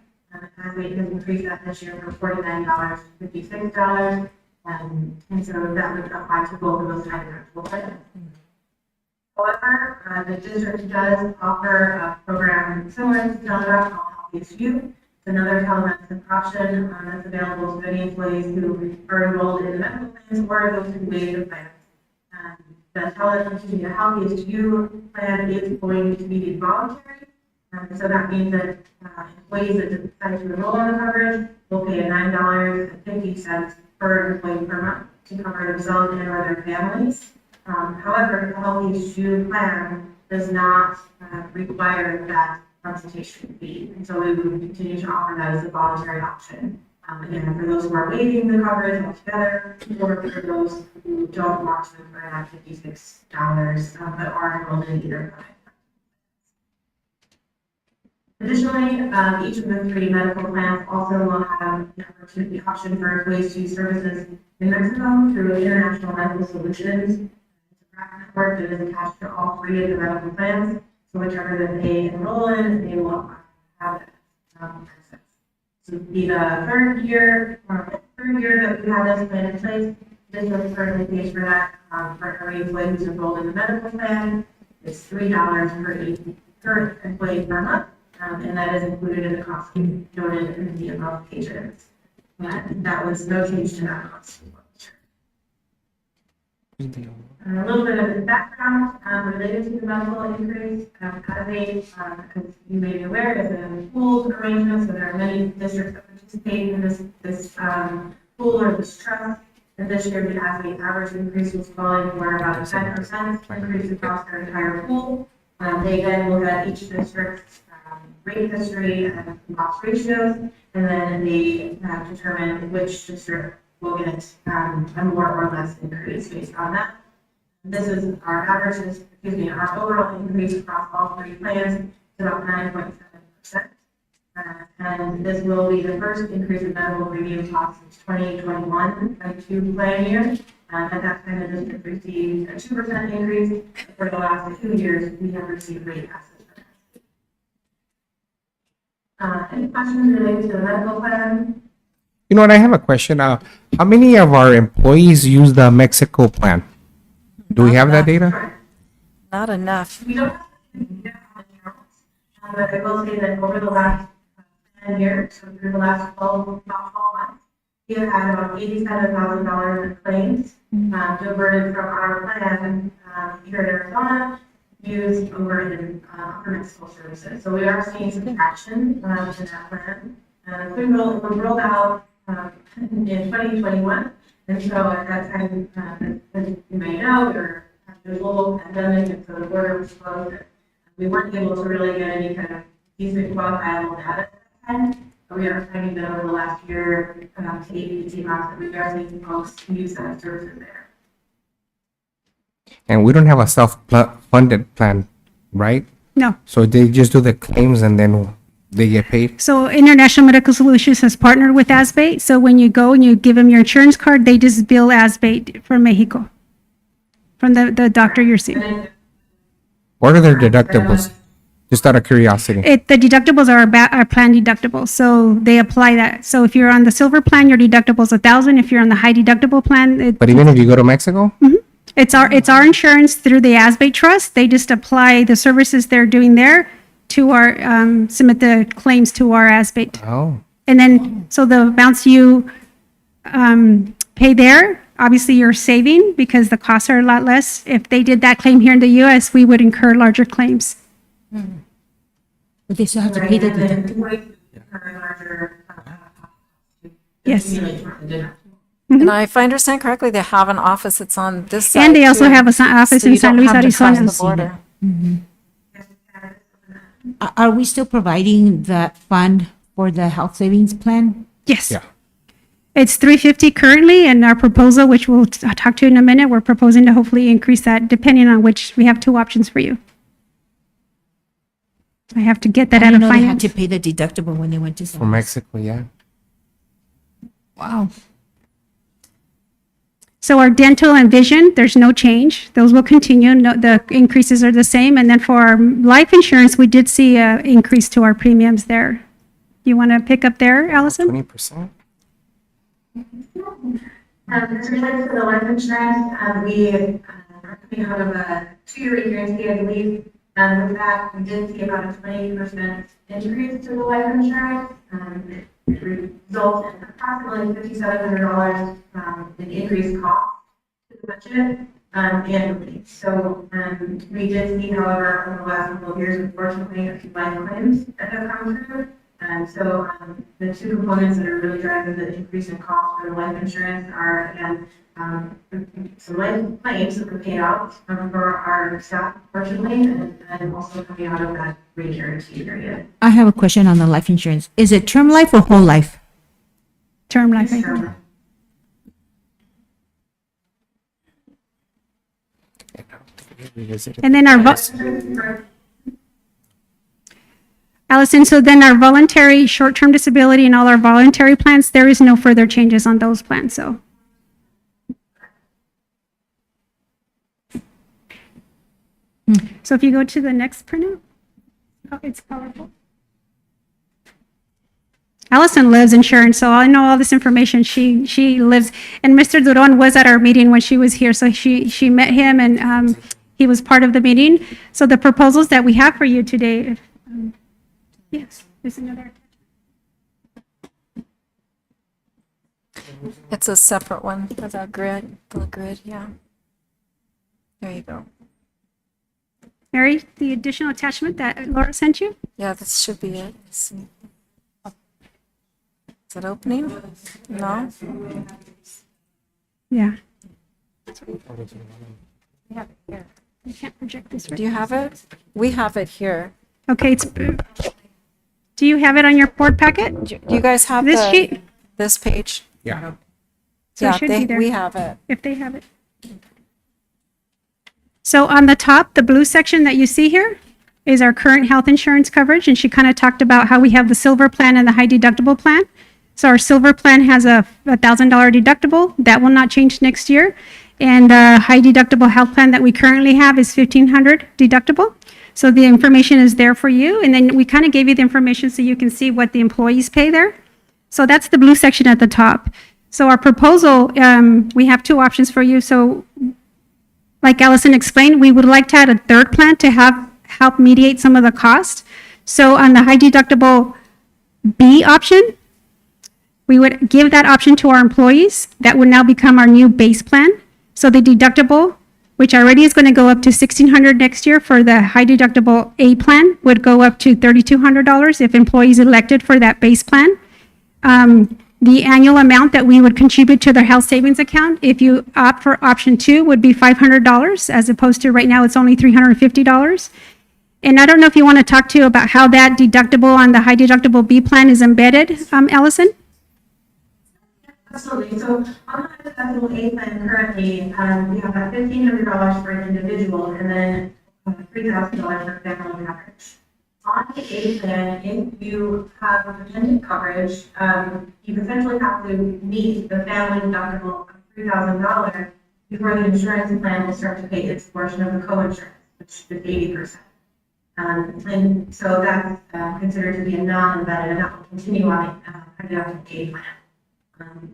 As we can increase that this year from $49 to $56, and so that would apply to both of those high deductible plans. However, the district does offer a program similar to teledoc called Healthiest You. It's another telemedicine option that's available to any employees who are enrolled in the medical plans or those who waive the plans. The Healthiest You plan is going to be voluntary. So that means that employees that decide to enroll in the coverage will pay $9.50 per employee per month to cover themselves and or their families. However, the Healthy Shoe Plan does not require that consultation fee, and so we would continue to offer that as a voluntary option. Again, for those who are waiving the coverage altogether, or for those who don't want to incur that $56, but are enrolled in either plan. Additionally, each of the 3 medical plans also will have the option for employees to use services in Mexico through International Medical Solutions. It's a network that is attached to all 3 of the medical plans. So whichever that they enroll in, they will have access. So it'll be the third year that we have this plan in place. This is currently the case for that for every employee who's enrolled in the medical plan. It's $3 per employee per month. And that is included in the cost noted in the above pages. That was no change to that cost. A little bit of the background related to the medical increase. As you may be aware, is a pooled arrangement, so there are many districts that participate in this pool or this trust. And this year, the average increase was falling for about a 10% increase across their entire pool. They then look at each district's rate history and loss ratios, and then they determine which district will get a more or less increase based on that. This is our average, our overall increase across all 3 plans is about 9.7%. And this will be the first increase in medical premium costs since 2021-22 plan year. At that time, the district received a 2% increase. For the last 2 years, we have received rate passes. Any questions related to the medical plan? You know what, I have a question. How many of our employees use the Mexico plan? Do we have that data? Not enough. We don't have data on insurance, but I will say that over the last 10 years, so through the last 12 months, we have had about $87,000 in claims diverted from our plan here in Arizona, used over in upper Mexico services. So we are seeing some traction in that plan. We rolled out in 2021, and so at that time, as you may know, we were having a global pandemic, and so the border was closed. We weren't able to really get any kind of decent quantifiable data at that time. But we are finding that over the last year, to 18 months, that we are seeing folks use that services there. And we don't have a self-funded plan, right? No. So they just do the claims and then they get paid? So International Medical Solutions has partnered with ASBATE. So when you go and you give them your insurance card, they just bill ASBATE from Mexico, from the doctor you're seeing. What are their deductibles? Just out of curiosity. The deductibles are plan deductibles, so they apply that. So if you're on the silver plan, your deductible is $1,000. If you're on the high deductible plan, But even if you go to Mexico? it's our insurance through the ASBATE Trust. They just apply the services they're doing there to our submit the claims to our ASBATE. Oh. And then so the amounts you pay there, obviously you're saving because the costs are a lot less. If they did that claim here in the U.S., we would incur larger claims. But they still have to pay the deductible. Yes. And if I understand correctly, they have an office that's on this side. And they also too. have an office So in you San don't Luis, have to cross Arizona. the border. Are we still providing that fund for the health savings plan? Yes. Yeah. It's $350 currently, and our proposal, which we'll talk to in a minute, we're proposing to hopefully increase that depending on which, we have 2 options for you. I have to get that I out of didn't know they had finance. to pay the deductible when they went to. From Mexico, yeah. Wow. So our dental and vision, there's no change. Those will continue. No, the increases are the same. And then for our life insurance, we did see an increase to our premiums there. You want to pick up there, Allison? 20%? As relates to the life insurance, we are coming out of a 2-year guarantee, I believe. With that, we did see about a 20% increase to the life insurance. It results in approximately $5,700 in increased cost to the budget annually. So we did see, however, over the last couple of years, unfortunately, a few life claims that have come through. And so the two components that are really driving the increase in cost for the life insurance are, again, some life claims that were paid out for our staff, fortunately, and also coming out of that free guarantee period. I have a question on the life insurance. Is it term life or whole life? Term life. I think. So, And then Allison, so then our voluntary short-term disability and all our voluntary plans, there is no further changes on those plans, so. So if you go to the next printout, oh, it's colorful. Allison lives insurance, so I know all this information. She lives, and Mr. Duron was at our meeting when she was here, so she met him and he was part of the meeting. So the proposals that we have for you today, yes, there's another. It's a separate one for the grid, yeah. There you go. Mary, the additional attachment that Laura sent you? Yeah, this should be it. Let's see. Is it opening? No? Yeah. We have it here. I can't project this right. Do you have it? We have it here. Okay, do you have it on your board packet? Do you guys have This sheet? this page? Yeah. So it Yeah, should be there. we have it. If they have it. So on the top, the blue section that you see here is our current health insurance coverage, and she kind of talked about how we have the silver plan and the high deductible plan. So our silver plan has a $1,000 deductible. That will not change next year. And the high deductible health plan that we currently have is $1,500 deductible. So the information is there for you. And then we kind of gave you the information so you can see what the employees pay there. So that's the blue section at the top. So our proposal, we have two options for you. So like Allison explained, we would like to add a third plan to help mediate some of the cost. So on the high deductible B option, we would give that option to our employees. That would now become our new base plan. So the deductible, which already is going to go up to $1,600 next year for the high deductible A plan, would go up to $3,200 if employees elected for that base plan. The annual amount that we would contribute to their health savings account, if you opt for option 2, would be $500, as opposed to right now it's only $350. And I don't know if you want to talk to about how that deductible on the high deductible B plan is embedded, Allison? Absolutely. So on the deductible A plan currently, we have that $1,500 for an individual and then $3,000 for family coverage. On the A plan, if you have a dependent coverage, you potentially have to meet the family deductible of $3,000 before the insurance plan will start to pay its portion of the co-insurance, which is 80%. And so that's considered to be a non-embedded, and that will continue on the deductible A plan.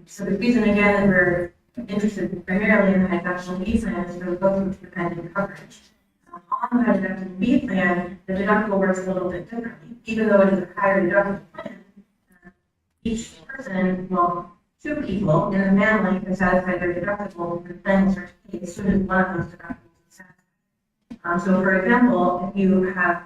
So the reason, again, that we're interested primarily in the high deductible B plan is for the folks with dependent coverage. On the high deductible B plan, the deductible works a little bit differently. Even though it is a higher deductible plan, each person, well, 2 people in the family can satisfy their deductible, the plan will start to pay as soon as one of those deductibles is satisfied. So, for example, if you have,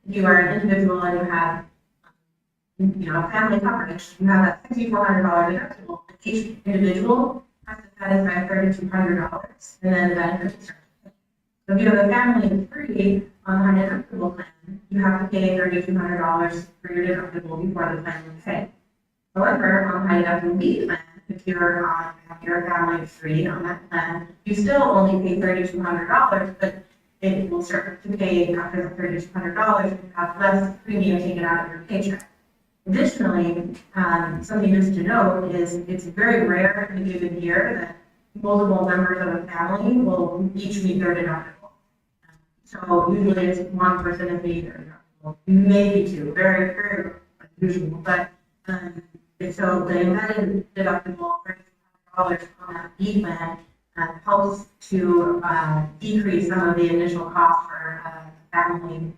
if you are an individual and you have family coverage, you have that $6,400 deductible. Each individual has to satisfy $3,200, and then the benefits start to pay. So if you have a family of 3 on the high deductible plan, you have to pay $3,200 for your deductible before the plan will pay. However, on the high deductible B plan, if you're a family of 3 on that plan, you still only pay $3,200, but it will start to pay after the $3,200, you have less premium taken out of your paycheck. Additionally, something just to note is it's very rare in a given year that multiple members of a family will each meet their deductible. So usually it's one person is meeting their deductible, maybe 2, very, very unusual. But so the embedded deductible $3,200 on that B plan helps to decrease some of the initial cost for a family,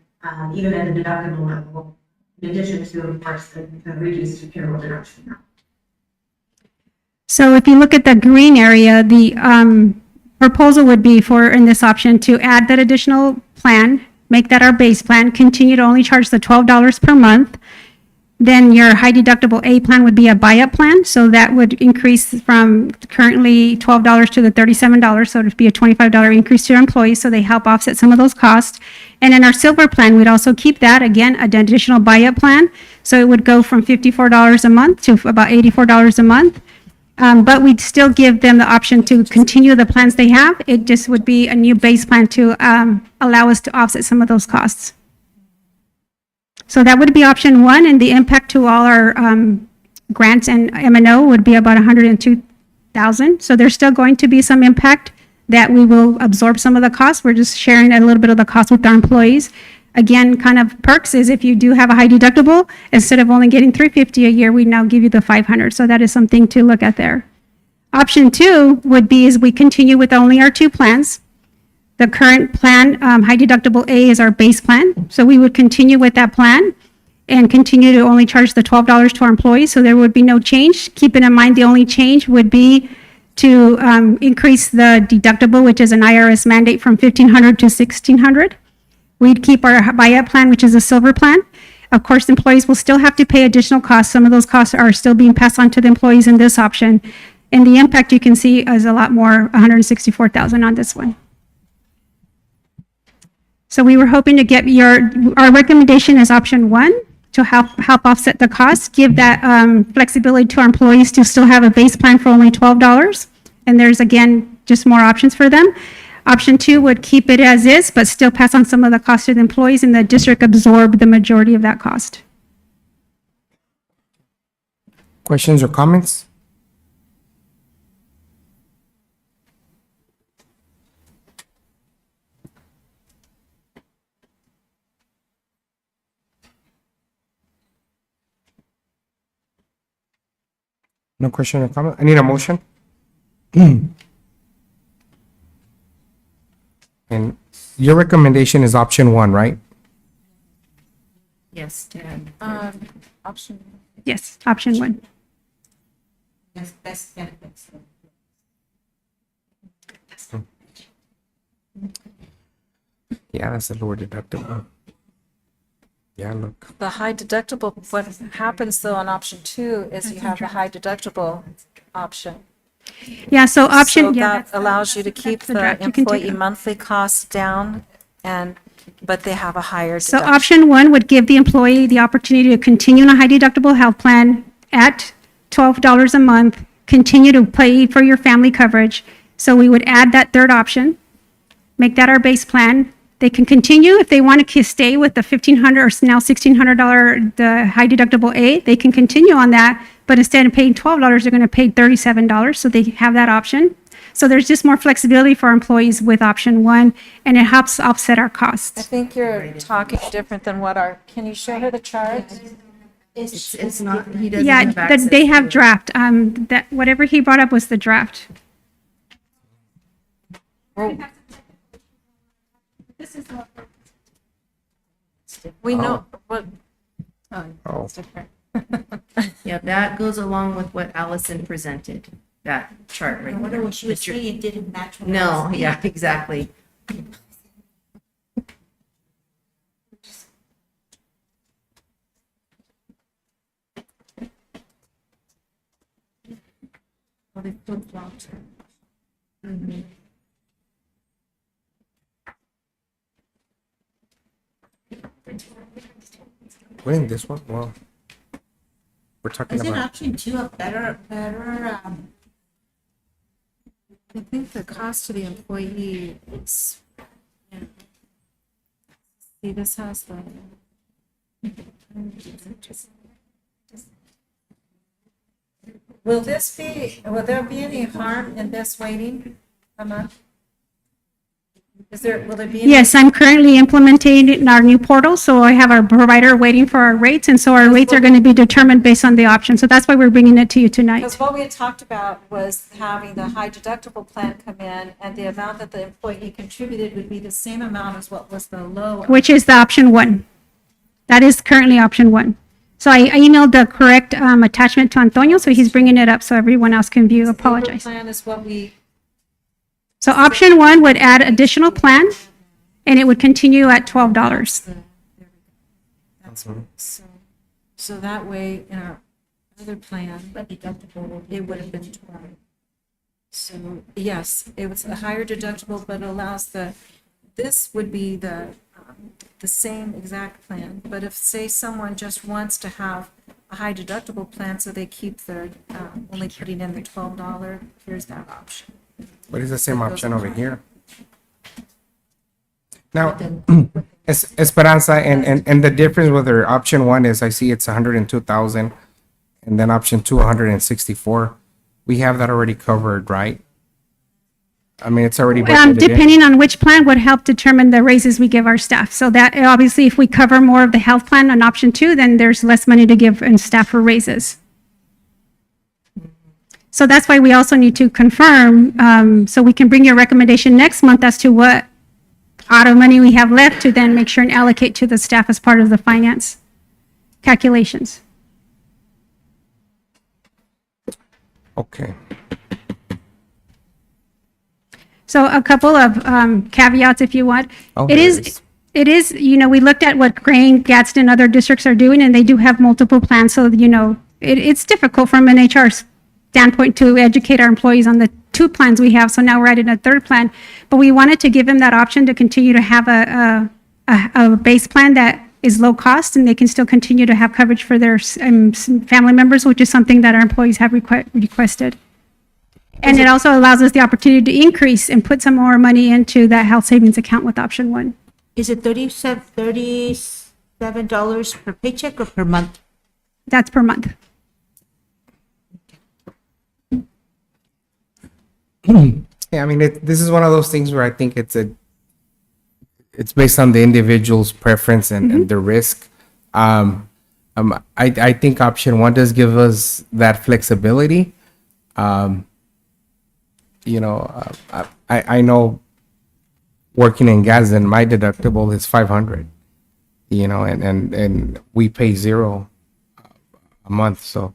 even at the deductible level. In addition to, of course, the reduced payroll deduction. So if you look at the green area, the proposal would be for, in this option, to add that additional plan, make that our base plan, continue to only charge the $12 per month. Then your high deductible A plan would be a buy-up plan, so that would increase from currently $12 to the $37, so it'd be a $25 increase to your employees, so they help offset some of those costs. And in our silver plan, we'd also keep that, again, an additional buy-up plan, so it would go from $54 a month to about $84 a month. But we'd still give them the option to continue the plans they have. It just would be a new base plan to allow us to offset some of those costs. So that would be option one, and the impact to all our grants and M&O would be about $102,000. So there's still going to be some impact that we will absorb some of the costs. We're just sharing a little bit of the cost with our employees. Again, kind of perks is if you do have a high deductible, instead of only getting $350 a year, we now give you the $500. So that is something to look at there. Option two would be is we continue with only our two plans. The current plan, high deductible A, is our base plan. So we would continue with that plan and continue to only charge the $12 to our employees. So there would be no change. Keeping in mind the only change would be to increase the deductible, which is an IRS mandate, from $1,500 to $1,600. We'd keep our buy-up plan, which is a silver plan. Of course, employees will still have to pay additional costs. Some of those costs are still being passed on to the employees in this option. And the impact you can see is a lot more, $164,000 on this one. So we were hoping to get our recommendation is option one, to help offset the costs, give that flexibility to our employees to still have a base plan for only $12. And there's, again, just more options for them. Option two would keep it as is, but still pass on some of the cost to the employees, and the district absorb the majority of that cost. Questions or comments? No question or comment? I need a motion. And your recommendation is option one, right? Yes, Dan. Option. Yes, option one. Yes, best benefits. Yeah, that's a lower deductible. Yeah, look. The high deductible, what happens though on option two is you have the high deductible option. Yeah, so option, So yeah. that allows you to keep that's the the draft. You can take employee it. monthly costs down, but they have a higher So deduction. option one would give the employee the opportunity to continue on a high deductible health plan at $12 a month, continue to pay for your family coverage. So we would add that third option, make that our base plan. They can continue if they want to stay with the $1,500 or now $1,600, the high deductible A, they can continue on that, but instead of paying $12, they're going to pay $37, so they have that option. So there's just more flexibility for our employees with option one, and it helps offset our I costs. think you're talking different than can you show her the chart? It's not, he doesn't Yeah, have access they have to it. draft, that, whatever he brought up was the draft. We know, what, Oh, Yeah, that goes along with what Allison presented, that chart right I wonder there. what she was The dr- saying, it didn't match. what I No, was yeah, exactly. Well, they flip-flopped. winning this one? Well, we're talking Isn't about, option two a better, I think the cost to the employee is, see, this has the. Will there be any harm in this waiting a month? Will there be any? Yes, I'm currently implementing it in our new portal, so I have our provider waiting for our rates, and so our rates are going to be determined based on the option. So that's why we're bringing it to you tonight, Because what we had talked about was having the high deductible plan come in, and the amount that the employee contributed would be the same amount as what was the low. which is the option one. That is currently option one. So I emailed the correct attachment to Antonio, so he's bringing it up so everyone else can view. Apologize. Plan is what we, So option one would add additional plan, and it would continue at $12. So that way, in our other plan, it would have been 12. So, yes, it was a higher deductible, but allows this would be the same exact plan. But if, say, someone just wants to have a high deductible plan, so they keep their, only putting in the $12, here's that option. What is the same option over here? Now, Esperanza, and the difference with their option one is I see it's 102,000, and then option two, 164. We have that already covered, right? I mean, it's already budgeted in. Depending on which plan would help determine the raises we give our staff. So that, obviously, if we cover more of the health plan on option 2, then there's less money to give in staff for raises. So that's why we also need to confirm, so we can bring your recommendation next month as to what auto money we have left to then make sure and allocate to the staff as part of the finance calculations. Okay. So a couple of caveats, if you want. Oh, It is, we looked at what Crane, Gadsden, other districts are doing, and they do have multiple plans. So, it's difficult from an HR standpoint to educate our employees on the 2 plans we have. So now we're adding a 3rd plan. But we wanted to give them that option to continue to have a base plan that is low cost, and they can still continue to have coverage for their family members, which is something that our employees have requested. And it also allows us the opportunity to increase and put some more money into that health savings account with option 1. Is it $37 per paycheck or per month? That's per month. Yeah, I mean, this is one of those things where I think it's based on the individual's preference and the risk. I think option 1 does give us that flexibility. I know working in Gadsden, my deductible is 500, and we pay $0 a month. So,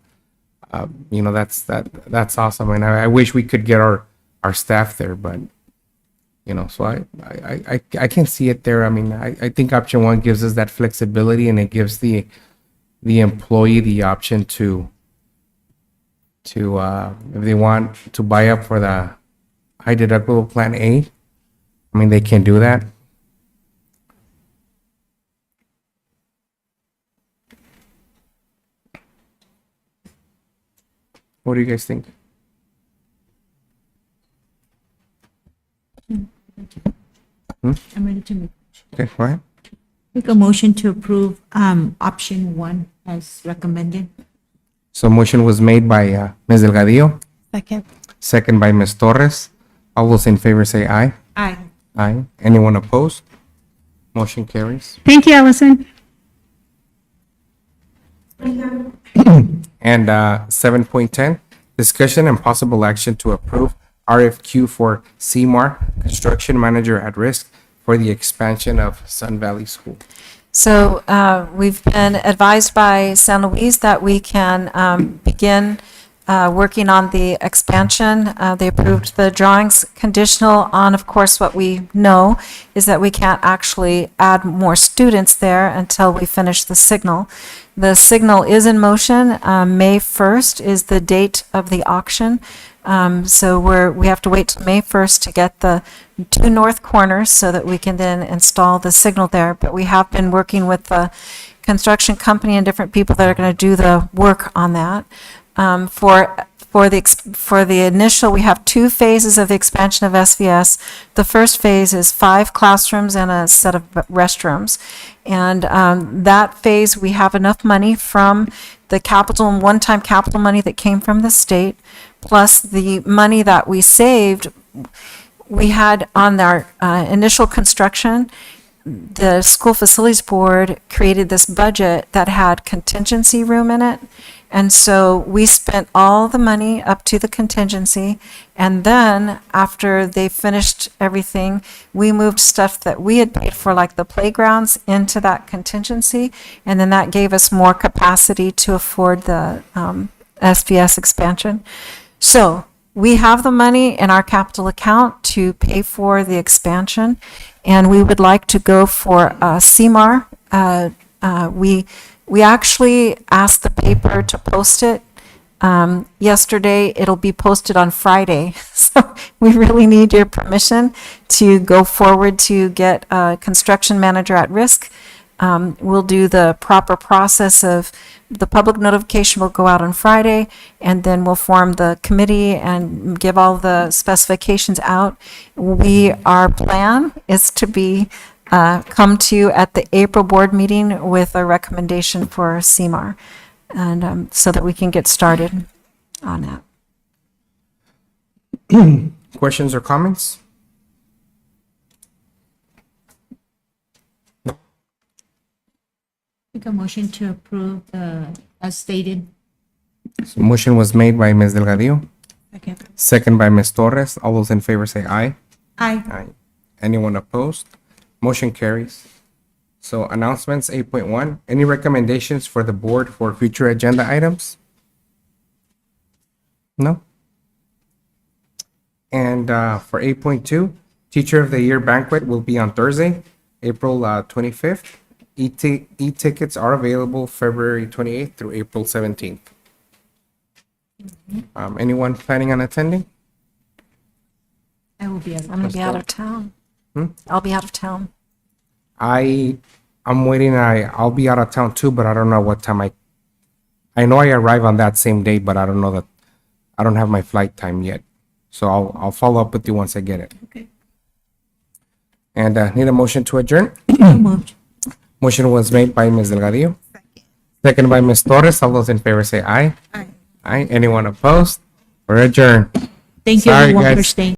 that's awesome. And I wish we could get our staff there, but, so I can see it there. I mean, I think option 1 gives us that flexibility, and it gives the employee the option to if they want to buy up for the high deductible plan A, I mean, they can do that. What do you guys think? I'm ready to make. Okay, go ahead. Make a motion to approve option 1 as recommended. So motion was made by Ms. Delgadillo, Second. second by Ms. Torres. All those in favor say aye. Aye. Aye. Anyone opposed? Motion carries. Thank you, Allison. Thank you. And 7.10, discussion and possible action to approve RFQ for CMAR, construction manager at risk for the expansion of Sun Valley School. So we've been advised by San Luis that we can begin working on the expansion. They approved the drawings conditional on, of course, what we know is that we can't actually add more students there until we finish the signal. The signal is in motion. May 1st is the date of the auction. So we have to wait till May 1st to get the 2 north corners so that we can then install the signal there. But we have been working with the construction company and different people that are going to do the work on that. For the initial, we have 2 phases of the expansion of SVS. The first phase is 5 classrooms and a set of restrooms. And that phase, we have enough money from the capital and one-time capital money that came from the state, plus the money that we saved. We had on our initial construction, the school facilities board created this budget that had contingency room in it. And so we spent all the money up to the contingency. And then after they finished everything, we moved stuff that we had paid for, like the playgrounds, into that contingency. And then that gave us more capacity to afford the SVS expansion. So we have the money in our capital account to pay for the expansion. And we would like to go for CMAR. We We actually asked the paper to post it yesterday. It'll be posted on Friday. So we really need your permission to go forward to get a construction manager at risk. We'll do the proper process of the public notification will go out on Friday, and then we'll form the committee and give all the specifications out. Our plan is to be, come to you at the April board meeting with a recommendation for CMAR, and so that we can get started on that. Questions or comments? Make a motion to approve, as stated. So motion was made by Ms. Delgadillo, Second. second by Ms. Torres. All those in favor say aye. Aye. Aye. Anyone opposed? Motion carries. So announcements 8.1, any recommendations for the board for future agenda items? No? And for 8.2, Teacher of the Year banquet will be on Thursday, April 25th. E-tickets are available February 28th through April 17th. Anyone planning on attending? I will be. I'm going to be out of town. Hmm? I'll be out of town. I'm waiting. I'll be out of town too, but I don't know what time I know I arrive on that same day, but I don't know that I don't have my flight time yet. So I'll follow up with you once I get it. Okay. And need a motion to adjourn. So moved. Motion was made by Ms. Delgadillo. Second by Ms. Torres. All those in favor say aye. Aye. Aye. Anyone opposed? We're adjourned. Thank you Sorry, everyone for guys. staying.